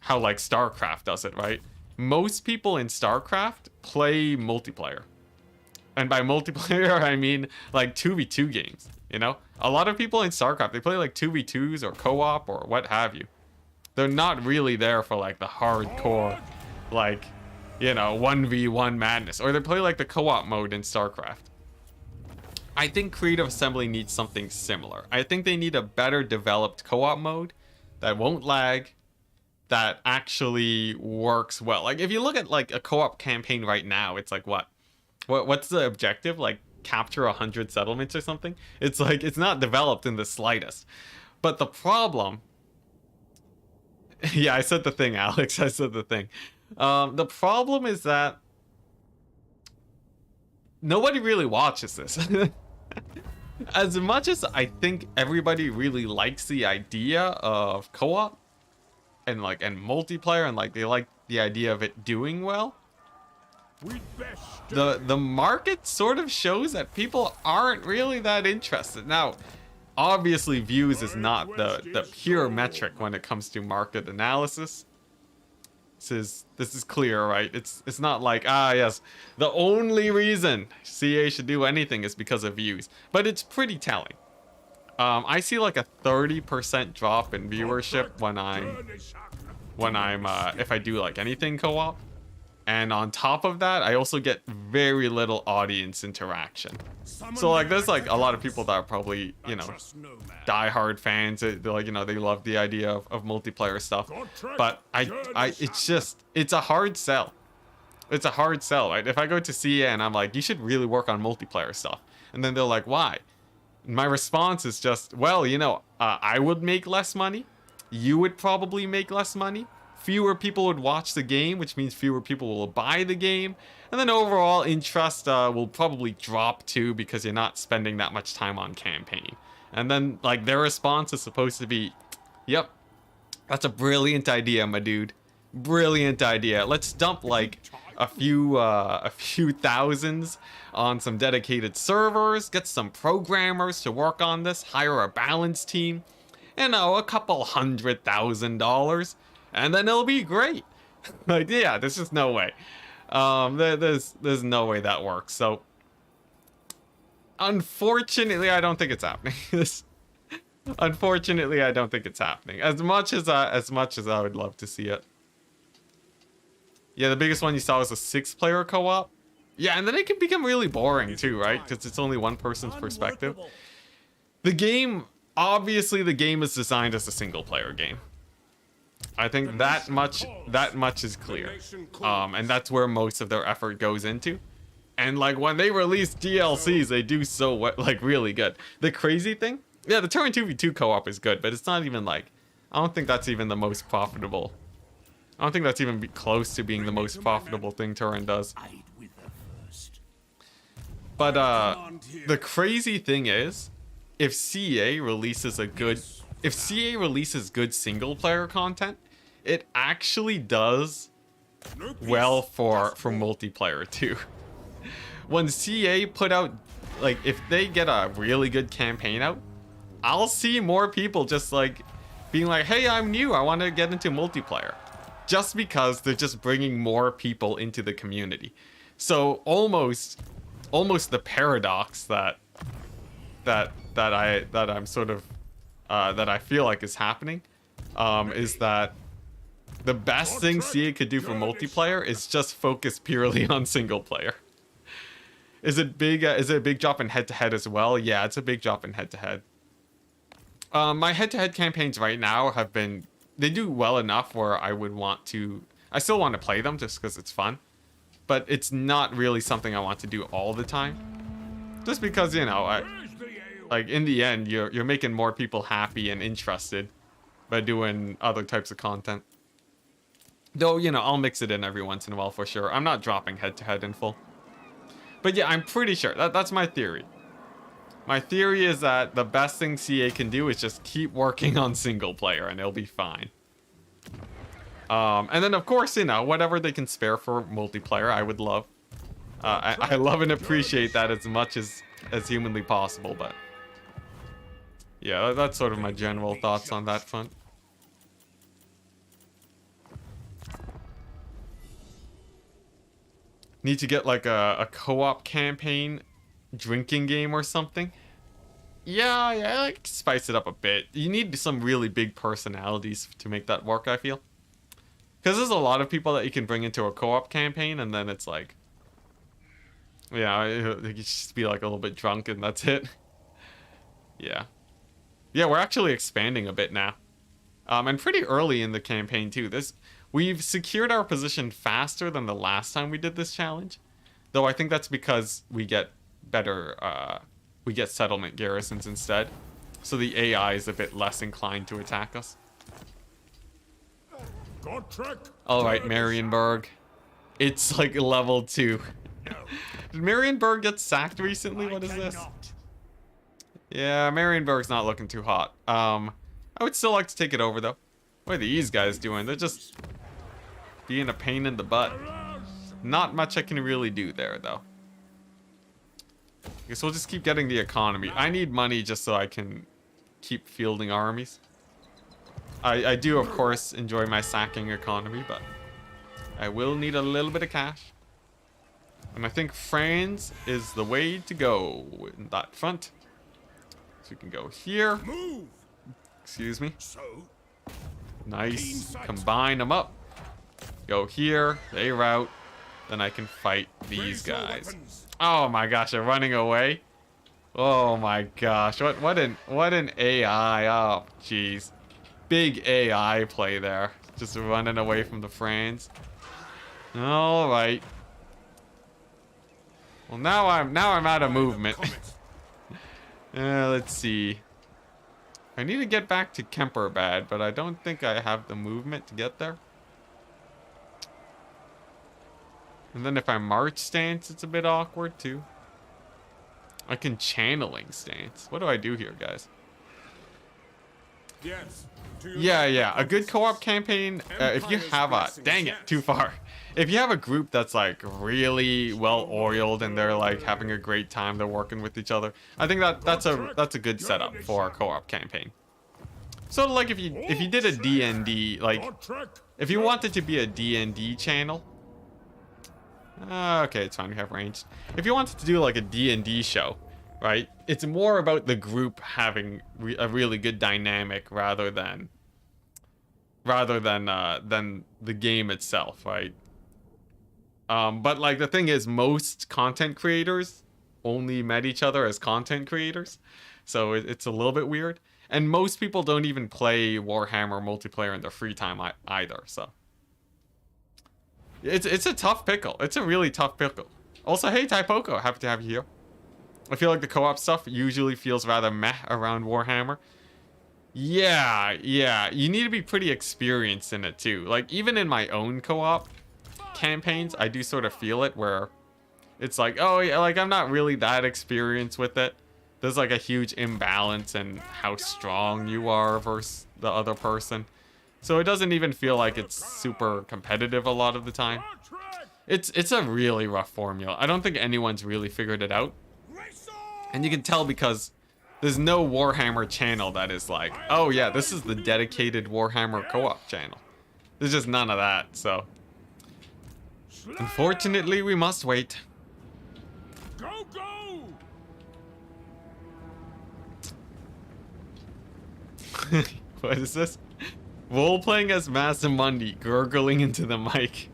how like StarCraft does it, right? Most people in StarCraft play multiplayer. And by multiplayer, I mean like 2v2 games, you know? A lot of people in StarCraft, they play like 2v2s or co-op or what have you. They're not really there for like the hardcore, like, you know, 1v1 madness. Or they play like the co-op mode in StarCraft. I think Creative Assembly needs something similar. I think they need a better developed co-op mode that won't lag, that actually works well. Like, if you look at like a co-op campaign right now, it's like what's the objective? Like, capture 100 settlements or something? It's like, it's not developed in the slightest. But the problem... yeah, I said the thing, Alex. I said the thing. The problem is that nobody really watches this. As much as I think everybody really likes the idea of co-op, and multiplayer, and like they like the idea of it doing well. The market sort of shows that people aren't really that interested. Now, obviously views is not the pure metric when it comes to market analysis. This is clear, right? It's not like, yes, the only reason CA should do anything is because of views, but it's pretty telling. I see like a 30% drop in viewership when I'm if I do like anything co-op. And on top of that, I also get very little audience interaction. So like there's like a lot of people that are probably, you know, diehard fans. They're like, you know, they love the idea of multiplayer stuff. But it's a hard sell. It's a hard sell, right? If I go to CA and I'm like, you should really work on multiplayer stuff. And then they're like, why? My response is just, well, you know, I would make less money. You would probably make less money. Fewer people would watch the game, which means fewer people will buy the game. And then overall interest will probably drop too because you're not spending that much time on campaign. And then like their response is supposed to be, yep, that's a brilliant idea, my dude. Brilliant idea. Let's dump like a few thousands on some dedicated servers, get some programmers to work on this, hire a balance team, you know, a couple $100,000. And then it'll be great. Like, yeah, there's just no way. There's no way that works. So, unfortunately, I don't think it's happening. Unfortunately, I don't think it's happening. As much as I would love to see it. Yeah, the biggest one you saw was a 6-player co-op. Yeah, and then it can become really boring too, right? Because it's only one person's perspective. The game, obviously, the game is designed as a single-player game. I think that much is clear, and that's where most of their effort goes into. And like when they release DLCs, they do so like really good. The crazy thing, yeah, the Turing 2v2 co-op is good, but it's not even like, I don't think that's even the most profitable. I don't think that's even close to being the most profitable thing Turing does. But the crazy thing is, if CA releases good single player content, it actually does well for multiplayer too. When CA put out, like, if they get a really good campaign out, I'll see more people just like being like, hey, I'm new, I want to get into multiplayer, just because they're just bringing more people into the community. So almost the paradox that I'm sort of that I feel like is happening, is that the best thing CA could do for multiplayer is just focus purely on single player. Is it big? Is it a big drop in head-to-head as well? Yeah, it's a big drop in head-to-head. My head-to-head campaigns right now they do well enough where I still want to play them just because it's fun, but it's not really something I want to do all the time. Just because, you know, like in the end, you're making more people happy and interested by doing other types of content. Though, you know, I'll mix it in every once in a while for sure. I'm not dropping head-to-head in full. But yeah, I'm pretty sure. That's my theory. My theory is that the best thing CA can do is just keep working on single player and it'll be fine. And then, of course, you know, whatever they can spare for multiplayer, I would love. I love and appreciate that as much as humanly possible, but... yeah, that's sort of my general thoughts on that front. Need to get like a co-op campaign drinking game or something. Yeah, like spice it up a bit. You need some really big personalities to make that work, I feel. Because there's a lot of people that you can bring into a co-op campaign, and then it's like, yeah, you just be like a little bit drunk and that's it. Yeah. Yeah, we're actually expanding a bit now. And pretty early in the campaign too. We've secured our position faster than the last time we did this challenge. Though I think that's because we get better, we get settlement garrisons instead. So the AI is a bit less inclined to attack us. Alright, Marienburg. It's like level 2. Did Marienburg get sacked recently? What is this? Yeah, Marienburg's not looking too hot. I would still like to take it over though. What are these guys doing? They're just being a pain in the butt. Not much I can really do there, though. I guess we'll just keep getting the economy. I need money just so I can keep fielding armies. I do, of course, enjoy my sacking economy, but I will need a little bit of cash. And I think Franz is the way to go in that front. So we can go here. Move. Excuse me. So, Nice. Combine them up. Go here. They route. Then I can fight these guys. Oh my gosh, they're running away. Oh my gosh. What an AI. Oh jeez. Big AI play there. Just running away from the Franz. Alright. Well now I'm out of movement. Let's see. I need to get back to Kemperbad, but I don't think I have the movement to get there. And then if I march stance, it's a bit awkward too. I can channeling stance. What do I do here, guys? yes. Yeah. A good co-op campaign, if you have a... Dang it, too far. If you have a group that's like really well-oiled and they're like having a great time, they're working with each other, I think that's a good setup for a co-op campaign. Sort of like if you did a D&D, like if you wanted to be a D&D channel. Okay, it's fine, we have ranged. If you wanted to do like a D&D show, right? It's more about the group having a really good dynamic rather than the game itself, right? But like the thing is, most content creators only met each other as content creators, so it's a little bit weird. And most people don't even play Warhammer multiplayer in their free time either, so it's a tough pickle. It's a really tough pickle. Also, hey Typoko, happy to have you here. I feel like the co-op stuff usually feels rather meh around Warhammer. Yeah, you need to be pretty experienced in it too. Like even in my own co-op campaigns, I do sort of feel it where it's like, oh yeah, like I'm not really that experienced with it. There's like a huge imbalance in how strong you are versus the other person. So it doesn't even feel like it's super competitive a lot of the time. It's a really rough formula. I don't think anyone's really figured it out. And you can tell because there's no Warhammer channel that is like, oh yeah, this is the dedicated Warhammer co-op channel. There's just none of that, so unfortunately we must wait. Go, go! What is this? Role-playing as Masamundi, gurgling into the mic.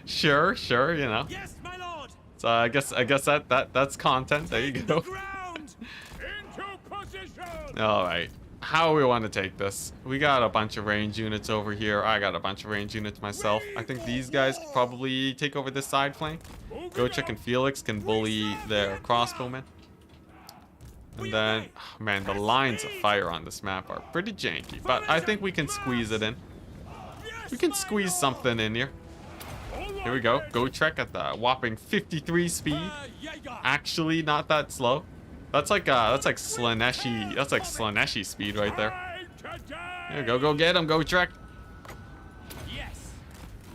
Sure, you know. Yes, my lord. So I guess that's content. There you go. Into position. All right. How we want to take this? We got a bunch of range units over here. I got a bunch of range units myself. I think these guys could probably take over this side flank. Gochek and Felix can bully their crossbowmen. And then, oh man, the lines of fire on this map are pretty janky, but I think we can squeeze it in. We can squeeze something in here. Here we go. Gotrek at the whopping 53 speed. Actually, not that slow. That's like Slaneshi. That's like Slaneshi speed right there. Here we go. Go get him, Gotrek. Yes.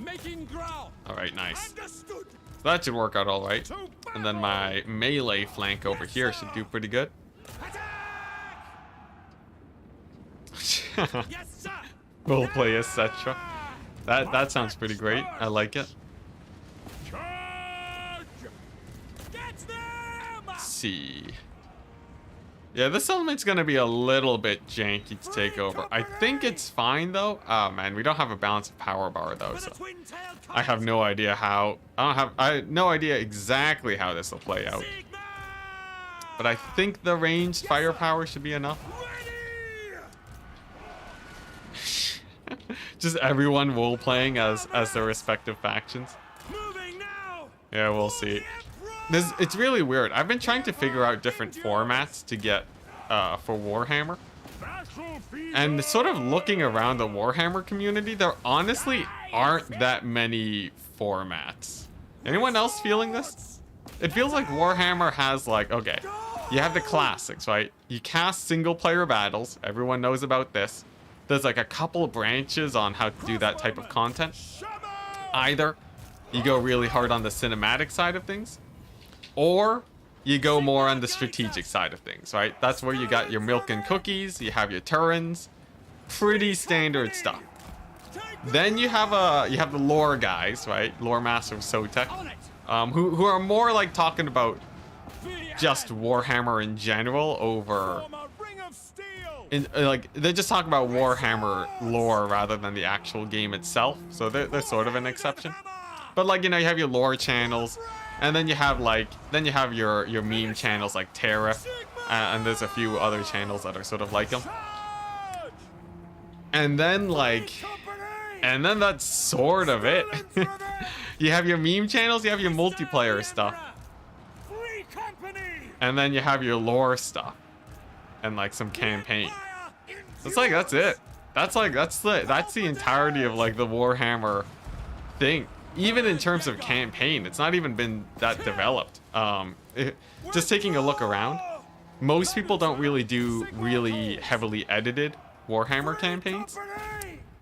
Making ground. All right, nice. Understood. So that should work out all right. And then my melee flank over here should do pretty good. Yes, sir. Roleplay, etc. That sounds pretty great. I like it. Charge. Get them. Let's see. Yeah, this element's gonna be a little bit janky to take over. I think it's fine though. Oh man, we don't have a balance of power bar though, so I have no idea how. I have no idea exactly how this will play out. But I think the ranged firepower should be enough. Just everyone role playing as their respective factions. Yeah, we'll see. It's really weird. I've been trying to figure out different formats to get for Warhammer. And sort of looking around the Warhammer community, there honestly aren't that many formats. Anyone else feeling this? It feels like Warhammer has like, okay, you have the classics, right? You cast single player battles. Everyone knows about this. there's like a couple branches on how to do that type of content. Either you go really hard on the cinematic side of things, or you go more on the strategic side of things, right? That's where you got your milk and cookies, you have your turrets, pretty standard stuff. Then you have the lore guys, right? Lore master of Sotek, who are more like talking about just Warhammer in general over, like they're just talking about Warhammer lore rather than the actual game itself. So they're sort of an exception. But like, you know, you have your lore channels, and then you have your meme channels like Terra, and there's a few other channels that are sort of like them. And then that's sort of it. You have your meme channels, you have your multiplayer stuff, and then you have your lore stuff, and like some campaign. It's like that's it. That's the entirety of like the Warhammer thing. Even in terms of campaign, it's not even been that developed. Just taking a look around, most people don't really do really heavily edited Warhammer campaigns.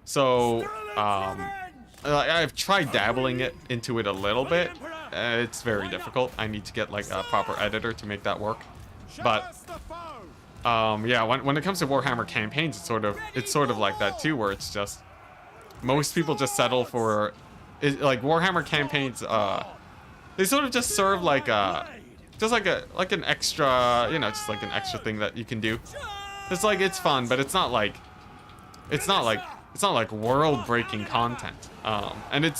So I've tried dabbling into it a little bit. It's very difficult. I need to get like a proper editor to make that work. But yeah, when it comes to Warhammer campaigns, it's sort of like that too, where it's just most people just settle for like Warhammer campaigns. They sort of just serve like just like an extra, you know, just like an extra thing that you can do. It's like it's fun, but it's not like world-breaking content. And it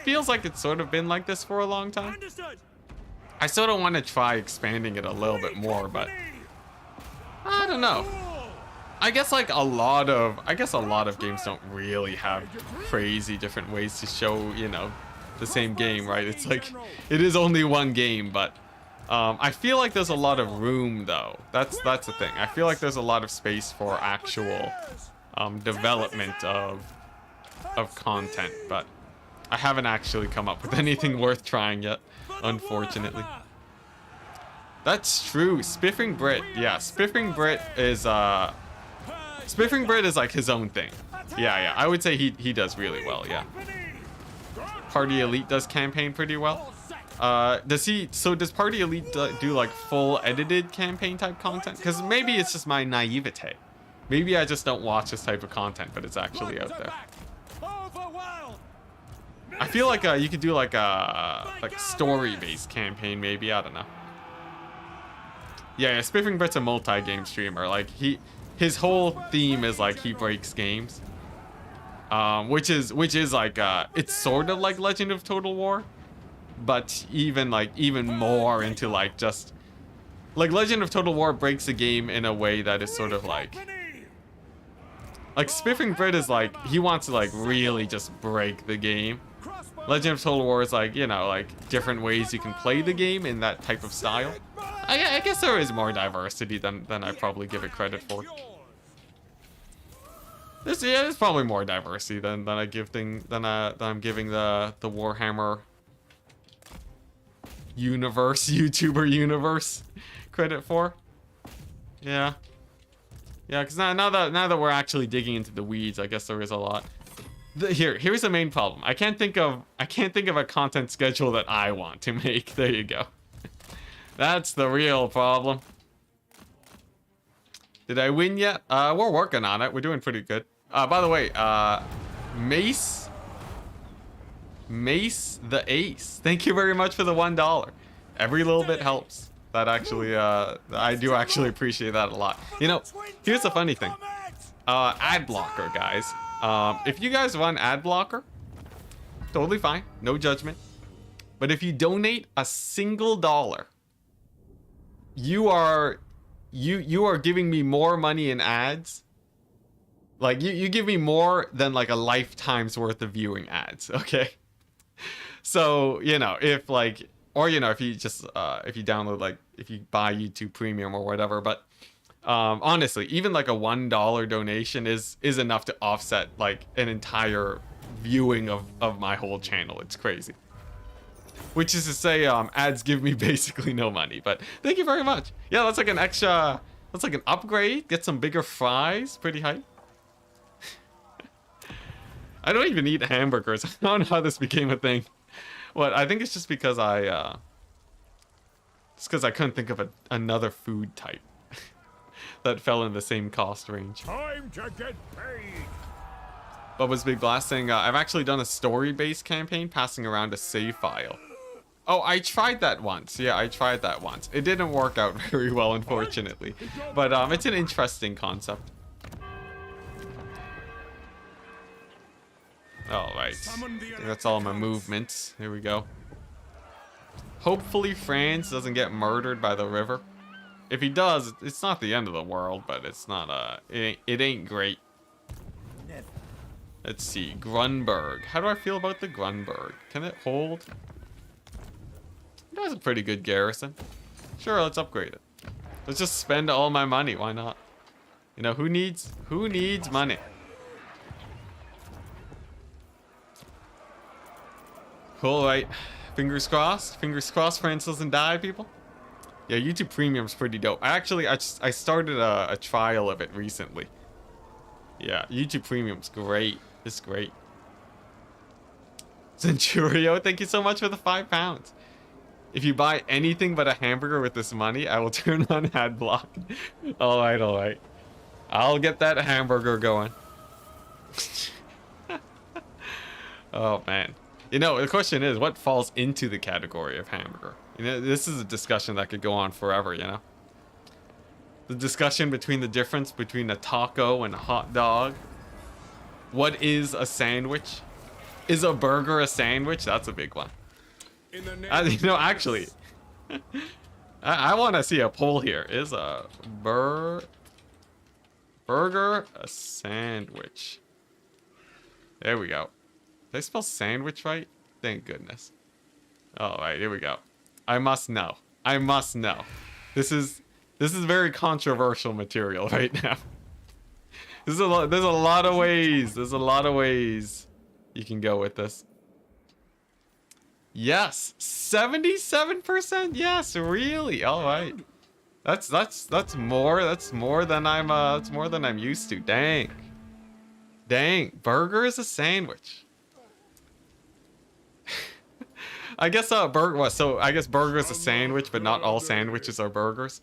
feels like it's sort of been like this for a long time. I sort of want to try expanding it a little bit more, but I don't know. I guess a lot of games don't really have crazy different ways to show, you know, the same game, right? It's like it is only one game, but I feel like there's a lot of room though. That's the thing. I feel like there's a lot of space for actual development of content, but I haven't actually come up with anything worth trying yet, unfortunately. That's true. Spiffing Brit, yeah, Spiffing Brit is like his own thing. Yeah, I would say he does really well. Yeah. Party Elite does campaign pretty well. Does Party Elite do like full edited campaign type content? Because maybe it's just my naivete. Maybe I just don't watch this type of content, but it's actually out there. I feel like you could do like a story-based campaign, maybe. I don't know. Yeah, Spiffing Brit's a multi-game streamer. Like his whole theme is like he breaks games, which is like it's sort of like Legend of Total War, but even more into like just like Legend of Total War breaks a game in a way that is sort of like Spiffing Brit is like he wants to like really just break the game. Legend of Total War is like, you know, like different ways you can play the game in that type of style. I guess there is more diversity than I probably give it credit for. There's probably more diversity than I'm giving the Warhammer universe, YouTuber universe credit for. Yeah, because now that we're actually digging into the weeds, I guess there is a lot. Here's the main problem. I can't think of a content schedule that I want to make. There you go. That's the real problem. Did I win yet? We're working on it. We're doing pretty good. By the way, Mace the Ace. Thank you very much for the $1. Every little bit helps. That actually, I do actually appreciate that a lot. You know, here's the funny thing. Ad blocker, guys. If you guys run ad blocker, totally fine, no judgment. But if you donate a single dollar, you are giving me more money in ads. Like you give me more than like a lifetime's worth of viewing ads. Okay. So, you know, if like, or, you know, if you just, if you download, like if you buy YouTube Premium or whatever, but honestly, even like a $1 donation is enough to offset like an entire viewing of my whole channel. It's crazy. Which is to say, ads give me basically no money, but thank you very much. Yeah, that's like an extra, that's like an upgrade. Get some bigger fries, pretty hype. I don't even eat hamburgers. I don't know how this became a thing. What? I think it's just because it's because I couldn't think of another food type that fell in the same cost range. Time to get paid. Bubba's Big Blast saying, I've actually done a story-based campaign passing around a save file. Oh, I tried that once. Yeah, I tried that once. It didn't work out very well, unfortunately. But it's an interesting concept. Alright. That's all my movements. Here we go. Hopefully Franz doesn't get murdered by the river. If he does, it's not the end of the world, but it's not, it ain't great. Let's see, Grunberg. How do I feel about the Grunberg? Can it hold? It has a pretty good garrison. Sure, let's upgrade it. Let's just spend all my money, why not? You know, who needs money? Cool, right? Fingers crossed Franz doesn't die, people. Yeah, YouTube Premium's pretty dope. I started a trial of it recently. Yeah, YouTube Premium's great. It's great. Centurio, thank you so much for the £5. If you buy anything but a hamburger with this money, I will turn on ad block. Alright, alright. I'll get that hamburger going. Oh, man. You know, the question is, what falls into the category of hamburger? You know, this is a discussion that could go on forever, you know? The discussion between the difference between a taco and a hot dog. What is a sandwich? Is a burger a sandwich? That's a big one. You know, actually, I want to see a poll here. Is a burger a sandwich? There we go. Did I spell sandwich right? Thank goodness. All right, here we go. I must know. I must know. This is very controversial material right now. There's a lot of ways. There's a lot of ways you can go with this. Yes, 77%. Yes, really. All right. That's more than I'm used to. Dang. Burger is a sandwich. I guess burger. So I guess burger is a sandwich, but not all sandwiches are burgers.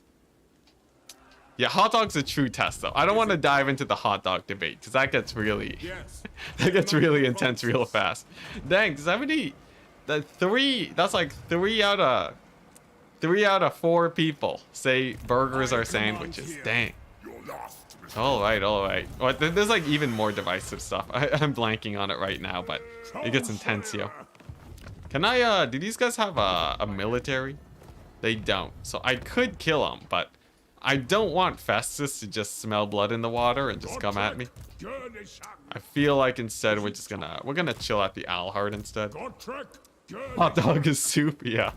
Yeah, hot dog's a true test, though. I don't want to dive into the hot dog debate because that gets really, that gets really intense real fast. Dang, 70. That's like three out of 4 people say burgers are sandwiches. Dang. All right. Well, there's like even more divisive stuff. I'm blanking on it right now, but it gets intense, yo. Can I, do these guys have a military? They don't. So I could kill them, but I don't want Festus to just smell blood in the water and just come at me. I feel like instead we're gonna chill at the Alhard instead. Hot dog is soup, yeah.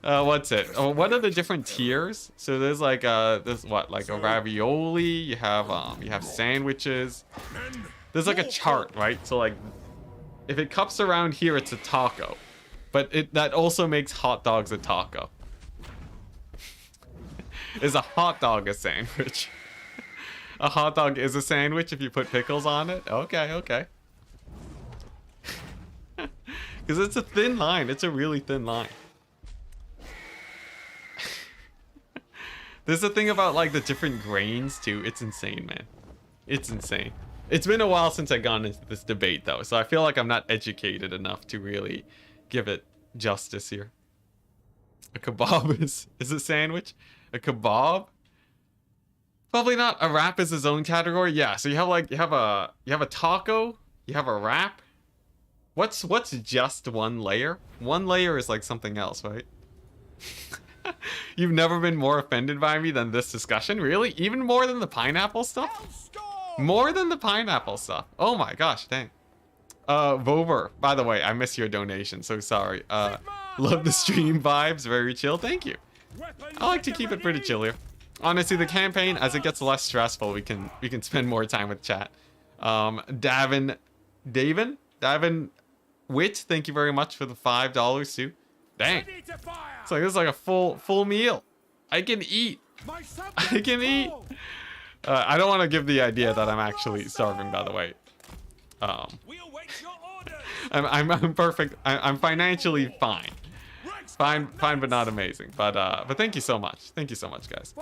What's it? Oh, what are the different tiers? So there's like there's what, like a ravioli, you have sandwiches. There's like a chart, right? So like if it cups around here, it's a taco. But that also makes hot dogs a taco. Is a hot dog a sandwich? A hot dog is a sandwich if you put pickles on it? Okay. Because it's a thin line. It's a really thin line. There's a thing about like the different grains too. It's insane, man. It's insane. It's been a while since I got into this debate though, so I feel like I'm not educated enough to really give it justice here. A kebab is a sandwich? A kebab? Probably not. A wrap is its own category. Yeah, so you have a taco, you have a wrap. What's just one layer? One layer is like something else, right? You've never been more offended by me than this discussion? Really? Even more than the pineapple stuff? More than the pineapple stuff. Oh my gosh, dang. Vover, by the way, I miss your donation, so sorry. Love the stream vibes, very chill. Thank you. I like to keep it pretty chill here. Honestly, the campaign, as it gets less stressful, we can spend more time with chat. Davin Witt, thank you very much for the $5 too. Dang. It's like this is like a full meal. I can eat. I can eat. I don't want to give the idea that I'm actually starving, by the way. We await your orders. I'm perfect. I'm financially fine. Fine, but not amazing. But thank you so much. Thank you so much, guys.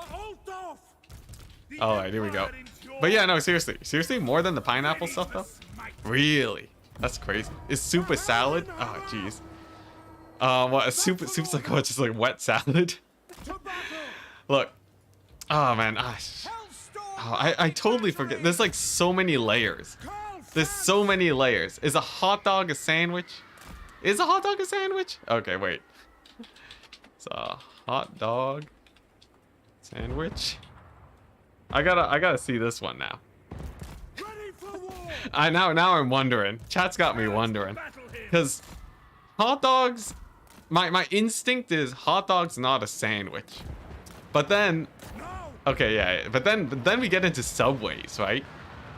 All right, here we go. But yeah, no, seriously, more than the pineapple stuff though. Really, that's crazy. Is soup a salad? Oh, jeez. What? Soup's like what? Just like wet salad? Look. Oh man. Oh, I totally forget. There's like so many layers. There's so many layers. Is a hot dog a sandwich? Is a hot dog a sandwich? Okay, wait. It's a hot dog sandwich. I gotta see this one now. Now I'm wondering. Chat's got me wondering. Because hot dogs, my instinct is hot dog's not a sandwich. But then, okay, yeah, but then we get into Subways, right?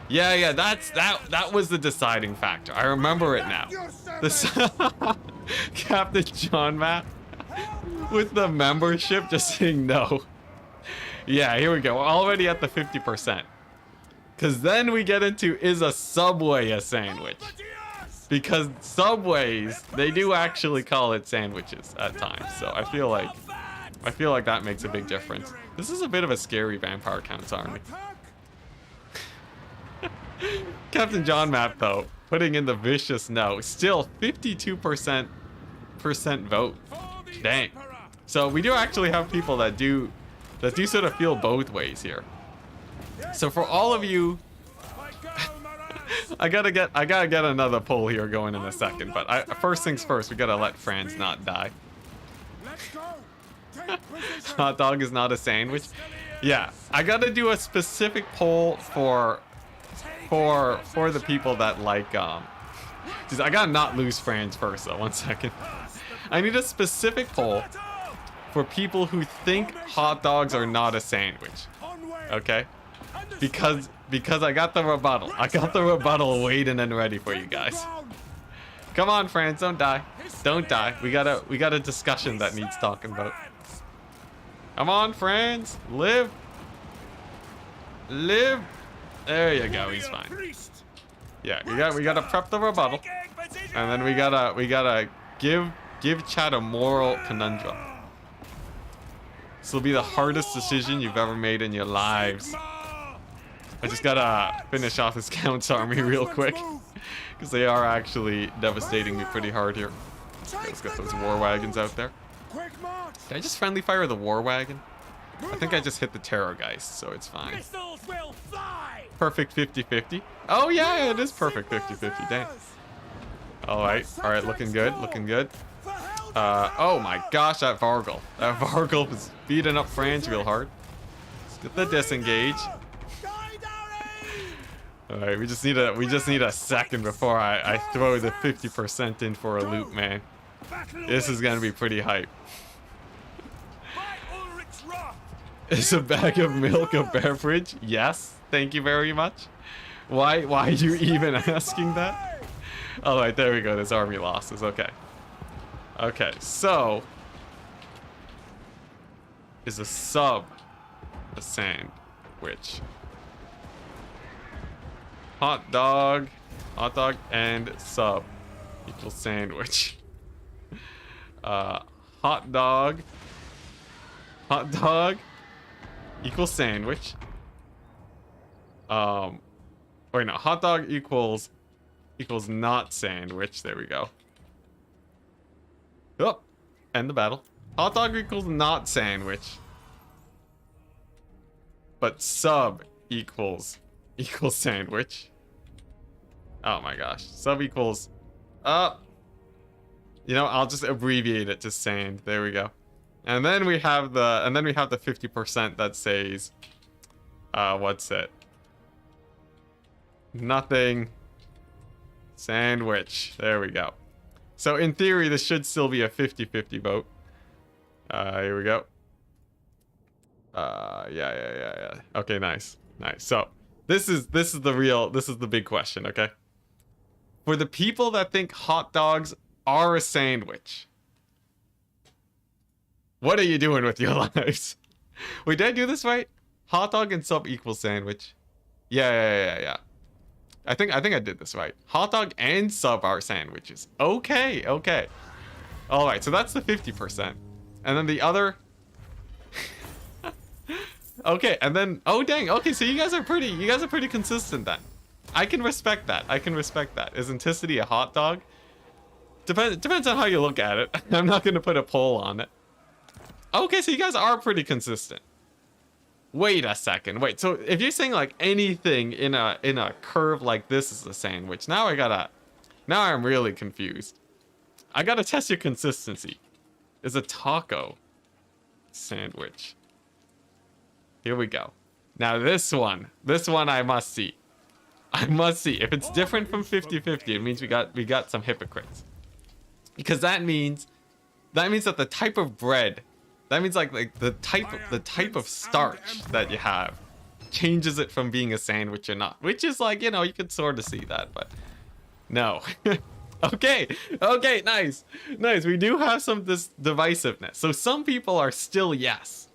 Yeah, that was the deciding factor. I remember it now. This Captain John Matt with the membership just saying no. Yeah, here we go. We're already at the 50%. Because then we get into, is a Subway a sandwich? Because Subways, they do actually call it sandwiches at times. So I feel like that makes a big difference. This is a bit of a scary vampire counts army. Captain John Matt though, putting in the vicious no. Still 52% vote. Dang. So we do actually have people that do sort of feel both ways here. So for all of you, I gotta get another poll here going in a second. But first things first, we gotta let Franz not die. Hot dog is not a sandwich. Yeah, I gotta do a specific poll for the people that like Just, I gotta not lose Franz first though. 1 second. I need a specific poll for people who think hot dogs are not a sandwich. Okay? Because I got the rebuttal. I got the rebuttal waiting and ready for you guys. Come on, Franz, don't die. Don't die. We got a discussion that needs talking about. Come on, Franz. Live. Live. There you go. He's fine. Yeah, we gotta prep the rebuttal, and then we gotta give Chad a moral conundrum. This will be the hardest decision you've ever made in your lives. I just gotta finish off this Count's army real quick, because they are actually devastating me pretty hard here. Okay, let's get those war wagons out there. Did I just friendly fire the war wagon? I think I just hit the terror geist, so it's fine. Perfect 50-50. Oh yeah, it is perfect 50-50. Dang. All right, looking good, looking good. Oh my gosh, that Vargle was beating up Franz real hard. Let's get the disengage. All right, we just need a second before I throw the 50% in for a loop, man. This is gonna be pretty hype. Is a bag of milk a beverage? Yes, thank you very much. Why are you even asking that? All right, there we go. There's army losses. Okay. Okay, so is a sub a sandwich? Hot dog and sub equals sandwich. Hot dog equals sandwich. Wait, no, hot dog equals not sandwich. There we go. Oh, end the battle. Hot dog equals not sandwich, but sub equals sandwich. Oh my gosh, sub equals you know, I'll just abbreviate it to sand. There we go. And then we have the 50% that says what's it? Nothing. Sandwich. There we go. So in theory, this should still be a 50-50 vote. Here we go. Yeah. Okay, nice. So this is the big question, okay? For the people that think hot dogs are a sandwich, what are you doing with your lives? Wait, did I do this right? Hot dog and sub equals sandwich. Yeah. I think I did this right. Hot dog and sub are sandwiches. Okay, okay. All right, so that's the 50%. And then the other... Okay, and then... Oh, dang. Okay, so you guys are pretty consistent then. I can respect that. I can respect that. Is Enticity a hot dog? Depends on how you look at it. I'm not going to put a poll on it. Okay, so you guys are pretty consistent. Wait a second. Wait, so if you're saying like anything in a curve like this is a sandwich, now I'm really confused. I gotta test your consistency. Is a taco sandwich? Here we go. Now this one I must see. I must see. If it's different from 50-50, it means we got some hypocrites. Because that means that the type of bread, that means like the type of starch that you have changes it from being a sandwich or not. Which is like, you know, you could sort of see that, but no. Okay, nice. We do have some divisiveness. So some people are still yes.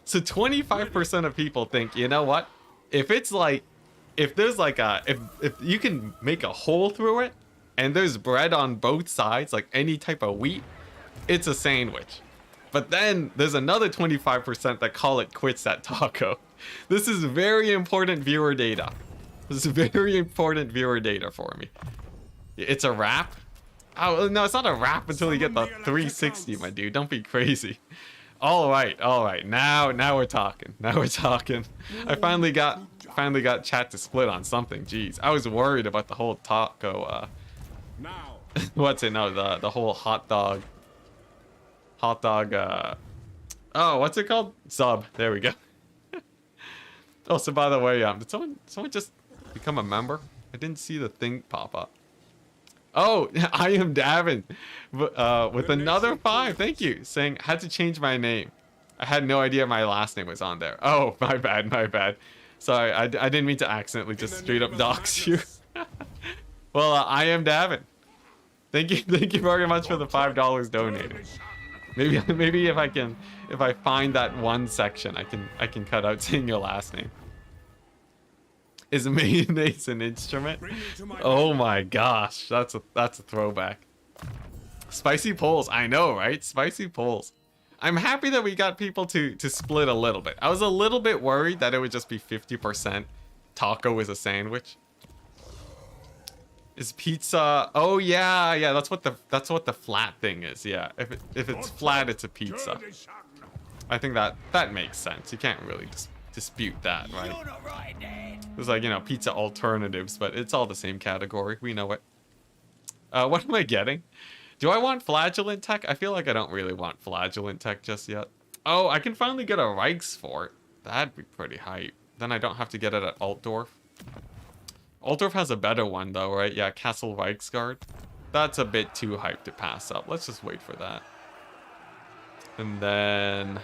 So 25% of people think, you know what? If it's like, if there's like if you can make a hole through it and there's bread on both sides, like any type of wheat, it's a sandwich. But then there's another 25% that call it quits at taco. This is very important viewer data. This is very important viewer data for me. It's a wrap? Oh, no, it's not a wrap until you get the 360, my dude. Don't be crazy. All right. Now we're talking. I finally got chat to split on something. Jeez, I was worried about the whole taco. Now. What's it? No, the whole hot dog. Oh, what's it called? Sub. There we go. Oh, so by the way, did someone just become a member? I didn't see the thing pop up. Oh, I am Davin, with another 5. Thank you. Saying had to change my name. I had no idea my last name was on there. Oh, my bad. Sorry, I didn't mean to accidentally just straight up dox you. Well, I am Davin. Thank you very much for the $5 donated. Maybe if I find that one section, I can cut out saying your last name. Is mayonnaise an instrument? Oh my gosh, that's a throwback. Spicy polls, I know, right? Spicy polls. I'm happy that we got people to split a little bit. I was a little bit worried that it would just be 50% taco is a sandwich. Is pizza? Oh yeah, that's what the flat thing is. Yeah, if it's flat, it's a pizza. I think that makes sense. You can't really dispute that, right? There's like, you know, pizza alternatives, but it's all the same category. We know it. What am I getting? Do I want flagellant tech? I feel like I don't really want flagellant tech just yet. Oh, I can finally get a Reichs for it. That'd be pretty hype. Then I don't have to get it at Altdorf. Altdorf has a better one though, right? Yeah, Castle Reichsgard. That's a bit too hype to pass up. Let's just wait for that. And then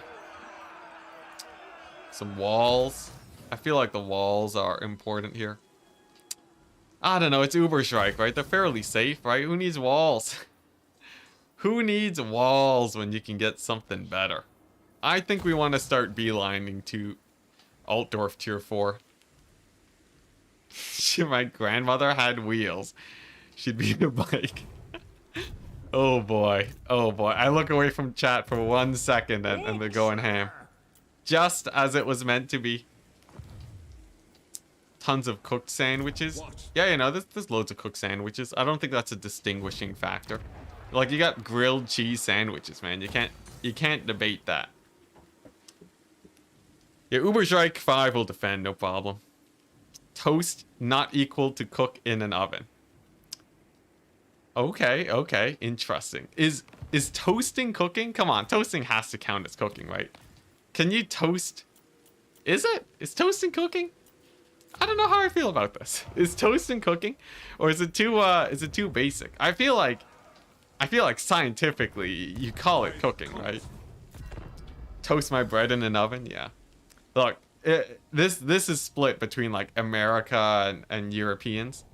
some walls. I feel like the walls are important here. I don't know, it's Uberstrike, right? They're fairly safe, right? Who needs walls? Who needs walls when you can get something better? I think we want to start beelining to Altdorf tier 4. My grandmother had wheels. She'd be a bike. Oh boy. I look away from chat for 1 second and they're going ham. Just as it was meant to be. Tons of cooked sandwiches. Yeah, you know, there's loads of cooked sandwiches. I don't think that's a distinguishing factor. Like, you got grilled cheese sandwiches, man. You can't debate that. Yeah, Uberstrike 5 will defend, no problem. Toast not equal to cook in an oven. Okay, interesting. Is toasting cooking? Come on, toasting has to count as cooking, right? Can you toast? Is toasting cooking? I don't know how I feel about this. Is toasting cooking, or is it too basic? I feel like scientifically you call it cooking, right? Toast my bread in an oven, yeah. Look, this is split between like America and Europeans,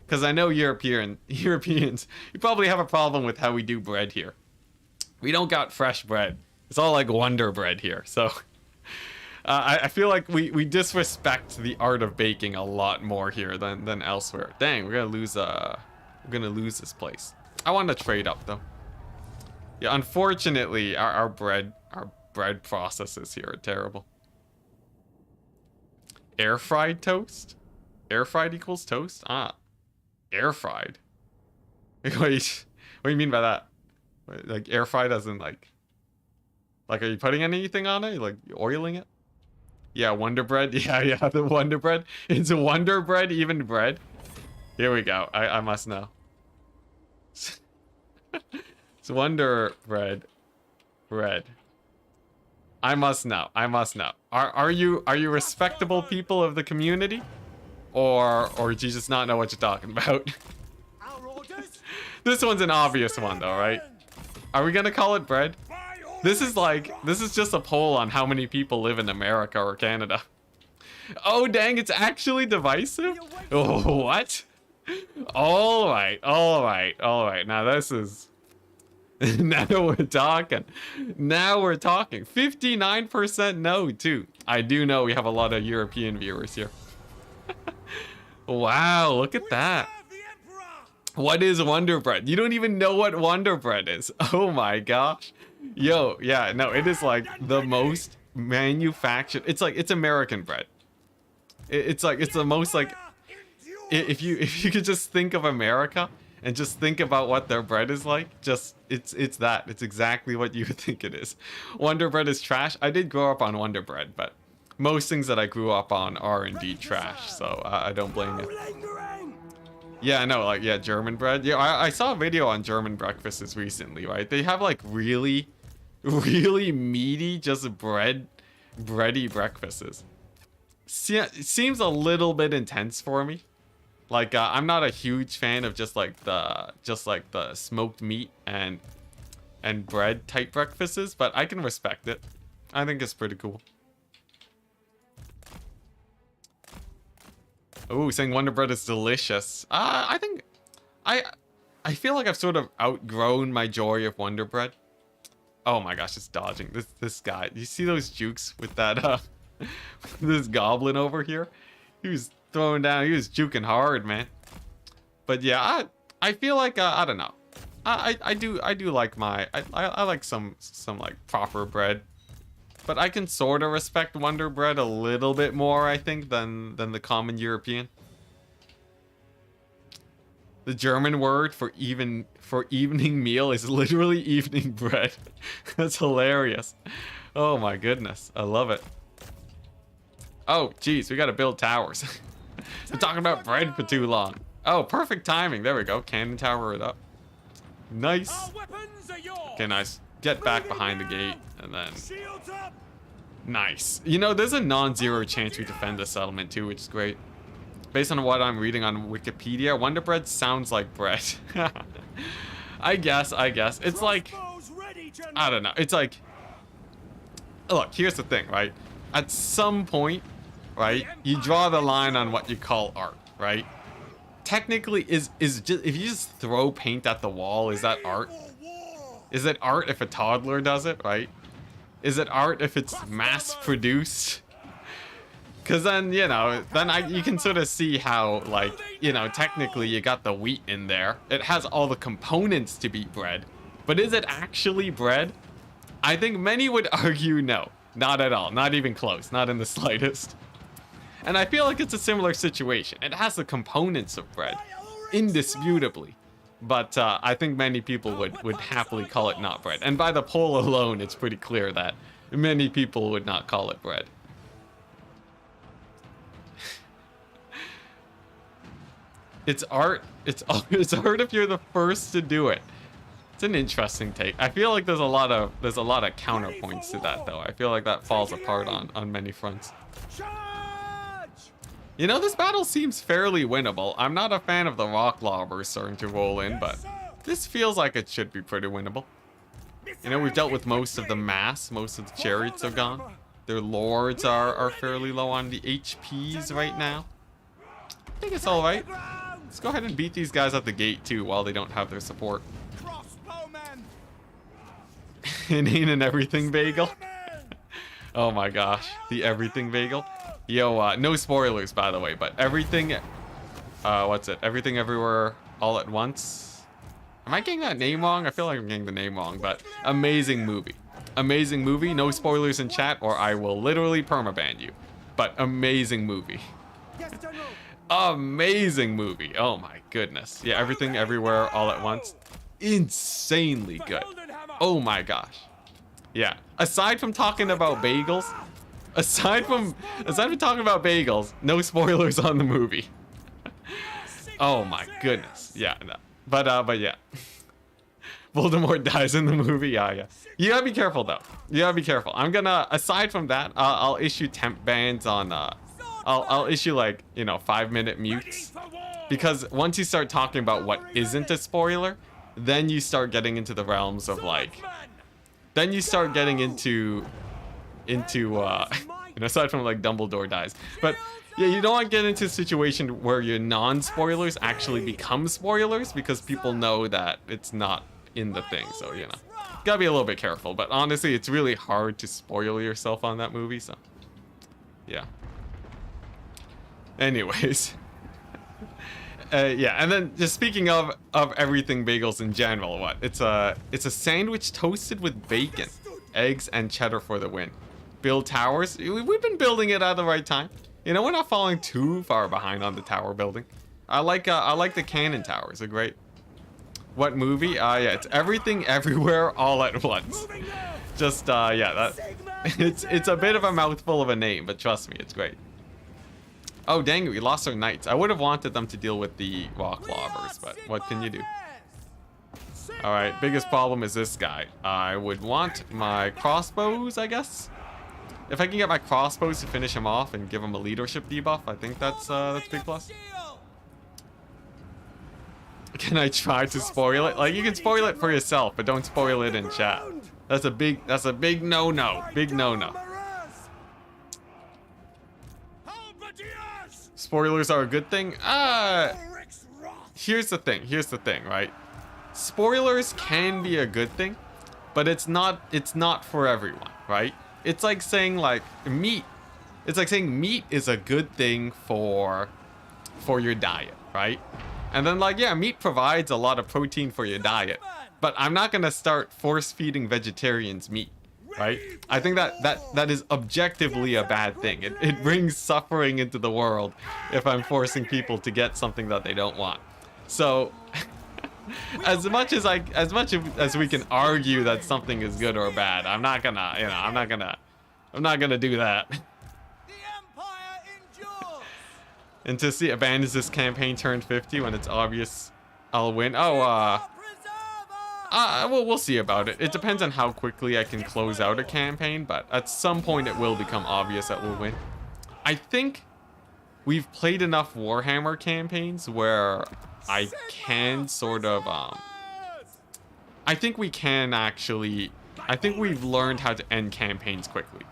because I know Europeans, you probably have a problem with how we do bread here. We don't got fresh bread. It's all like Wonder Bread here, so I feel like we disrespect the art of baking a lot more here than elsewhere. Dang, we're gonna lose this place. I want to trade up though. Yeah, unfortunately, our bread processes here are terrible. Air fried toast? Air fried equals toast? Ah, air fried. Wait, what do you mean by that? Like air fried as in like are you putting anything on it? Like oiling it? Yeah, Wonder Bread. Yeah, the Wonder Bread. It's a Wonder Bread, even bread. Here we go. I must know. It's Wonder Bread. Bread. I must know. I must know. Are you respectable people of the community? Or do you just not know what you're talking about? This one's an obvious one though, right? Are we gonna call it bread? This is just a poll on how many people live in America or Canada. Oh dang, it's actually divisive? Oh, what? Alright. Now this is... now we're talking. 59% no, too. I do know we have a lot of European viewers here. Wow, look at that. What is Wonder Bread? You don't even know what Wonder Bread is. Oh my gosh. Yo, yeah, no, it is like the most manufactured. It's like, it's American bread. It's like, it's the most like, if you could just think of America and just think about what their bread is like, just, it's that. It's exactly what you would think it is. Wonder Bread is trash. I did grow up on Wonder Bread, but most things that I grew up on are indeed trash, so I don't blame you. Yeah, no, like, yeah, German bread. Yeah, I saw a video on German breakfasts recently, right? They have like really meaty, just bready breakfasts. See, it seems a little bit intense for me. Like, I'm not a huge fan of just like the smoked meat and bread type breakfasts, but I can respect it. I think it's pretty cool. Ooh, saying Wonder Bread is delicious. I think I feel like I've sort of outgrown my joy of Wonder Bread. Oh my gosh, it's dodging. This guy. You see those jukes with that this goblin over here? He was throwing down, he was juking hard, man. But yeah, I feel like I don't know. I do like I like some like proper bread. But I can sort of respect Wonder Bread a little bit more, I think, than the common European. The German word for evening meal is literally evening bread. That's hilarious. Oh my goodness, I love it. Oh, geez, we gotta build towers. Been talking about bread for too long. Oh, perfect timing. There we go. Cannon tower it up. Nice. Okay, nice. Get back behind the gate, and then... Nice. You know, there's a non-zero chance we defend this settlement too, which is great. Based on what I'm reading on Wikipedia, Wonder Bread sounds like bread. I guess. It's like... I don't know. It's like... Look, here's the thing, right? At some point, right, you draw the line on what you call art, right? Technically, is just if you just throw paint at the wall, is that art? Is it art if a toddler does it, right? Is it art if it's mass-produced? Because then, you know, you can sort of see how, like, you know, technically you got the wheat in there. It has all the components to be bread. But is it actually bread? I think many would argue no. Not at all. Not even close. Not in the slightest. And I feel like it's a similar situation. It has the components of bread. Indisputably. But I think many people would happily call it not bread. And by the poll alone, it's pretty clear that many people would not call it bread. It's art. It's art if you're the first to do it. It's an interesting take. I feel like there's a lot of counterpoints to that though. I feel like that falls apart on many fronts. You know, this battle seems fairly winnable. I'm not a fan of the rock lobbers starting to roll in, but this feels like it should be pretty winnable. You know, we've dealt with most of the mass. Most of the chariots are gone. Their lords are fairly low on the HPs right now. I think it's alright. Let's go ahead and beat these guys at the gate too while they don't have their support. Inane and everything bagel. Oh my gosh, the everything bagel. Yo, no spoilers by the way, but everything, what's it? Everything everywhere all at once. Am I getting that name wrong? I feel like I'm getting the name wrong, but amazing movie. Amazing movie, no spoilers in chat or I will literally permaban you. But amazing movie. Amazing movie, oh my goodness. Yeah, everything everywhere all at once. Insanely good. Oh my gosh. Yeah, aside from talking about bagels, aside from talking about bagels, no spoilers on the movie. Oh my goodness. Yeah, no. But yeah. Voldemort dies in the movie. Yeah. You gotta be careful though. You gotta be careful. I'm gonna, aside from that, I'll issue temp bans on, I'll issue like, you know, 5-minute mutes. Because once you start talking about what isn't a spoiler, then you start getting into the realms of like, then you start getting into you know, aside from like Dumbledore dies. But yeah, you don't want to get into a situation where your non-spoilers actually become spoilers because people know that it's not in the thing. So, you know, gotta be a little bit careful. But honestly, it's really hard to spoil yourself on that movie. So, yeah. Anyways. Yeah, and then just speaking of everything bagels in general, what? It's a sandwich toasted with bacon, eggs, and cheddar for the win. Build towers. We've been building it at the right time. You know, we're not falling too far behind on the tower building. I like the cannon towers. They're great. What movie? Yeah, it's Everything Everywhere All at Once. Just yeah, that it's a bit of a mouthful of a name, but trust me, it's great. Oh dang it, we lost our knights. I would have wanted them to deal with the rock clobbers, but what can you do? Alright, biggest problem is this guy. I would want my crossbows, I guess. If I can get my crossbows to finish him off and give him a leadership debuff, I think that's big plus. Can I try to spoil it? Like, you can spoil it for yourself, but don't spoil it in chat. That's a big no-no. Big no-no. Spoilers are a good thing? Here's the thing, right? Spoilers can be a good thing, but it's not for everyone, right? It's like saying like meat. It's like saying meat is a good thing for your diet, right? And then like, yeah, meat provides a lot of protein for your diet, but I'm not gonna start force feeding vegetarians meat. Right? I think that is objectively a bad thing. It brings suffering into the world if I'm forcing people to get something that they don't want. So as much as we can argue that something is good or bad, I'm not gonna do that. And to see abandons this campaign turn 50 when it's obvious I'll win. Well, we'll see about it. It depends on how quickly I can close out a campaign, but at some point it will become obvious that we'll win. I think we've played enough Warhammer campaigns where I can sort of, I think we've learned how to end campaigns quickly.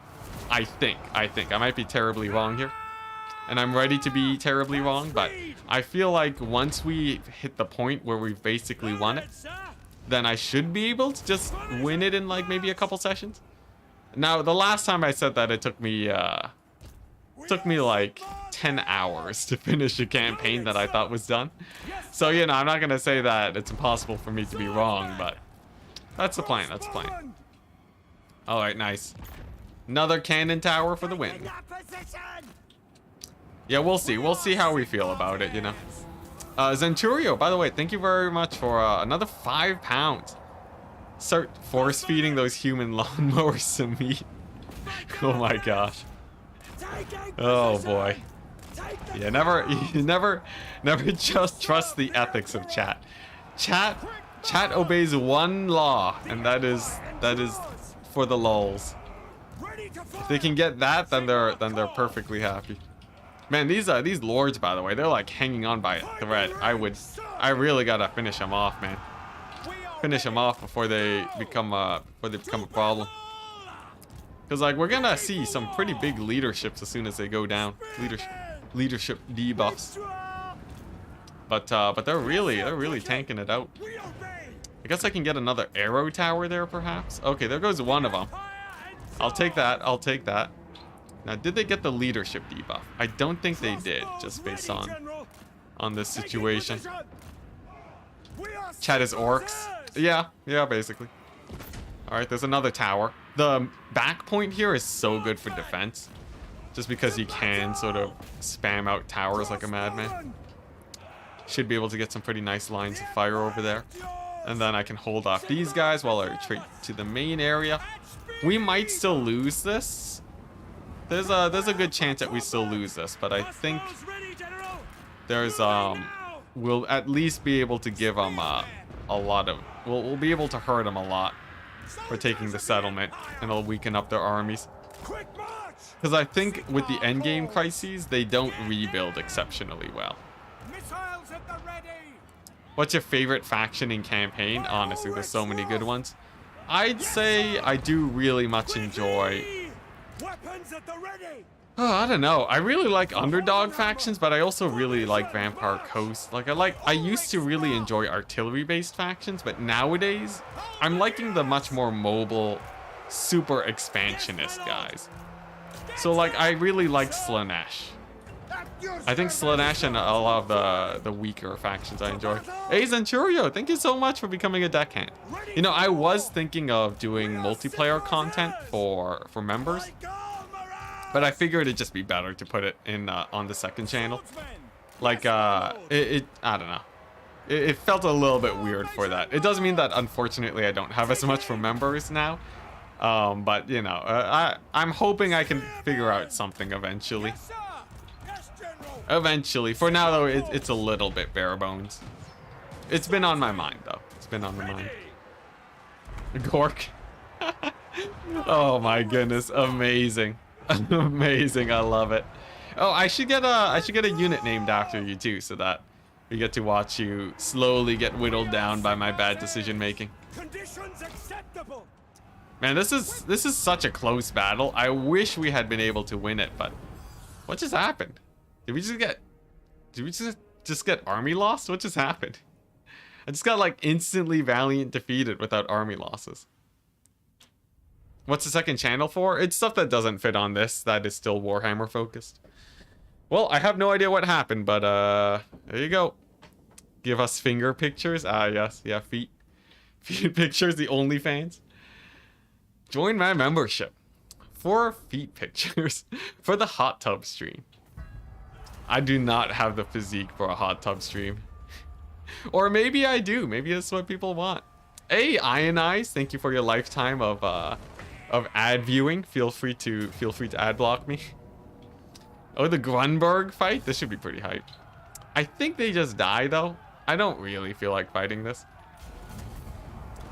I think. I might be terribly wrong here. And I'm ready to be terribly wrong, but I feel like once we hit the point where we've basically won it, then I should be able to just win it in like maybe a couple sessions. Now, the last time I said that, it took me like 10 hours to finish a campaign that I thought was done. So, you know, I'm not gonna say that it's impossible for me to be wrong, but that's the plan, Alright, nice. Another cannon tower for the win. Yeah, we'll see how we feel about it, you know. Zenturio, by the way, thank you very much for another £5. Start force feeding those human lawnmowers some meat. Oh my gosh. Oh boy. Yeah, never just trust the ethics of chat. Chat obeys one law, and that is for the lulz. If they can get that, then they're perfectly happy. Man, these lords, by the way, they're like hanging on by a thread. I really gotta finish them off, man. Finish them off before they become a problem. Cause like we're gonna see some pretty big leaderships as soon as they go down. Leadership debuffs. But they're really tanking it out. I guess I can get another arrow tower there, perhaps. Okay, there goes one of them. I'll take that. I'll take that. Now, did they get the leadership debuff? I don't think they did, just based on this situation. Chat is orcs. Yeah, basically. All right, there's another tower. The back point here is so good for defense, just because you can sort of spam out towers like a madman. Should be able to get some pretty nice lines of fire over there. And then I can hold off these guys while I retreat to the main area. We might still lose this. There's a good chance that we still lose this, but I think there's we'll at least be able to give them a lot of, we'll be able to hurt them a lot for taking the settlement, and it'll weaken up their armies. Because I think with the endgame crises, they don't rebuild exceptionally well. What's your favorite faction in campaign? Honestly, there's so many good ones. I'd say I do really much enjoy... Oh, I don't know. I really like underdog factions, but I also really like Vampire Coast. I used to really enjoy artillery-based factions, but nowadays, I'm liking the much more mobile, super expansionist guys. So, I really like Slaanesh. I think Slaanesh and a lot of the weaker factions I enjoy. Hey, Zenturio, thank you so much for becoming a deckhand. You know, I was thinking of doing multiplayer content for members, but I figured it'd just be better to put it in on the second channel. I don't know. It felt a little bit weird for that. It does mean that, unfortunately, I don't have as much for members now. But, you know, I'm hoping I can figure out something eventually. Eventually. For now, though, it's a little bit bare bones. It's been on my mind, though. It's been on my mind. Gork. Oh, my goodness. Amazing. Amazing. I love it. Oh, I should get a unit named after you, too, so that we get to watch you slowly get whittled down by my bad decision making. Conditions acceptable. Man, this is such a close battle. I wish we had been able to win it, but what just happened? Did we just get army lost? What just happened? I just got instantly Valiant defeated without army losses. What's the second channel for? It's stuff that doesn't fit on this, that is still Warhammer focused. Well, I have no idea what happened, but there you go. Give us finger pictures. Ah, yes, yeah, feet pictures, the OnlyFans. Join my membership. 4 feet pictures for the hot tub stream. I do not have the physique for a hot tub stream. Or maybe I do. Maybe that's what people want. Hey, Ionize, thank you for your lifetime of ad viewing. Feel free to ad block me. Oh, the Grunberg fight? This should be pretty hype. I think they just die though. I don't really feel like fighting this.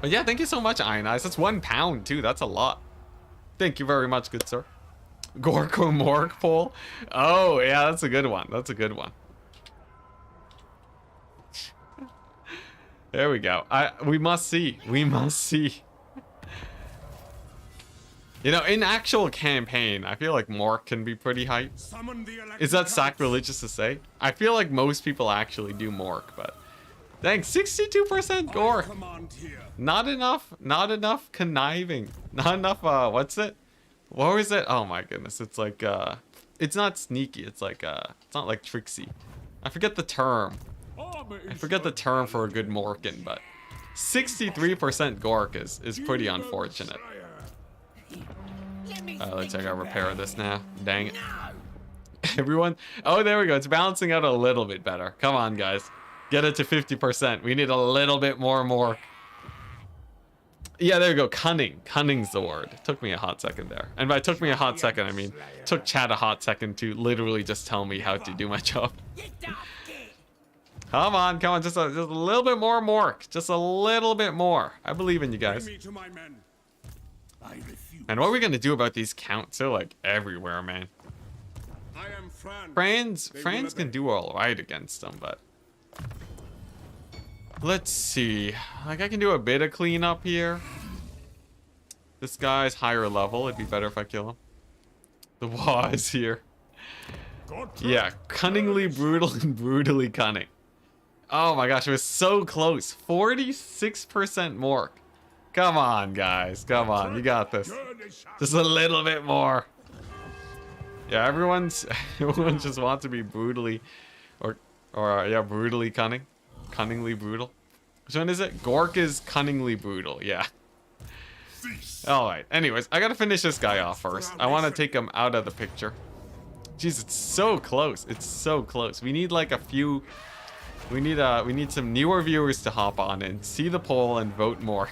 But yeah, thank you so much, Ionize. That's £1 too. That's a lot. Thank you very much, good sir. Gorko Morg poll. Oh, yeah, that's a good one. That's a good one. There we go. We must see. We must see. You know, in actual campaign, I feel like Mork can be pretty hype. Is that sacrilegious to say? I feel like most people actually do Mork, but... Thanks, 62% gore. Not enough conniving. Not enough, what's it? What was it? Oh my goodness, it's like, it's not sneaky, it's like, it's not like tricksy. I forget the term. I forget the term for a good Morkin, but 63% Gork is pretty unfortunate. Let's check out repair this now. Dang it. Everyone, oh, there we go. It's balancing out a little bit better. Come on, guys. Get it to 50%. We need a little bit more. Yeah, there we go. Cunning's the word. It took me a hot second there. And by took me a hot second, I mean, took Chad a hot second to literally just tell me how to do my job. Come on, just a little bit more Mork. Just a little bit more. I believe in you guys. And what are we gonna do about these counts? They're like everywhere, man. Franz can do all right against them, but let's see. Like, I can do a bit of cleanup here. This guy's higher level. It'd be better if I kill him. The Wah is here. Yeah, cunningly brutal and brutally cunning. Oh my gosh, it was so close. 46% Mork. Come on, guys. Come on. You got this. Just a little bit more. Yeah, everyone just wants to be brutally, yeah, brutally cunning. Cunningly brutal. Which one is it? Gork is cunningly brutal. Yeah. Alright. Anyways, I gotta finish this guy off first. I want to take him out of the picture. Jeez, it's so close. It's so close. We need like a few... We need some newer viewers to hop on and see the poll and vote more.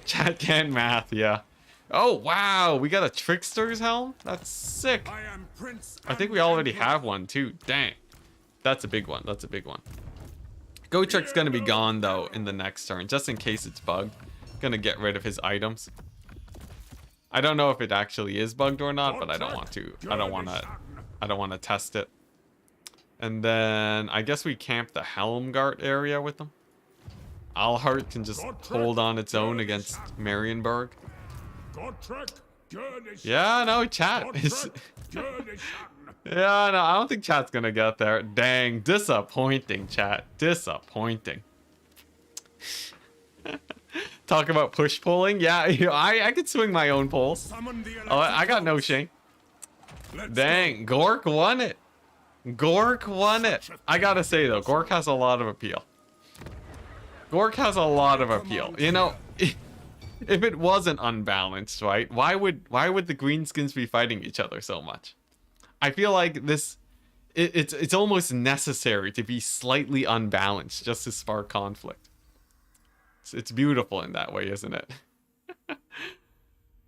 Chat can't math, yeah. Oh, wow. We got a Trickster's helm? That's sick. I think we already have one too. Dang. That's a big one. That's a big one. Gotrek's gonna be gone though in the next turn, just in case it's bugged. Gonna get rid of his items. I don't know if it actually is bugged or not, but I don't want to. I don't want to test it. And then I guess we camp the Helmgart area with them. Alhart can just hold on its own against Marienburg. Yeah, no, chat is... Yeah, no, I don't think chat's gonna get there. Dang, disappointing, chat. Disappointing. Talk about push pulling. Yeah, you know, I could swing my own pulls. Oh, I got no shame. Dang, Gork won it. Gork won it. I gotta say though, Gork has a lot of appeal. Gork has a lot of appeal. You know, if it wasn't unbalanced, right? Why would the greenskins be fighting each other so much? I feel like this, it's almost necessary to be slightly unbalanced just to spark conflict. It's beautiful in that way, isn't it?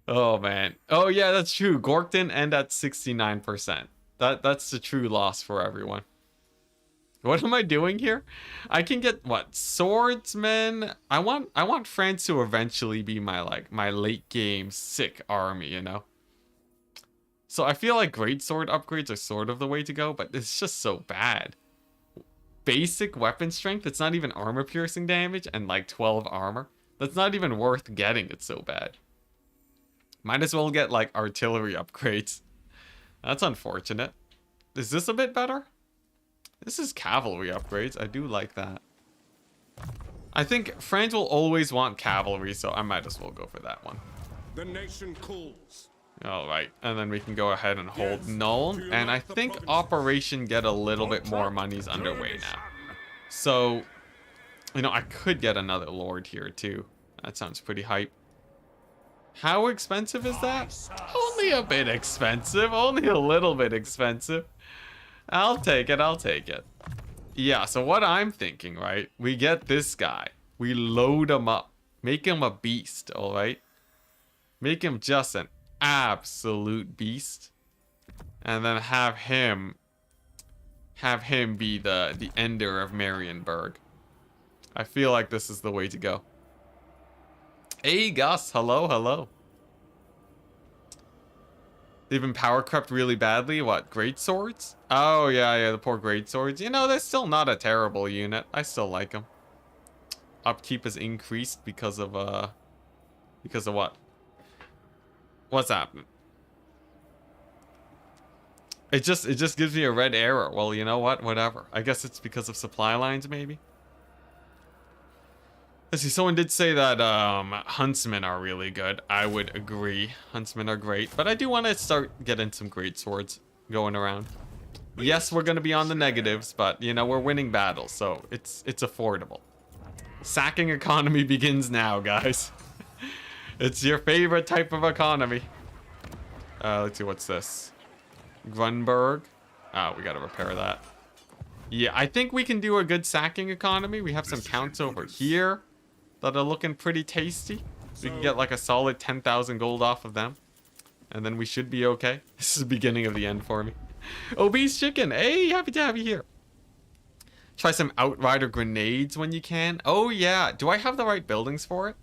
Oh man. Oh yeah, that's true. Gork didn't end at 69%. That's the true loss for everyone. What am I doing here? I can get what? Swordsman. I want Franz to eventually be my late game sick army, you know? So I feel like greatsword upgrades are sort of the way to go, but it's just so bad. Basic weapon strength, it's not even armor piercing damage, and like 12 armor. That's not even worth getting, it's so bad. Might as well get like artillery upgrades. That's unfortunate. Is this a bit better? This is cavalry upgrades. I do like that. I think Franz will always want cavalry, so I might as well go for that one. The nation calls. Alright, and then we can go ahead and hold Nuln. And I think Operation Get a Little Bit More money's underway now. So, you know, I could get another Lord here too. That sounds pretty hype. How expensive is that? Only a bit expensive. Only a little bit expensive. I'll take it. I'll take it. Yeah, so what I'm thinking, right? We get this guy. We load him up. Make him a beast, alright? Make him just an absolute beast. And then have him be the ender of Marienburg. I feel like this is the way to go. Hey Gus, hello, hello. They've been power crept really badly. What, great swords? Oh yeah, the poor great swords. You know, they're still not a terrible unit. I still like them. Upkeep has increased because of what? What's happening? It just gives me a red error. Well, you know what? Whatever. I guess it's because of supply lines, maybe. Let's see, someone did say that huntsmen are really good. I would agree. Huntsmen are great, but I do want to start getting some great swords going around. Yes, we're going to be on the negatives, but you know, we're winning battles, so it's affordable. Sacking economy begins now, guys. It's your favorite type of economy. Let's see, what's this? Grunberg. Oh, we got to repair that. Yeah, I think we can do a good sacking economy. We have some counts over here that are looking pretty tasty. We can get like a solid 10,000 gold off of them. And then we should be okay. This is the beginning of the end for me. Obese chicken. Hey, happy to have you here. Try some Outrider grenades when you can. Oh, yeah. Do I have the right buildings for it?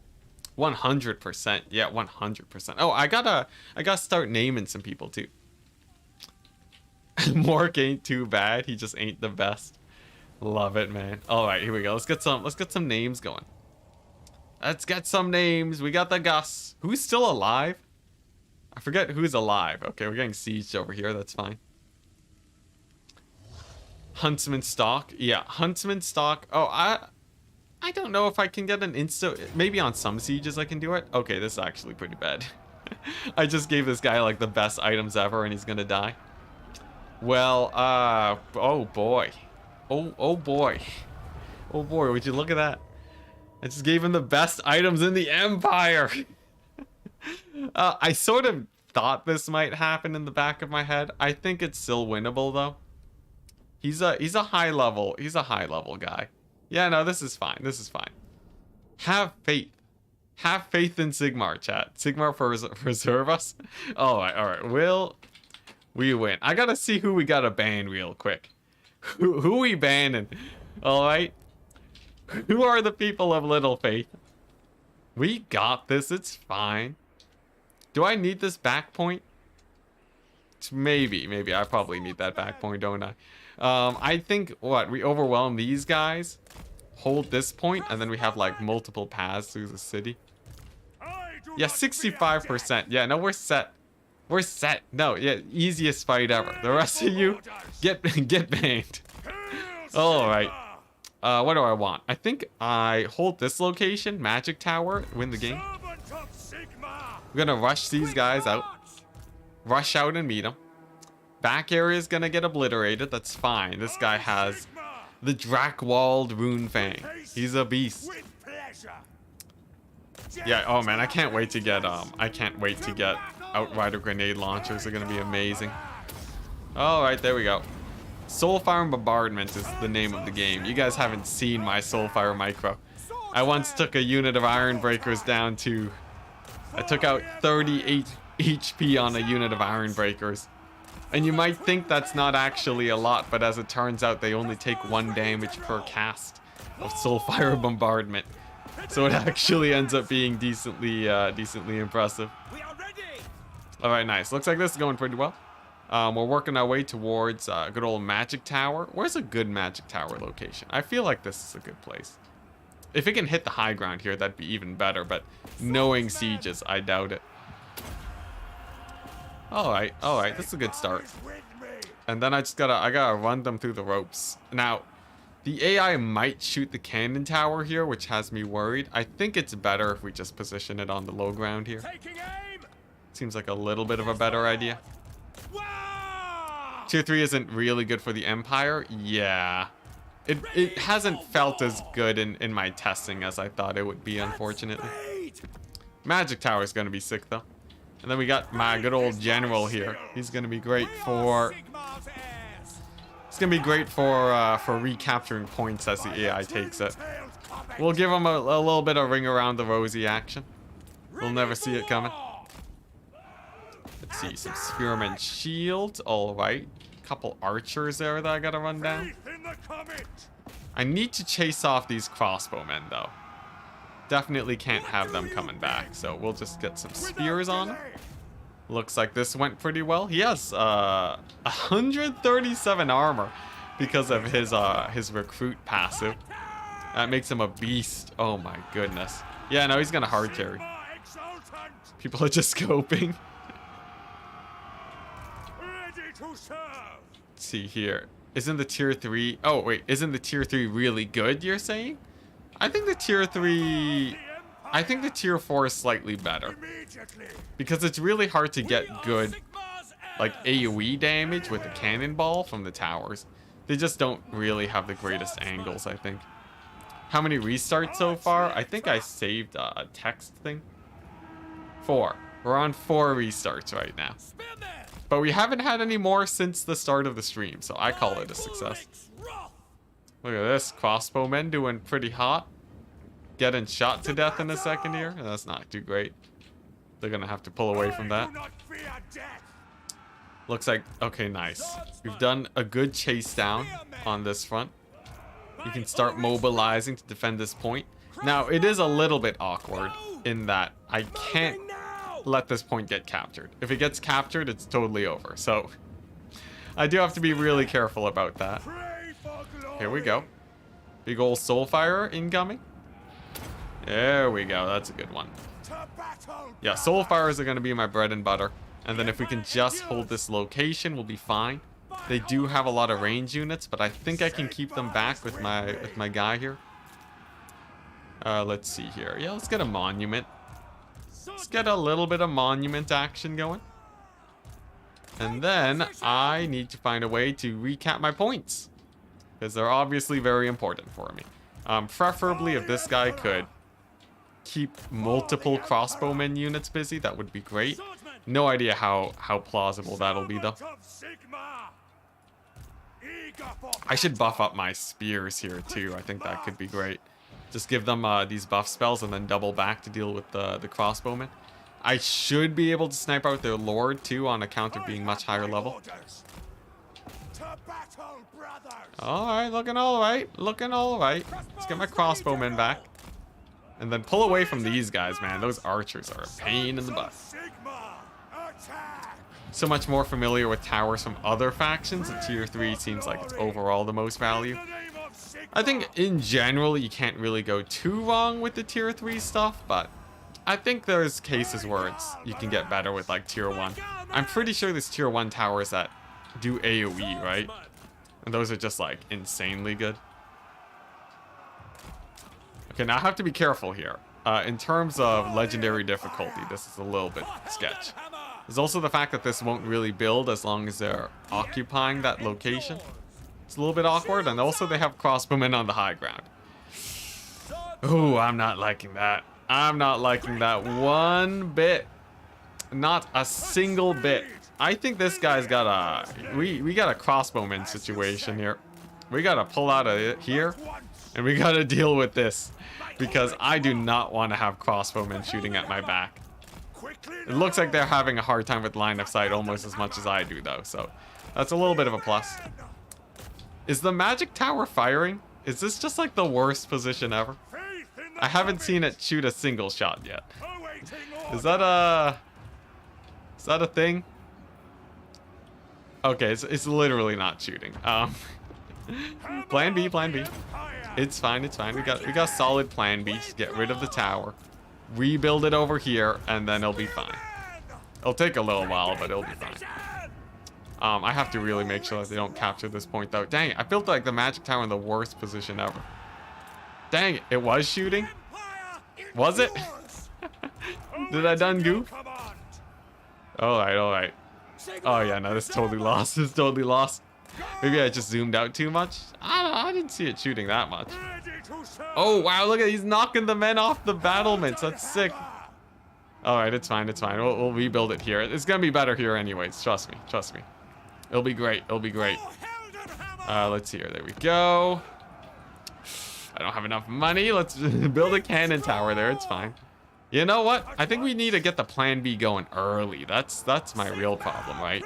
100%. Yeah, 100%. Oh, I gotta start naming some people too. Mork ain't too bad. He just ain't the best. Love it, man. All right, here we go. Let's get some names going. Let's get some names. We got the Gus. Who's still alive? I forget who's alive. Okay, we're getting sieged over here. That's fine. Huntsman stock. Yeah, Huntsman stock. Oh, I don't know if I can get an insta... Maybe on some sieges I can do it. Okay, this is actually pretty bad. I just gave this guy like the best items ever and he's gonna die. Well, oh boy. Oh boy. Oh boy, would you look at that? I just gave him the best items in the Empire. I sort of thought this might happen in the back of my head. I think it's still winnable though. He's a high level guy. Yeah, no, this is fine. This is fine. Have faith. Have faith in Sigmar, chat. Sigmar preserve us. All right. We win. I gotta see who we gotta ban real quick. Who we banning? All right. Who are the people of little faith? We got this. It's fine. Do I need this back point? Maybe. I probably need that back point, don't I? I think, what, we overwhelm these guys, hold this point, and then we have, like, multiple paths through the city. Yeah, 65%. Yeah, no, we're set. We're set. No, yeah, easiest fight ever. The rest of you, get banned. Alright. What do I want? I think I hold this location, Magic Tower, win the game. We're gonna rush these guys out. Rush out and meet them. Back area is gonna get obliterated. That's fine. This guy has the Drakewald Rune Fang. He's a beast. Yeah. Oh man, I can't wait to get Outrider grenade launchers. They're gonna be amazing. All right, there we go. Soulfire Bombardment is the name of the game. You guys haven't seen my Soulfire micro. I once took a unit of Iron Breakers down to... I took out 38 HP on a unit of Iron Breakers. And you might think that's not actually a lot, but as it turns out, they only take 1 damage per cast of Soulfire Bombardment. So it actually ends up being decently impressive. Alright, nice. Looks like this is going pretty well. We're working our way towards good old Magic Tower. Where's a good Magic Tower location? I feel like this is a good place. If it can hit the high ground here, that'd be even better, but knowing sieges, I doubt it. Alright, this is a good start. And then I gotta run them through the ropes. Now, the AI might shoot the cannon tower here, which has me worried. I think it's better if we just position it on the low ground here. Seems like a little bit of a better idea. Tier 3 isn't really good for the Empire. Yeah. It hasn't felt as good in my testing as I thought it would be, unfortunately. Magic Tower is going to be sick, though. And then we got my good old General here. He's going to be great for... It's going to be great for recapturing points as the AI takes it. We'll give him a little bit of ring around the rosy action. We'll never see it coming. Let's see, some Spearman Shields. Alright. Couple archers there that I gotta run down. I need to chase off these crossbowmen, though. Definitely can't have them coming back, so we'll just get some spears on him. Looks like this went pretty well. He has 137 armor because of his recruit passive. That makes him a beast. Oh my goodness. Yeah, no, he's gonna hard carry. People are just scoping. Let's see here. Isn't the tier 3... Oh, wait. Isn't the tier 3 really good, you're saying? I think the tier 3... I think the tier 4 is slightly better. Because it's really hard to get good, like, AoE damage with the cannonball from the towers. They just don't really have the greatest angles, I think. How many restarts so far? I think I saved a text thing. 4. We're on 4 restarts right now. But we haven't had any more since the start of the stream, so I call it a success. Look at this. Crossbowmen doing pretty hot. Getting shot to death in a second here. That's not too great. They're going to have to pull away from that. Looks like... Okay, nice. We've done a good chase down on this front. You can start mobilizing to defend this point. Now, it is a little bit awkward in that I can't let this point get captured. If it gets captured, it's totally over. So, I do have to be really careful about that. Here we go. Big old Soulfire incoming. There we go. That's a good one. Yeah, Soulfires are going to be my bread and butter. And then if we can just hold this location, we'll be fine. They do have a lot of range units, but I think I can keep them back with my guy here. Let's see here. Yeah, let's get a monument. Let's get a little bit of monument action going. And then I need to find a way to recap my points, because they're obviously very important for me. Preferably if this guy could keep multiple crossbowmen units busy, that would be great. No idea how plausible that'll be though. I should buff up my spears here too. I think that could be great. Just give them these buff spells and then double back to deal with the crossbowmen. I should be able to snipe out their lord too on account of being much higher level. Alright, looking alright. Looking alright. Let's get my crossbowmen back. And then pull away from these guys, man. Those archers are a pain in the butt. So much more familiar with towers from other factions, and tier 3 seems like it's overall the most value. I think in general you can't really go too wrong with the tier 3 stuff, but I think there's cases where you can get better with like tier 1. I'm pretty sure there's tier 1 towers that do AoE, right? And those are just like insanely good. Okay, now I have to be careful here. In terms of legendary difficulty, this is a little bit sketch. There's also the fact that this won't really build as long as they're occupying that location. It's a little bit awkward, and also they have crossbowmen on the high ground. Ooh, I'm not liking that. I'm not liking that one bit. Not a single bit. I think this guy's got a... We got a crossbowman situation here. We gotta pull out of it here, and we gotta deal with this. Because I do not want to have crossbowmen shooting at my back. It looks like they're having a hard time with line of sight almost as much as I do though, so that's a little bit of a plus. Is the magic tower firing? Is this just like the worst position ever? I haven't seen it shoot a single shot yet. Is that a thing? Okay, it's literally not shooting. Plan B, plan B. It's fine, it's fine. We got solid plan B. Just get rid of the tower. Rebuild it over here, and then it'll be fine. It'll take a little while, but it'll be fine. I have to really make sure that they don't capture this point, though. Dang it, I built like the magic tower in the worst position ever. Dang it, it was shooting? Was it? Did I done goof? Alright, alright. Oh yeah, no, this is totally lost. This is totally lost. Maybe I just zoomed out too much. I don't know, I didn't see it shooting that much. Oh wow, look at, he's knocking the men off the battlements. That's sick. Alright, it's fine, it's fine. We'll rebuild it here. It's gonna be better here anyways. Trust me, trust me. It'll be great, it'll be great. Let's see here, there we go. I don't have enough money. Let's build a cannon tower there, it's fine. You know what? I think we need to get the plan B going early. That's my real problem, right?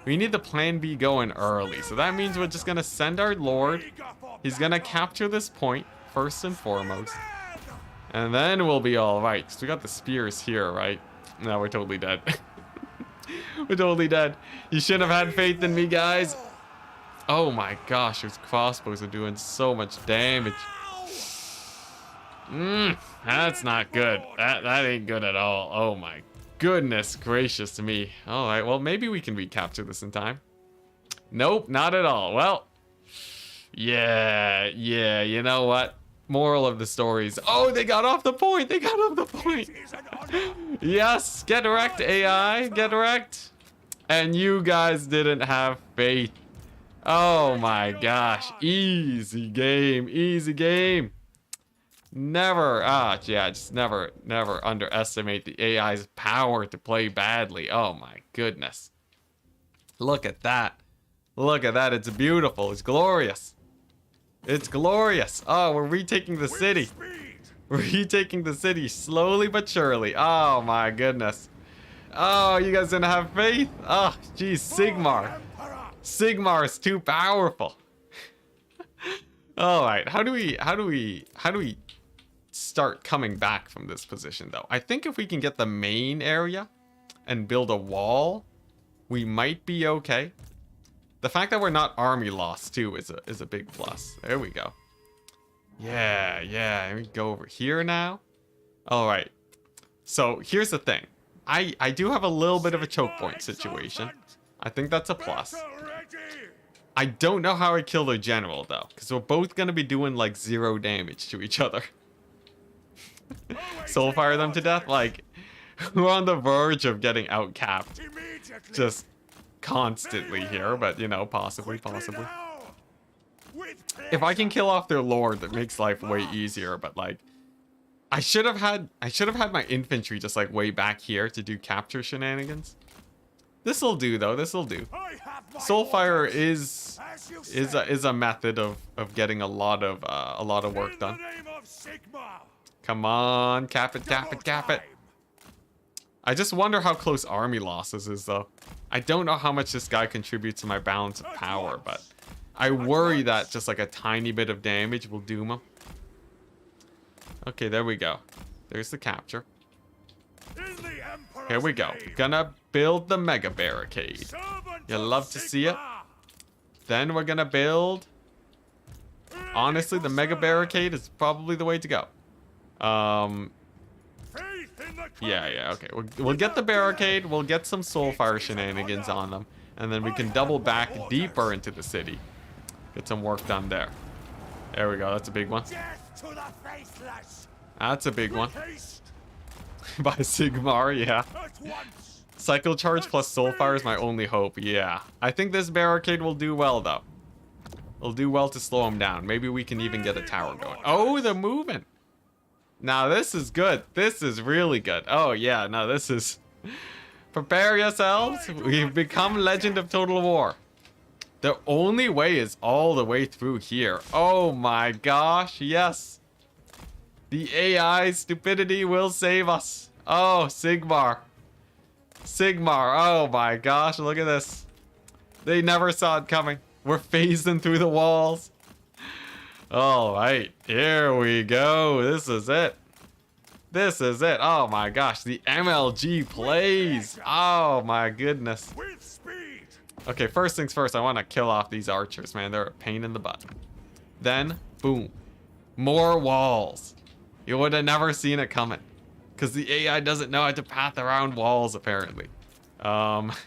We need the plan B going early. So that means we're just gonna send our lord. He's gonna capture this point first and foremost. And then we'll be alright. So we got the spears here, right? No, we're totally dead. We're totally dead. You shouldn't have had faith in me, guys. Oh my gosh, those crossbows are doing so much damage. That's not good. That ain't good at all. Oh my goodness gracious to me. Alright, well maybe we can recapture this in time. Nope, not at all. Well, yeah, you know what? Moral of the story is, oh, they got off the point. They got off the point. Yes, get wrecked, AI. Get wrecked. And you guys didn't have faith. Oh my gosh. Easy game. Easy game. Never, just never underestimate the AI's power to play badly. Oh my goodness. Look at that. Look at that. It's beautiful. It's glorious. It's glorious. Oh, we're retaking the city. We're retaking the city slowly but surely. Oh my goodness. Oh, you guys didn't have faith? Oh, geez, Sigmar. Sigmar is too powerful. All right, how do we start coming back from this position though? I think if we can get the main area and build a wall, we might be okay. The fact that we're not army lost too is a big plus. There we go. Yeah. We go over here now. All right. So here's the thing. I do have a little bit of a choke point situation. I think that's a plus. I don't know how I kill their general though, because we're both gonna be doing like 0 damage to each other. soul fire them to death. Like, we're on the verge of getting outcapped just constantly here, but you know, possibly. If I can kill off their lord, that makes life way easier, but like, I should have had my infantry just like way back here to do capture shenanigans. This'll do though, this'll do. Soulfire is a method of getting a lot of work done. Come on, cap it. I just wonder how close army losses is though. I don't know how much this guy contributes to my balance of power, but I worry that just like a tiny bit of damage will doom him. Okay, there we go. There's the capture. Here we go. Gonna build the mega barricade. You love to see it. Then we're gonna build. Honestly, the mega barricade is probably the way to go. Yeah, okay. We'll get the barricade. We'll get some soulfire shenanigans on them. And then we can double back deeper into the city. Get some work done there. There we go. That's a big one. That's a big one. By Sigmar, yeah. Cycle charge plus soulfire is my only hope. Yeah. I think this barricade will do well, though. It'll do well to slow him down. Maybe we can even get a tower going. Oh, they're moving. Now, this is good. This is really good. Oh, yeah. No, this is... Prepare yourselves. We've become Legend of Total War. The only way is all the way through here. Oh, my gosh. Yes. The AI stupidity will save us. Oh, Sigmar. Oh, my gosh. Look at this. They never saw it coming. We're phasing through the walls. All right, here we go. This is it. Oh my gosh, the MLG plays. Oh my goodness. Okay, first things first, I want to kill off these archers, man. They're a pain in the butt. Then, boom. More walls. You would have never seen it coming. Because the AI doesn't know how to path around walls, apparently. Let's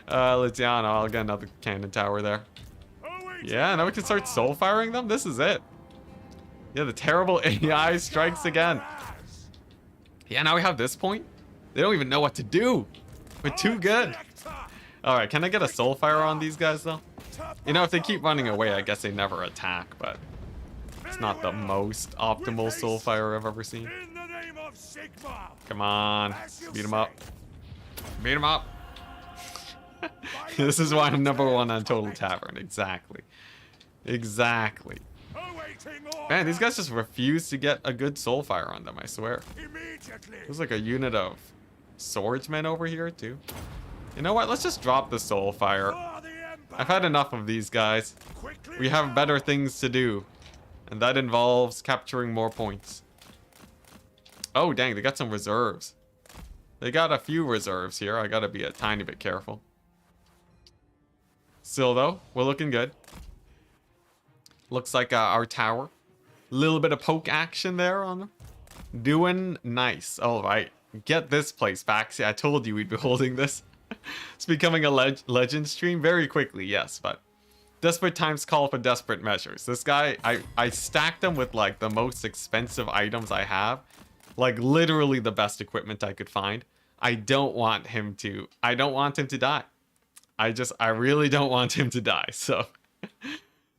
see, I don't know, I'll get another cannon tower there. Yeah, now we can start soul firing them? This is it. Yeah, the terrible AI strikes again. Yeah, now we have this point. They don't even know what to do. We're too good. Alright, can I get a soul fire on these guys, though? You know, if they keep running away, I guess they never attack, but... It's not the most optimal soul fire I've ever seen. Come on. Beat him up. Beat him up. This is why I'm number one on Total Tavern. Exactly. Man, these guys just refuse to get a good soul fire on them, I swear. There's like a unit of swordsmen over here, too. You know what? Let's just drop the soul fire. I've had enough of these guys. We have better things to do. And that involves capturing more points. Oh, dang, they got some reserves. They got a few reserves here. I gotta be a tiny bit careful. Still, though, we're looking good. Looks like our tower. A little bit of poke action there on them. Doing nice. All right. Get this place back. See, I told you we'd be holding this. It's becoming a legend stream very quickly, yes, but desperate times call for desperate measures. This guy, I stacked him with like the most expensive items I have. Like literally the best equipment I could find. I don't want him to die. I really don't want him to die, so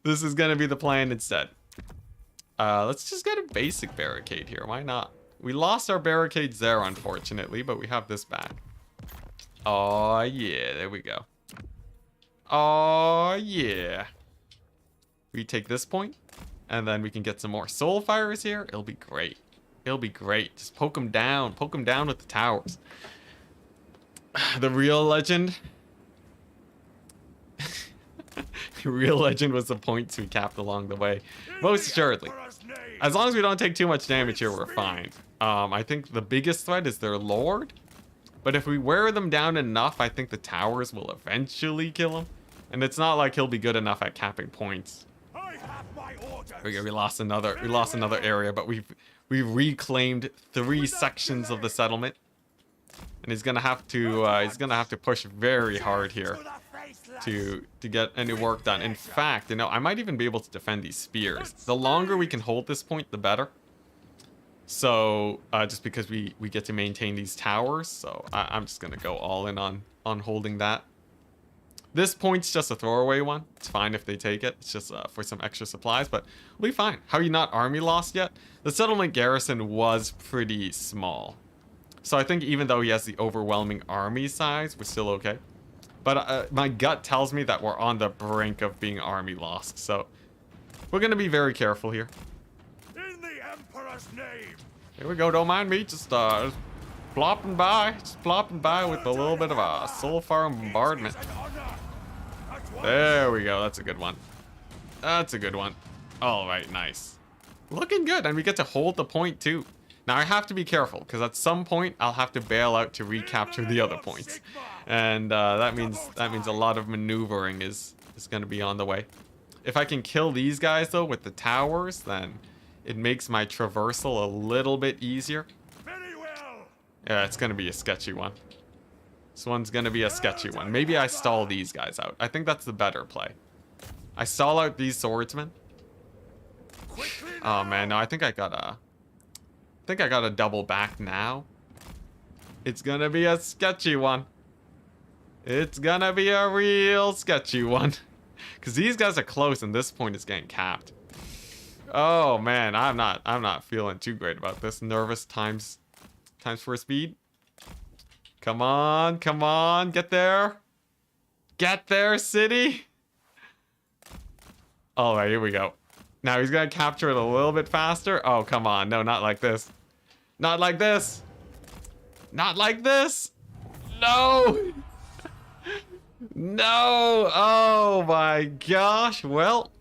this is gonna be the plan instead. Let's just get a basic barricade here, why not? We lost our barricades there, unfortunately, but we have this back. Oh yeah, there we go. Oh yeah. We take this point, and then we can get some more soul fires here. It'll be great. It'll be great. Just poke them down with the towers. The real legend. The real legend was the points we capped along the way. Most assuredly. As long as we don't take too much damage here, we're fine. I think the biggest threat is their lord. But if we wear them down enough, I think the towers will eventually kill him. And it's not like he'll be good enough at capping points. We lost another area, but we've reclaimed 3 sections of the settlement. And he's gonna have to push very hard here to get any work done. In fact, you know, I might even be able to defend these spears. The longer we can hold this point, the better. So just because we get to maintain these towers, so I'm just gonna go all in on holding that. This point's just a throwaway one. It's fine if they take it. It's just for some extra supplies, but we'll be fine. How are you not army lost yet? The settlement garrison was pretty small. So I think even though he has the overwhelming army size, we're still okay. But my gut tells me that we're on the brink of being army lost. So we're going to be very careful here. In the Emperor's name. Here we go. Don't mind me. Just plopping by. Just plopping by with a little bit of a sulfur bombardment. There we go. That's a good one. That's a good one. All right, nice. Looking good, and we get to hold the point too. Now I have to be careful because at some point I'll have to bail out to recapture the other points, and that means a lot of maneuvering is going to be on the way. If I can kill these guys though with the towers, then it makes my traversal a little bit easier. Yeah, it's going to be a sketchy one. This one's going to be a sketchy one. Maybe I stall these guys out. I think that's the better play. I stall out these swordsmen. Oh man, no, I think I gotta double back now. It's gonna be a sketchy one. It's gonna be a real sketchy one. Cause these guys are close and this point is getting capped. Oh man, I'm not feeling too great about this. Nervous times 4 speed. Come on, get there. Get there, city. All right, here we go. Now he's gonna capture it a little bit faster. Oh, come on. No, not like this. Not like this. Not like this. No. No. Oh my gosh. Well.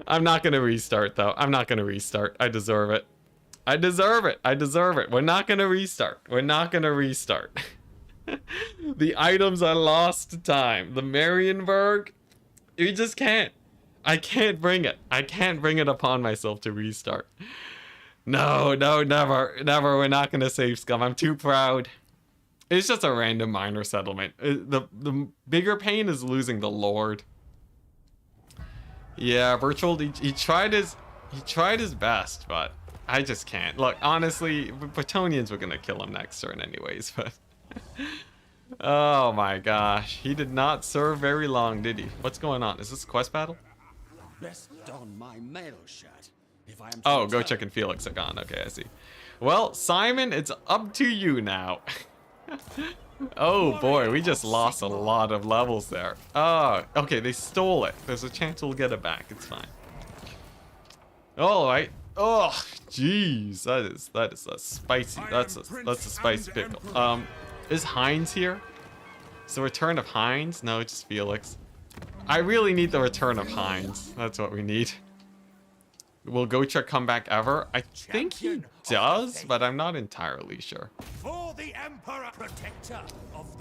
I'm not gonna restart though. I'm not gonna restart. I deserve it. I deserve it. I deserve it. We're not gonna restart. We're not gonna restart. The items are lost to time. The Marienburg, you just can't. I can't bring it. I can't bring it upon myself to restart. No, never. We're not gonna save scum. I'm too proud. It's just a random minor settlement. The bigger pain is losing the Lord. Yeah, Virtual. He tried his best, but I just can't. Look, honestly, Bretonnians were gonna kill him next turn anyways, but. Oh my gosh, he did not serve very long, did he? What's going on? Is this a quest battle? Oh, go check and Felix are gone. Okay, I see. Well, Simon, it's up to you now. Oh boy, we just lost a lot of levels there. Oh, okay, they stole it. There's a chance we'll get it back. It's fine. All right. Oh, jeez, that is a spicy. That's a spicy pickle. Is Heinz here? Is the return of Heinz? No, just Felix. I really need the return of Heinz. That's what we need. Will Gotrek come back ever? I think he does, but I'm not entirely sure.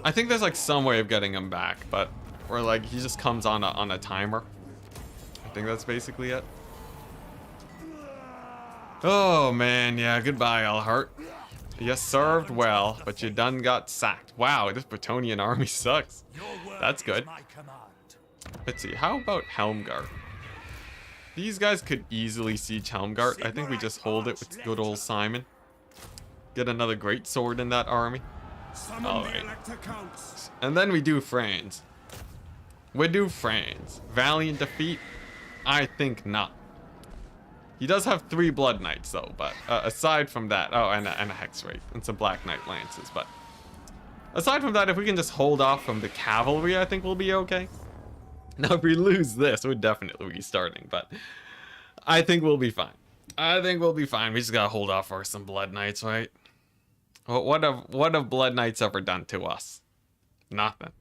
I think there's like some way of getting him back, but or like he just comes on a timer. I think that's basically it. Oh man, yeah, goodbye, Alhart. You served well, but you done got sacked. Wow, this Bretonnian army sucks. That's good. Let's see, how about Helmgart? These guys could easily siege Helmgart. I think we just hold it with good old Simon. Get another great sword in that army. Alright. And then we do Franz. We do Franz. Valiant defeat? I think not. He does have 3 Blood Knights though, but aside from that, oh, and a Hex Wraith and some Black Knight Lances, but aside from that, if we can just hold off from the cavalry, I think we'll be okay. Now, if we lose this, we're definitely restarting, but I think we'll be fine. I think we'll be fine. We just gotta hold off for some Blood Knights, right? What have Blood Knights ever done to us? Nothing.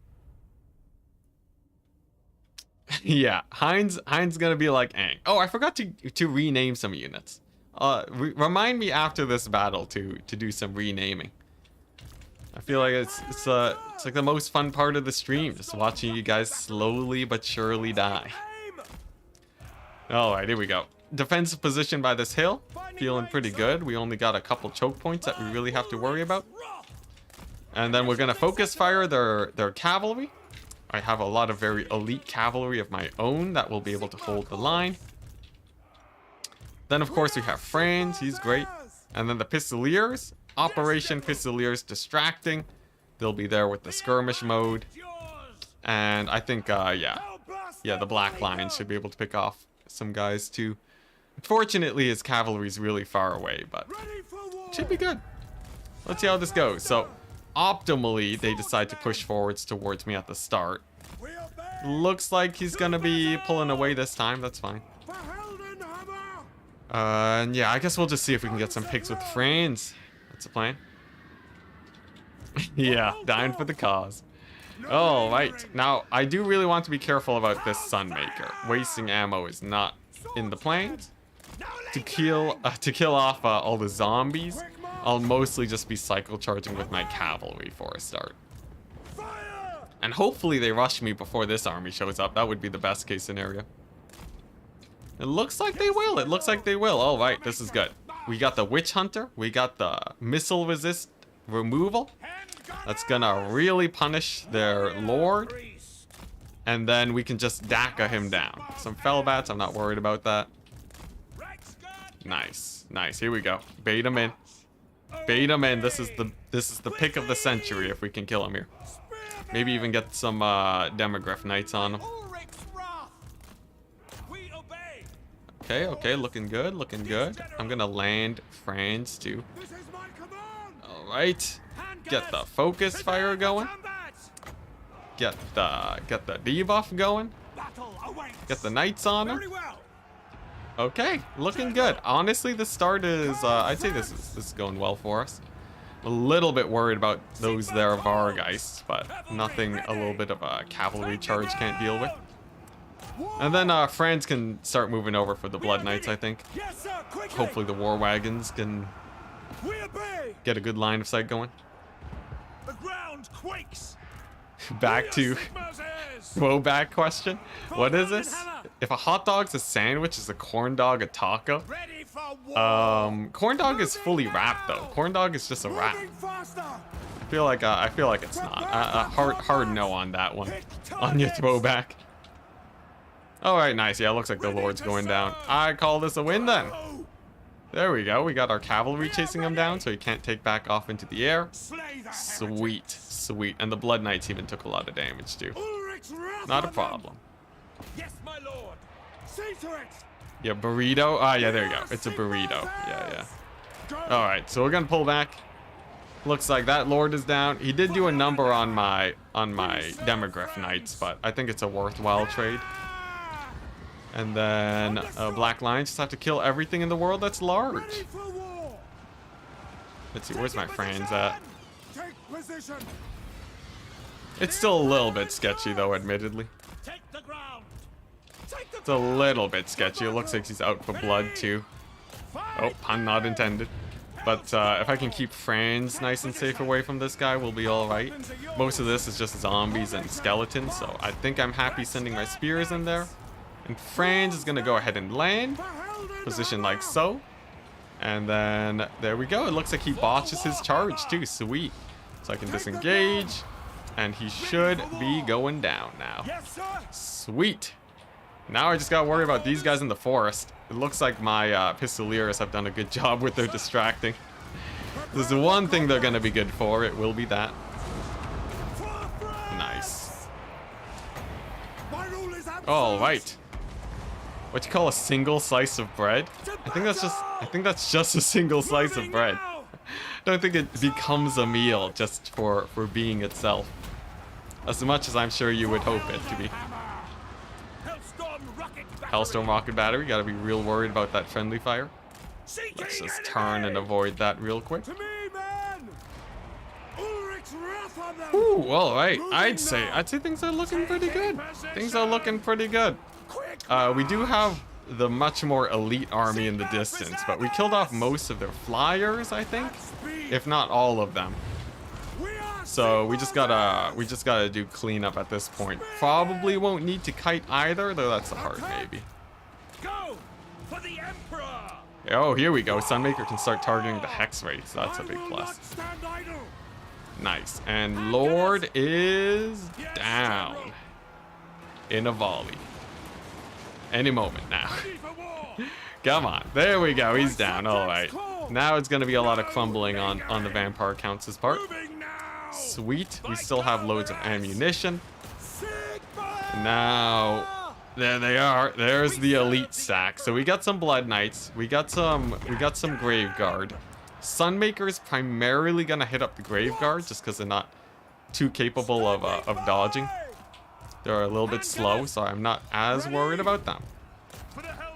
Yeah, Heinz gonna be like Aang. Oh, I forgot to rename some units. Remind me after this battle to do some renaming. I feel like it's like the most fun part of the stream, just watching you guys slowly but surely die. All right, here we go. Defensive position by this hill, feeling pretty good. We only got a couple choke points that we really have to worry about. And then we're gonna focus fire their cavalry. I have a lot of very elite cavalry of my own that will be able to hold the line. Then, of course, we have Franz. He's great. And then the Pistoliers. Operation Pistoliers distracting. They'll be there with the skirmish mode. And I think, yeah, the Black Lion should be able to pick off some guys too. Unfortunately, his cavalry's really far away, but it should be good. Let's see how this goes. So, optimally, they decide to push forwards towards me at the start. Looks like he's gonna be pulling away this time. That's fine. And yeah, I guess we'll just see if we can get some picks with Franz. That's the plan. Yeah, dying for the cause. All right, now I do really want to be careful about this Sunmaker. Wasting ammo is not in the plans. To kill off all the zombies, I'll mostly just be cycle charging with my cavalry for a start. And hopefully they rush me before this army shows up. That would be the best case scenario. It looks like they will. It looks like they will. All right, this is good. We got the Witch Hunter. We got the missile resist removal. That's gonna really punish their lord. And then we can just DACA him down. Some Fellbats, I'm not worried about that. Nice, nice. Here we go. Bait him in. Bait him in. This is the pick of the century if we can kill him here. Maybe even get some Demogryph Knights on him. Okay, okay, looking good, looking good. I'm gonna land Franz too. All right, get the focus fire going. Get the debuff going. Get the knights on him. Okay, looking good. Honestly, the start is I'd say this is going well for us. A little bit worried about those there Vargeists, but nothing a little bit of a cavalry charge can't deal with. And then Franz can start moving over for the Blood Knights, I think. Hopefully the War Wagons can get a good line of sight going. The ground quakes. Back to throwback question. What is this? If a hot dog's a sandwich, is a corn dog a taco? Corn dog is fully wrapped though. Corn dog is just a wrap. I feel like it's not. Hard no on that one. On your throwback. All right, nice. Yeah, it looks like the Lord's going down. I call this a win then. There we go. We got our cavalry chasing him down, so he can't take back off into the air. Sweet, sweet. And the Blood Knights even took a lot of damage too. Not a problem. Yes, my lord. See to it. Yeah, burrito. Ah, yeah, there you go. It's a burrito. Yeah, yeah. All right, so we're gonna pull back. Looks like that Lord is down. He did do a number on my Demogryph Knights, but I think it's a worthwhile trade. And then Black Lions just have to kill everything in the world that's large. Let's see, where's my Franz at? It's still a little bit sketchy though, admittedly. It's a little bit sketchy. It looks like he's out for blood too. Oh, pun not intended. But if I can keep Franz nice and safe away from this guy, we'll be alright. Most of this is just zombies and skeletons, so I think I'm happy sending my spears in there. And Franz is gonna go ahead and land, position like so. And then there we go. It looks like he botches his charge too. Sweet. So I can disengage, and he should be going down now. Sweet. Now I just gotta worry about these guys in the forest. It looks like my Pistoliers have done a good job with their distracting. There's the one thing they're gonna be good for. It will be that. Nice. All right. What you call a single slice of bread? I think that's just a single slice of bread. I don't think it becomes a meal just for being itself. As much as I'm sure you would hope it to be. Hellstorm Rocket Battery, gotta be real worried about that friendly fire. Let's just turn and avoid that real quick. Ooh, alright. I'd say things are looking pretty good. Things are looking pretty good. We do have the much more elite army in the distance, but we killed off most of their flyers, I think, if not all of them. So we just gotta do cleanup at this point. Probably won't need to kite either, though that's a hard maybe. Go for the Emperor. Oh, here we go. Sunmaker can start targeting the Hex Wraiths. That's a big plus. Nice. And Lord is down in a volley. Any moment now. Come on. There we go. He's down. All right. Now it's going to be a lot of crumbling on the Vampire Counts' part. Sweet. We still have loads of ammunition. Now, there they are. There's the elite stack. So we got some Blood Knights. We got some Graveguard. Sunmaker's primarily going to hit up the Graveguard just because they're not too capable of dodging. They're a little bit slow, so I'm not as worried about them.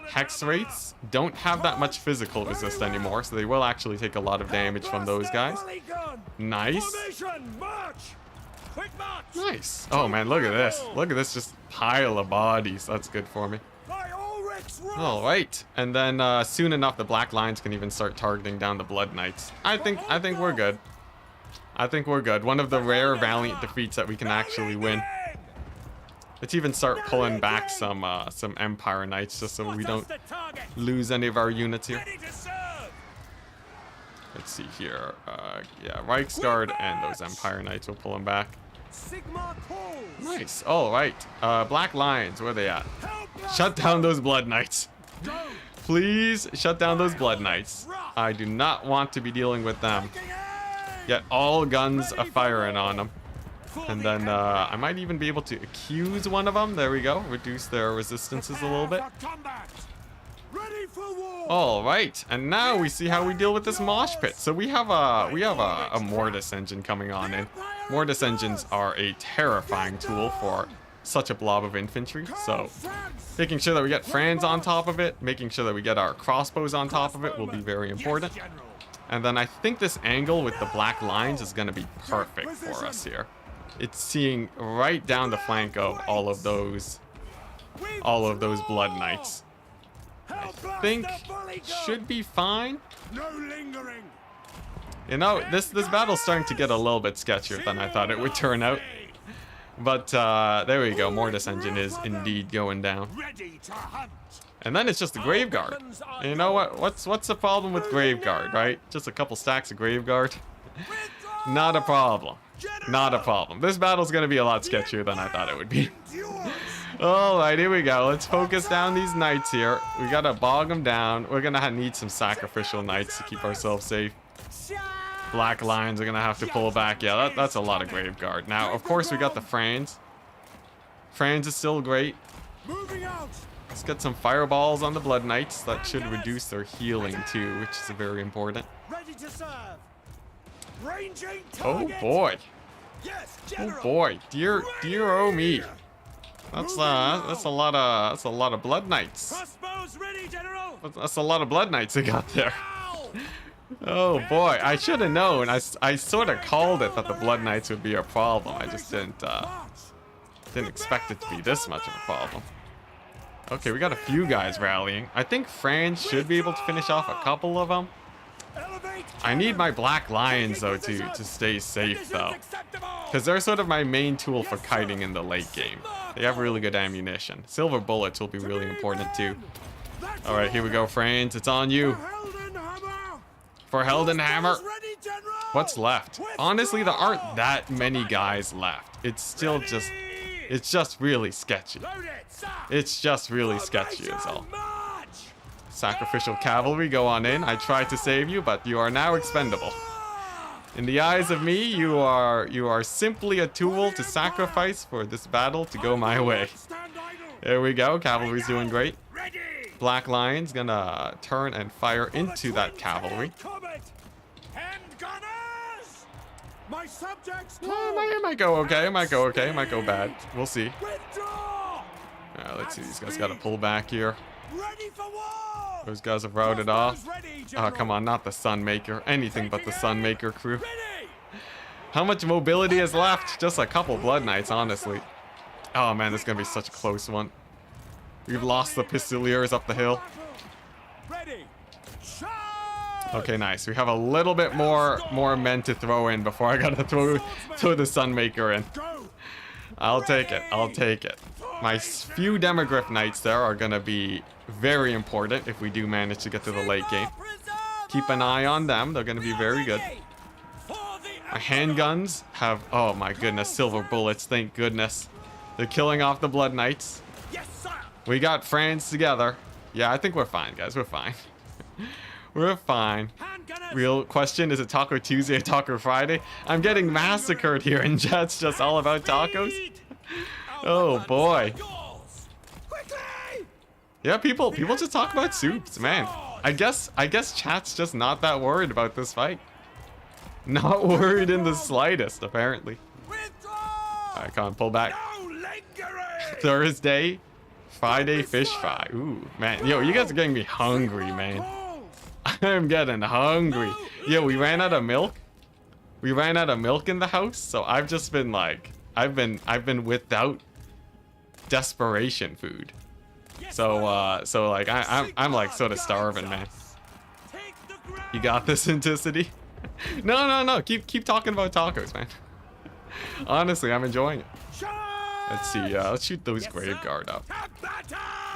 Hex Wraiths don't have that much physical resist anymore, so they will actually take a lot of damage from those guys. Nice. Nice. Oh man, look at this. Look at this just pile of bodies. That's good for me. All right, and then soon enough, the Black Lions can even start targeting down the Blood Knights. I think we're good. I think we're good. One of the rare Valiant defeats that we can actually win. Let's even start pulling back some Empire Knights just so we don't lose any of our units here. Let's see here. Yeah, Reichsguard and those Empire Knights will pull them back. Nice. All right. Black Lions, where are they at? Shut down those Blood Knights. Please shut down those Blood Knights. I do not want to be dealing with them. Get all guns a-firing on them. And then I might even be able to accuse one of them. There we go. Reduce their resistances a little bit. All right, and now we see how we deal with this mosh pit. So we have a Mortis engine coming on in. Mortis engines are a terrifying tool for such a blob of infantry. So making sure that we get Franz on top of it, making sure that we get our crossbows on top of it will be very important. And then I think this angle with the Black Lines is going to be perfect for us here. It's seeing right down the flank of all of those Blood Knights. I think it should be fine. You know, this battle's starting to get a little bit sketchier than I thought it would turn out. But there we go. Mortis engine is indeed going down. And then it's just the Graveguard. And you know what? What's the problem with Graveguard, right? Just a couple stacks of Graveguard. Not a problem. Not a problem. This battle's going to be a lot sketchier than I thought it would be. Alright, here we go. Let's focus down these knights here. We got to bog them down. We're going to need some sacrificial knights to keep ourselves safe. Black Lions are going to have to pull back. Yeah, that's a lot of Graveguard. Now, of course, we got the Franz. Franz is still great. Let's get some fireballs on the Blood Knights. That should reduce their healing too, which is very important. Oh boy. Oh boy. Dear oh me. That's a lot of Blood Knights. That's a lot of Blood Knights they got there. Oh boy, I should have known. I sort of called it that the Blood Knights would be a problem. I just didn't expect it to be this much of a problem. Okay, we got a few guys rallying. I think Franz should be able to finish off a couple of them. I need my Black Lions though to stay safe though, because they're sort of my main tool for kiting in the late game. They have really good ammunition. Silver bullets will be really important too. All right, here we go, Franz. It's on you. For Heldenhammer. What's left? Honestly, there aren't that many guys left. It's just really sketchy. It's just really sketchy is all. Sacrificial cavalry, go on in. I tried to save you, but you are now expendable. In the eyes of me, you are simply a tool to sacrifice for this battle to go my way. There we go. Cavalry's doing great. Black Lion's gonna turn and fire into that cavalry. It might go okay. It might go okay. It might go bad. We'll see. Let's see. These guys got to pull back here. Those guys have routed off. Oh, come on. Not the Sunmaker. Anything but the Sunmaker crew. How much mobility is left? Just a couple Blood Knights, honestly. Oh, man. This is going to be such a close one. We've lost the Pistoliers up the hill. Okay, nice. We have a little bit more men to throw in before I gotta throw the Sunmaker in. I'll take it. I'll take it. My few Demogryph Knights there are gonna be very important if we do manage to get to the late game. Keep an eye on them. They're gonna be very good. My handguns have, oh my goodness, silver bullets, thank goodness. They're killing off the Blood Knights. Yes, sir. We got Franz together. Yeah, I think we're fine, guys. We're fine. We're fine. Handgunners. Real question, is it Taco Tuesday or Taco Friday? I'm getting massacred here in chat's just all about tacos. Oh boy. Quickly. Yeah, people just talk about soups, man. I guess chat's just not that worried about this fight. Not worried in the slightest, apparently. Withdraw. I can't pull back. No lingering. Thursday, Friday fish fry. Ooh, man. Yo, you guys are getting me hungry, man. I'm getting hungry. Yo, we ran out of milk. We ran out of milk in the house, so I've just been like, I've been without desperation food. So like I'm like sort of starving, man. You got this, Enticity? No. Keep talking about tacos, man. Honestly, I'm enjoying it. Let's see. Let's shoot those grave guard up.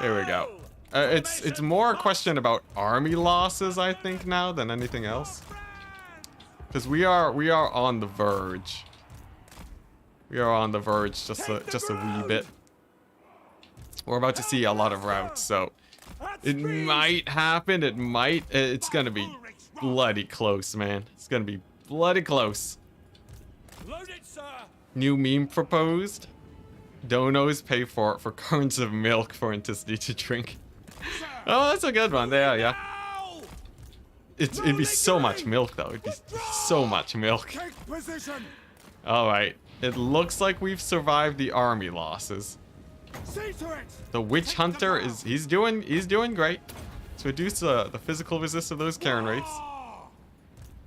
There we go. It's more a question about army losses, I think, now than anything else. Because we are on the verge. We are on the verge just a wee bit. We're about to see a lot of routes, so it might happen. It might. It's gonna be bloody close, man. It's gonna be bloody close. New meme proposed. Donos pay for currents of milk for Enticity to drink. Oh, that's a good one. There, yeah. It'd be so much milk, though. It'd be so much milk. All right. It looks like we've survived the army losses. The witch hunter he's doing great. To reduce the physical resist of those Karen rates.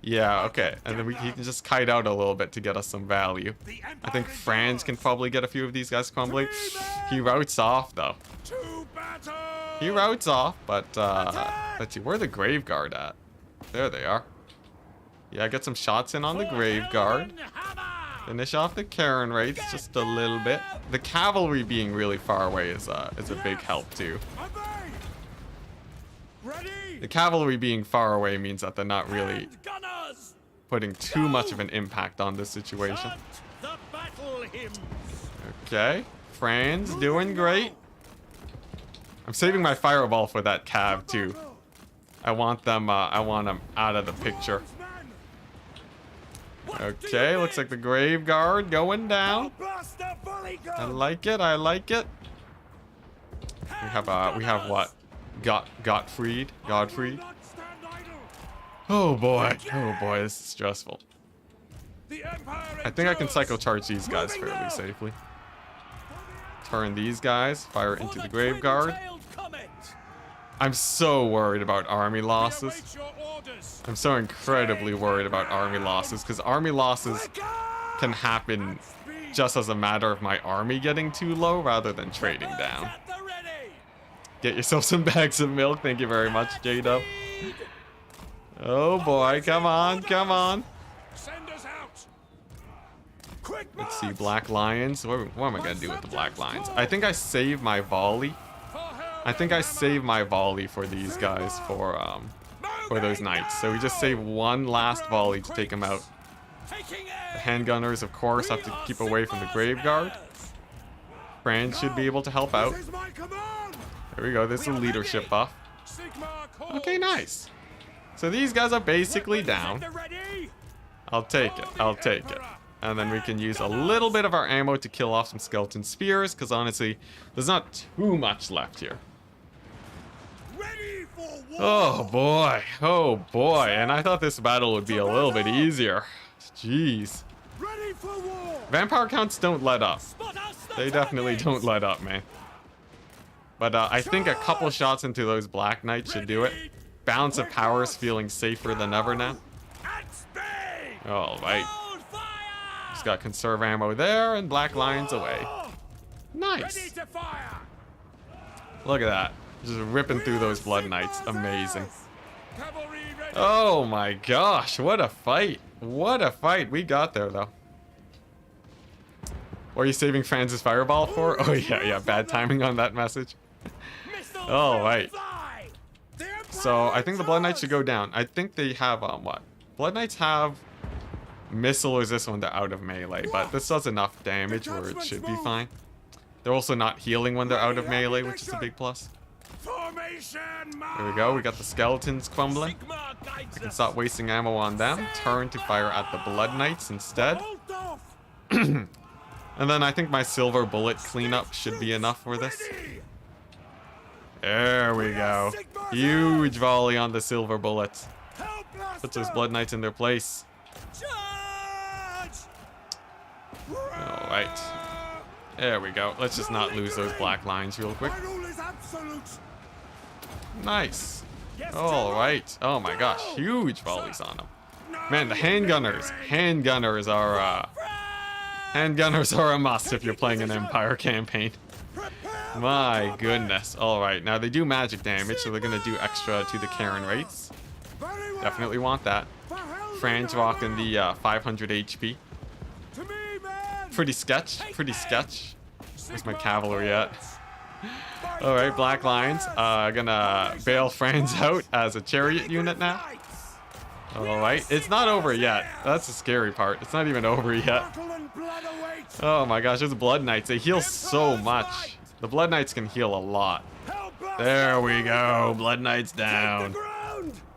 Yeah, okay. And then he can just kite out a little bit to get us some value. I think Franz can probably get a few of these guys crumbling. He routes off, though. He routes off, but let's see, where are the grave guard at? There they are. Yeah, get some shots in on the grave guard. Finish off the Karen rates just a little bit. The cavalry being really far away is a big help too. The cavalry being far away means that they're not really putting too much of an impact on this situation. Okay, Franz doing great. I'm saving my fireball for that cav too. I want them out of the picture. Okay, looks like the grave guard going down. I like it. I like it. We have what? Godfried. Oh boy. Oh boy, this is stressful. I think I can cycle charge these guys fairly safely. Turn these guys, fire into the grave guard. I'm so worried about army losses. I'm so incredibly worried about army losses, because army losses can happen just as a matter of my army getting too low rather than trading down. Get yourself some bags of milk. Thank you very much, J-Dub. Oh boy, come on, come on. Let's see, Black Lions. What am I gonna do with the Black Lions? I think I save my volley. I think I save my volley for these guys for those knights. So we just save one last volley to take them out. The handgunners, of course, have to keep away from the grave guard. Franz should be able to help out. There we go. This is a leadership buff. Okay, nice. So these guys are basically down. I'll take it. I'll take it. And then we can use a little bit of our ammo to kill off some skeleton spears, because honestly, there's not too much left here. Oh boy. Oh boy. And I thought this battle would be a little bit easier. Jeez. Vampire counts don't let up. They definitely don't let up, man. But I think a couple shots into those Black Knights should do it. Balance of power is feeling safer than ever now. Alright. Just got conserve ammo there and Black Lions away. Nice. Look at that. Just ripping through those Blood Knights. Amazing. Oh my gosh. What a fight. What a fight. We got there though. What are you saving Franz's fireball for? Oh yeah. Bad timing on that message. Alright. So I think the Blood Knights should go down. I think they have what? Blood Knights have missile resist when they're out of melee, but this does enough damage where it should be fine. They're also not healing when they're out of melee, which is a big plus. There we go, we got the skeletons crumbling. I can stop wasting ammo on them, turn to fire at the Blood Knights instead. And then I think my silver bullet cleanup should be enough for this. There we go. Huge volley on the silver bullets. Puts those Blood Knights in their place. Alright. There we go. Let's just not lose those black lines real quick. Nice. Alright. Oh my gosh. Huge volleys on them. Man, the handgunners. Handgunners are a must if you're playing an Empire campaign. My goodness. Alright. Now they do magic damage, so they're going to do extra to the Karen rates. Definitely want that. Franz rocking the 500 HP. Pretty sketch. Pretty sketch. Where's my cavalry at? Alright, Black Lions. Gonna bail Franz out as a chariot unit now. Alright, it's not over yet. That's the scary part. It's not even over yet. Oh my gosh, there's Blood Knights. They heal so much. The Blood Knights can heal a lot. There we go. Blood Knights down.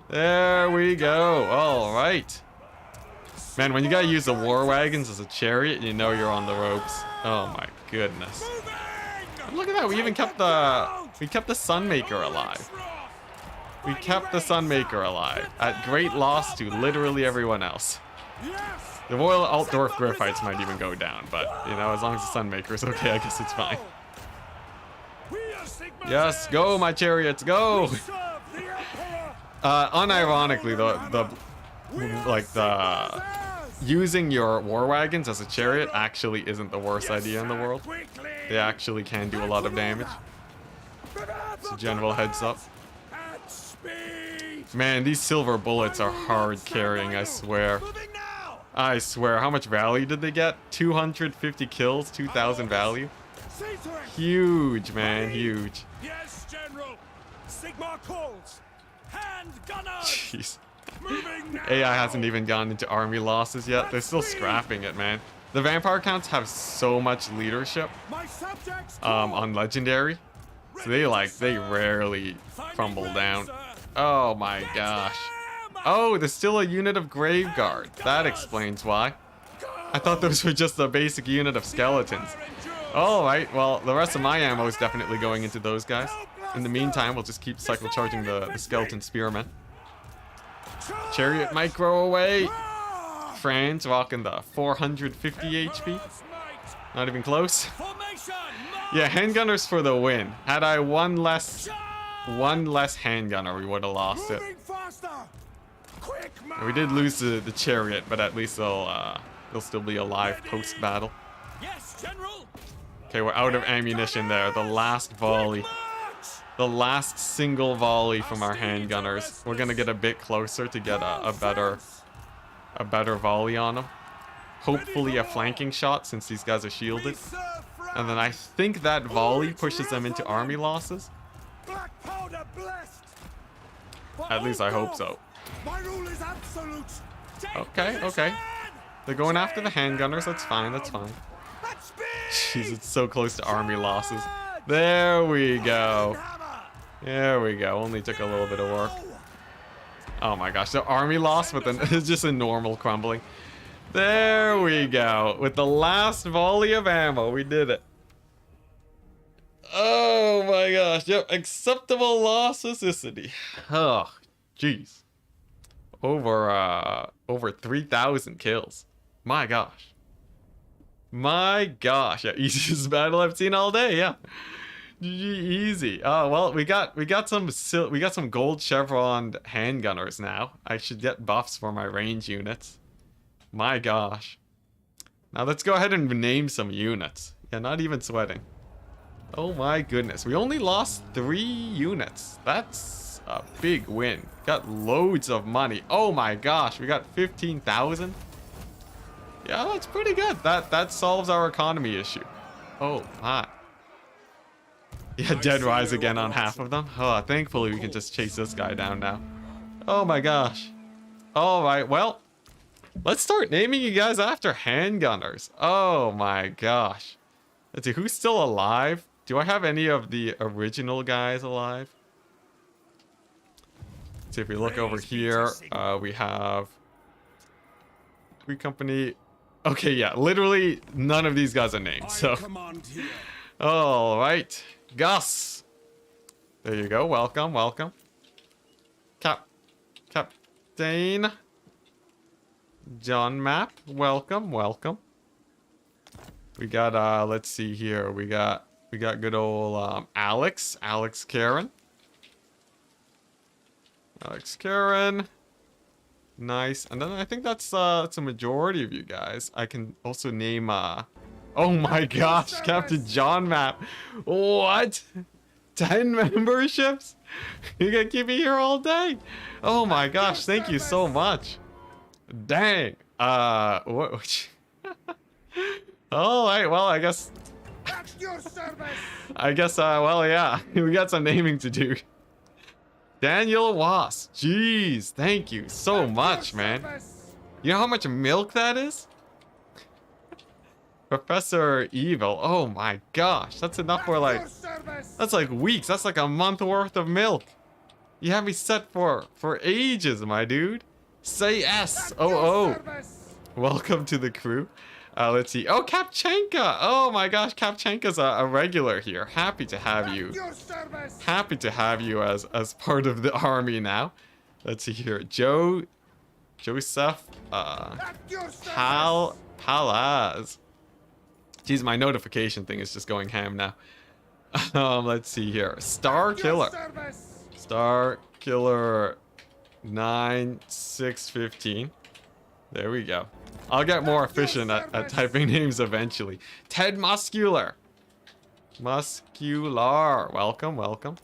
There we go. Alright. Man, when you gotta use the war wagons as a chariot, you know you're on the ropes. Oh my goodness. Look at that, we even kept the Sunmaker alive. We kept the Sunmaker alive at great loss to literally everyone else. The Royal Altdorf Griffites might even go down, but you know, as long as the Sunmaker's okay, I guess it's fine. Yes, go my chariots, go! Unironically, the using your war wagons as a chariot actually isn't the worst idea in the world. They actually can do a lot of damage. It's a general heads up. Man, these silver bullets are hard carrying, I swear. I swear. How much value did they get? 250 kills, 2,000 value. Huge, man, huge. Yes, General. Sigmar calls. Hand gunners. Jeez. AI hasn't even gone into army losses yet. They're still scrapping it, man. The vampire counts have so much leadership on legendary, so they rarely crumble down. Oh my gosh. Oh, there's still a unit of grave guard. That explains why. I thought those were just a basic unit of skeletons. Alright, well, the rest of my ammo is definitely going into those guys. In the meantime, we'll just keep cycle charging the skeleton spearmen. Chariot might grow away. Franz rocking the 450 HP. Not even close. Yeah, handgunners for the win. Had I one less handgunner, we would have lost it. We did lose the chariot, but at least they'll still be alive post battle. Okay, we're out of ammunition there. The last volley. The last single volley from our handgunners. We're gonna get a bit closer to get a better volley on them. Hopefully a flanking shot since these guys are shielded. And then I think that volley pushes them into army losses. At least I hope so. Okay, okay. They're going after the handgunners. That's fine, that's fine. Jeez, it's so close to army losses. There we go. There we go. Only took a little bit of work. Oh my gosh, the army lost, but then it's just a normal crumbling. There we go. With the last volley of ammo, we did it. Oh my gosh. Yep, acceptable loss Enticity. Oh, jeez. Over 3,000 kills. My gosh. My gosh. Yeah, easiest battle I've seen all day. Yeah. Easy. Oh well, we got some gold chevron handgunners now. I should get buffs for my range units. My gosh. Now let's go ahead and name some units. Yeah, not even sweating. Oh my goodness, we only lost 3 units. That's a big win. Got loads of money. Oh my gosh, we got 15,000. Yeah, that's pretty good. That solves our economy issue. Oh my. Yeah, Dead Rise again on half of them. Oh, thankfully we can just chase this guy down now. Oh my gosh. Alright, well, Let's start naming you guys after handgunners. Oh my gosh. Let's see, who's still alive? Do I have any of the original guys alive? Let's see if we look over here. We have Free Company. Okay, yeah, literally none of these guys are named. So, all right, Gus. There you go. Welcome, welcome. Captain John Map. Welcome, welcome. We got let's see here. We got good old Alex Karen. Alex Karen. Nice. And then I think that's a majority of you guys. I can also name oh my gosh, Captain John Map. What? 10 memberships? You're gonna keep me here all day? Oh my gosh, thank you so much. Dang. What? All right, well, I guess, well, yeah, we got some naming to do. Daniel Was, jeez, thank you so much, man. You know how much milk that is? Professor Evil, oh my gosh, that's enough for like, that's like weeks, that's like a month worth of milk. You have me set for ages, my dude. Say S, oh. Welcome to the crew. Let's see. Oh, Kapchenka! Oh my gosh, Kapchenka's a regular here. Happy to have you. Happy to have you as part of the army now. Let's see here. Joseph, Palaz. Jeez, my notification thing is just going ham now. Let's see here. Star Killer 9615. There we go. I'll get more efficient at typing names eventually. Ted Muscular. Welcome, welcome.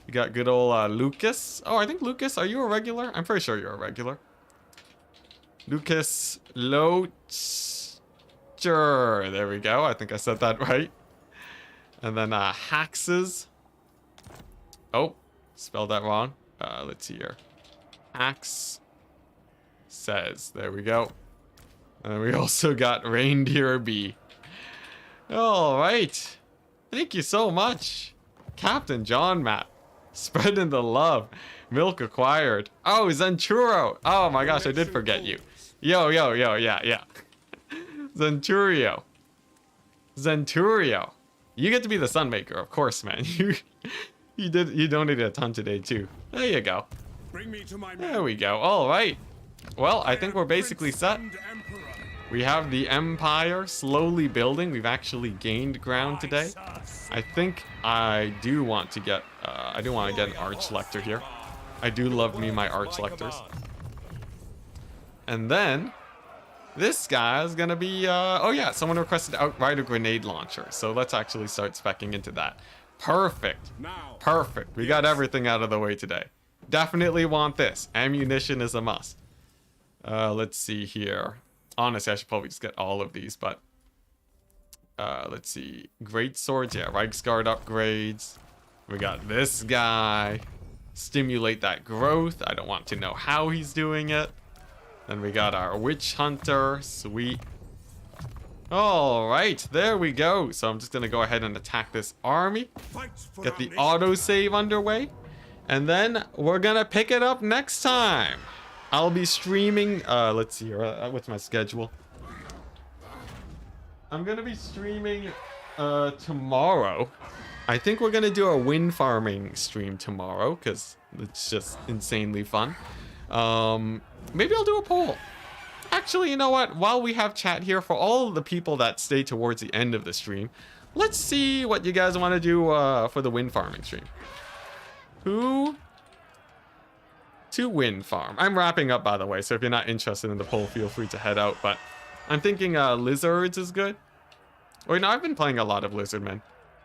We got good old Lucas. Oh, I think Lucas, are you a regular? I'm pretty sure you're a regular. Lucas Locher. There we go. I think I said that right. And then Haxes. Oh, spelled that wrong. Let's see here. Hax says. There we go. And we also got Reindeer B. All right. Thank you so much. Captain John Matt. Spreading the love. Milk acquired. Oh, Zenturo. Oh my gosh, I did forget you. Yo, yeah. Zenturio. You get to be the Sunmaker, of course, man. You donated a ton today too. There you go. There we go. All right. Well, I think we're basically set. We have the Empire slowly building. We've actually gained ground today. I think I do want to get an Arch Lector here. I do love me my Arch Lectors. And then this guy is gonna be oh yeah, someone requested Outrider Grenade Launcher. So let's actually start speccing into that. Perfect. Perfect. We got everything out of the way today. Definitely want this. Ammunition is a must. Let's see here. Honestly, I should probably just get all of these, but let's see. Great swords, yeah, Reichsguard upgrades. We got this guy. Stimulate that growth. I don't want to know how he's doing it. Then we got our Witch Hunter. Sweet. All right, there we go. So I'm just gonna go ahead and attack this army. Get the autosave underway. And then we're gonna pick it up next time. I'll be streaming, let's see, what's my schedule? I'm gonna be streaming, tomorrow. I think we're gonna do a wind farming stream tomorrow, because it's just insanely fun. Maybe I'll do a poll. Actually, you know what? While we have chat here, for all the people that stay towards the end of the stream, let's see what you guys want to do, for the wind farming stream. Who to wind farm? I'm wrapping up, by the way, so if you're not interested in the poll, feel free to head out, but I'm thinking lizards is good. Wait, no, I've been playing a lot of lizardmen.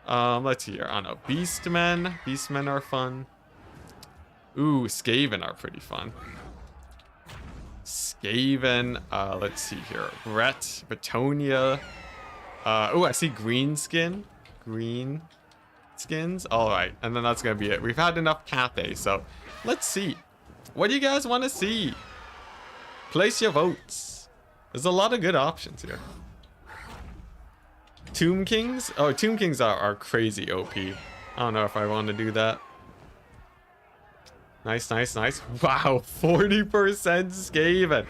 Let's see here. I don't know. Beastmen are fun. Ooh, Skaven are pretty fun. Skaven, let's see here. Bretonia. Oh, I see green skins. All right, and then that's gonna be it. We've had enough Cathay, so let's see. What do you guys want to see? Place your votes. There's a lot of good options here. Tomb Kings? Oh, Tomb Kings are crazy OP. I don't know if I want to do that. Nice, nice, nice. Wow, 40% Skaven.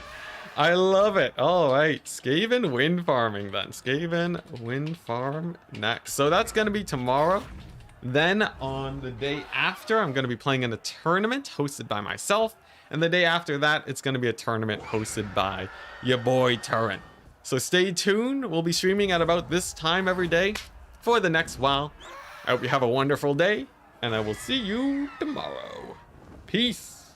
I love it. All right, Skaven wind farming then. Skaven wind farm next. So that's going to be tomorrow. Then on the day after, I'm going to be playing in a tournament hosted by myself. And the day after that, it's going to be a tournament hosted by your boy Turret. So stay tuned. We'll be streaming at about this time every day for the next while. I hope you have a wonderful day, and I will see you tomorrow. Peace.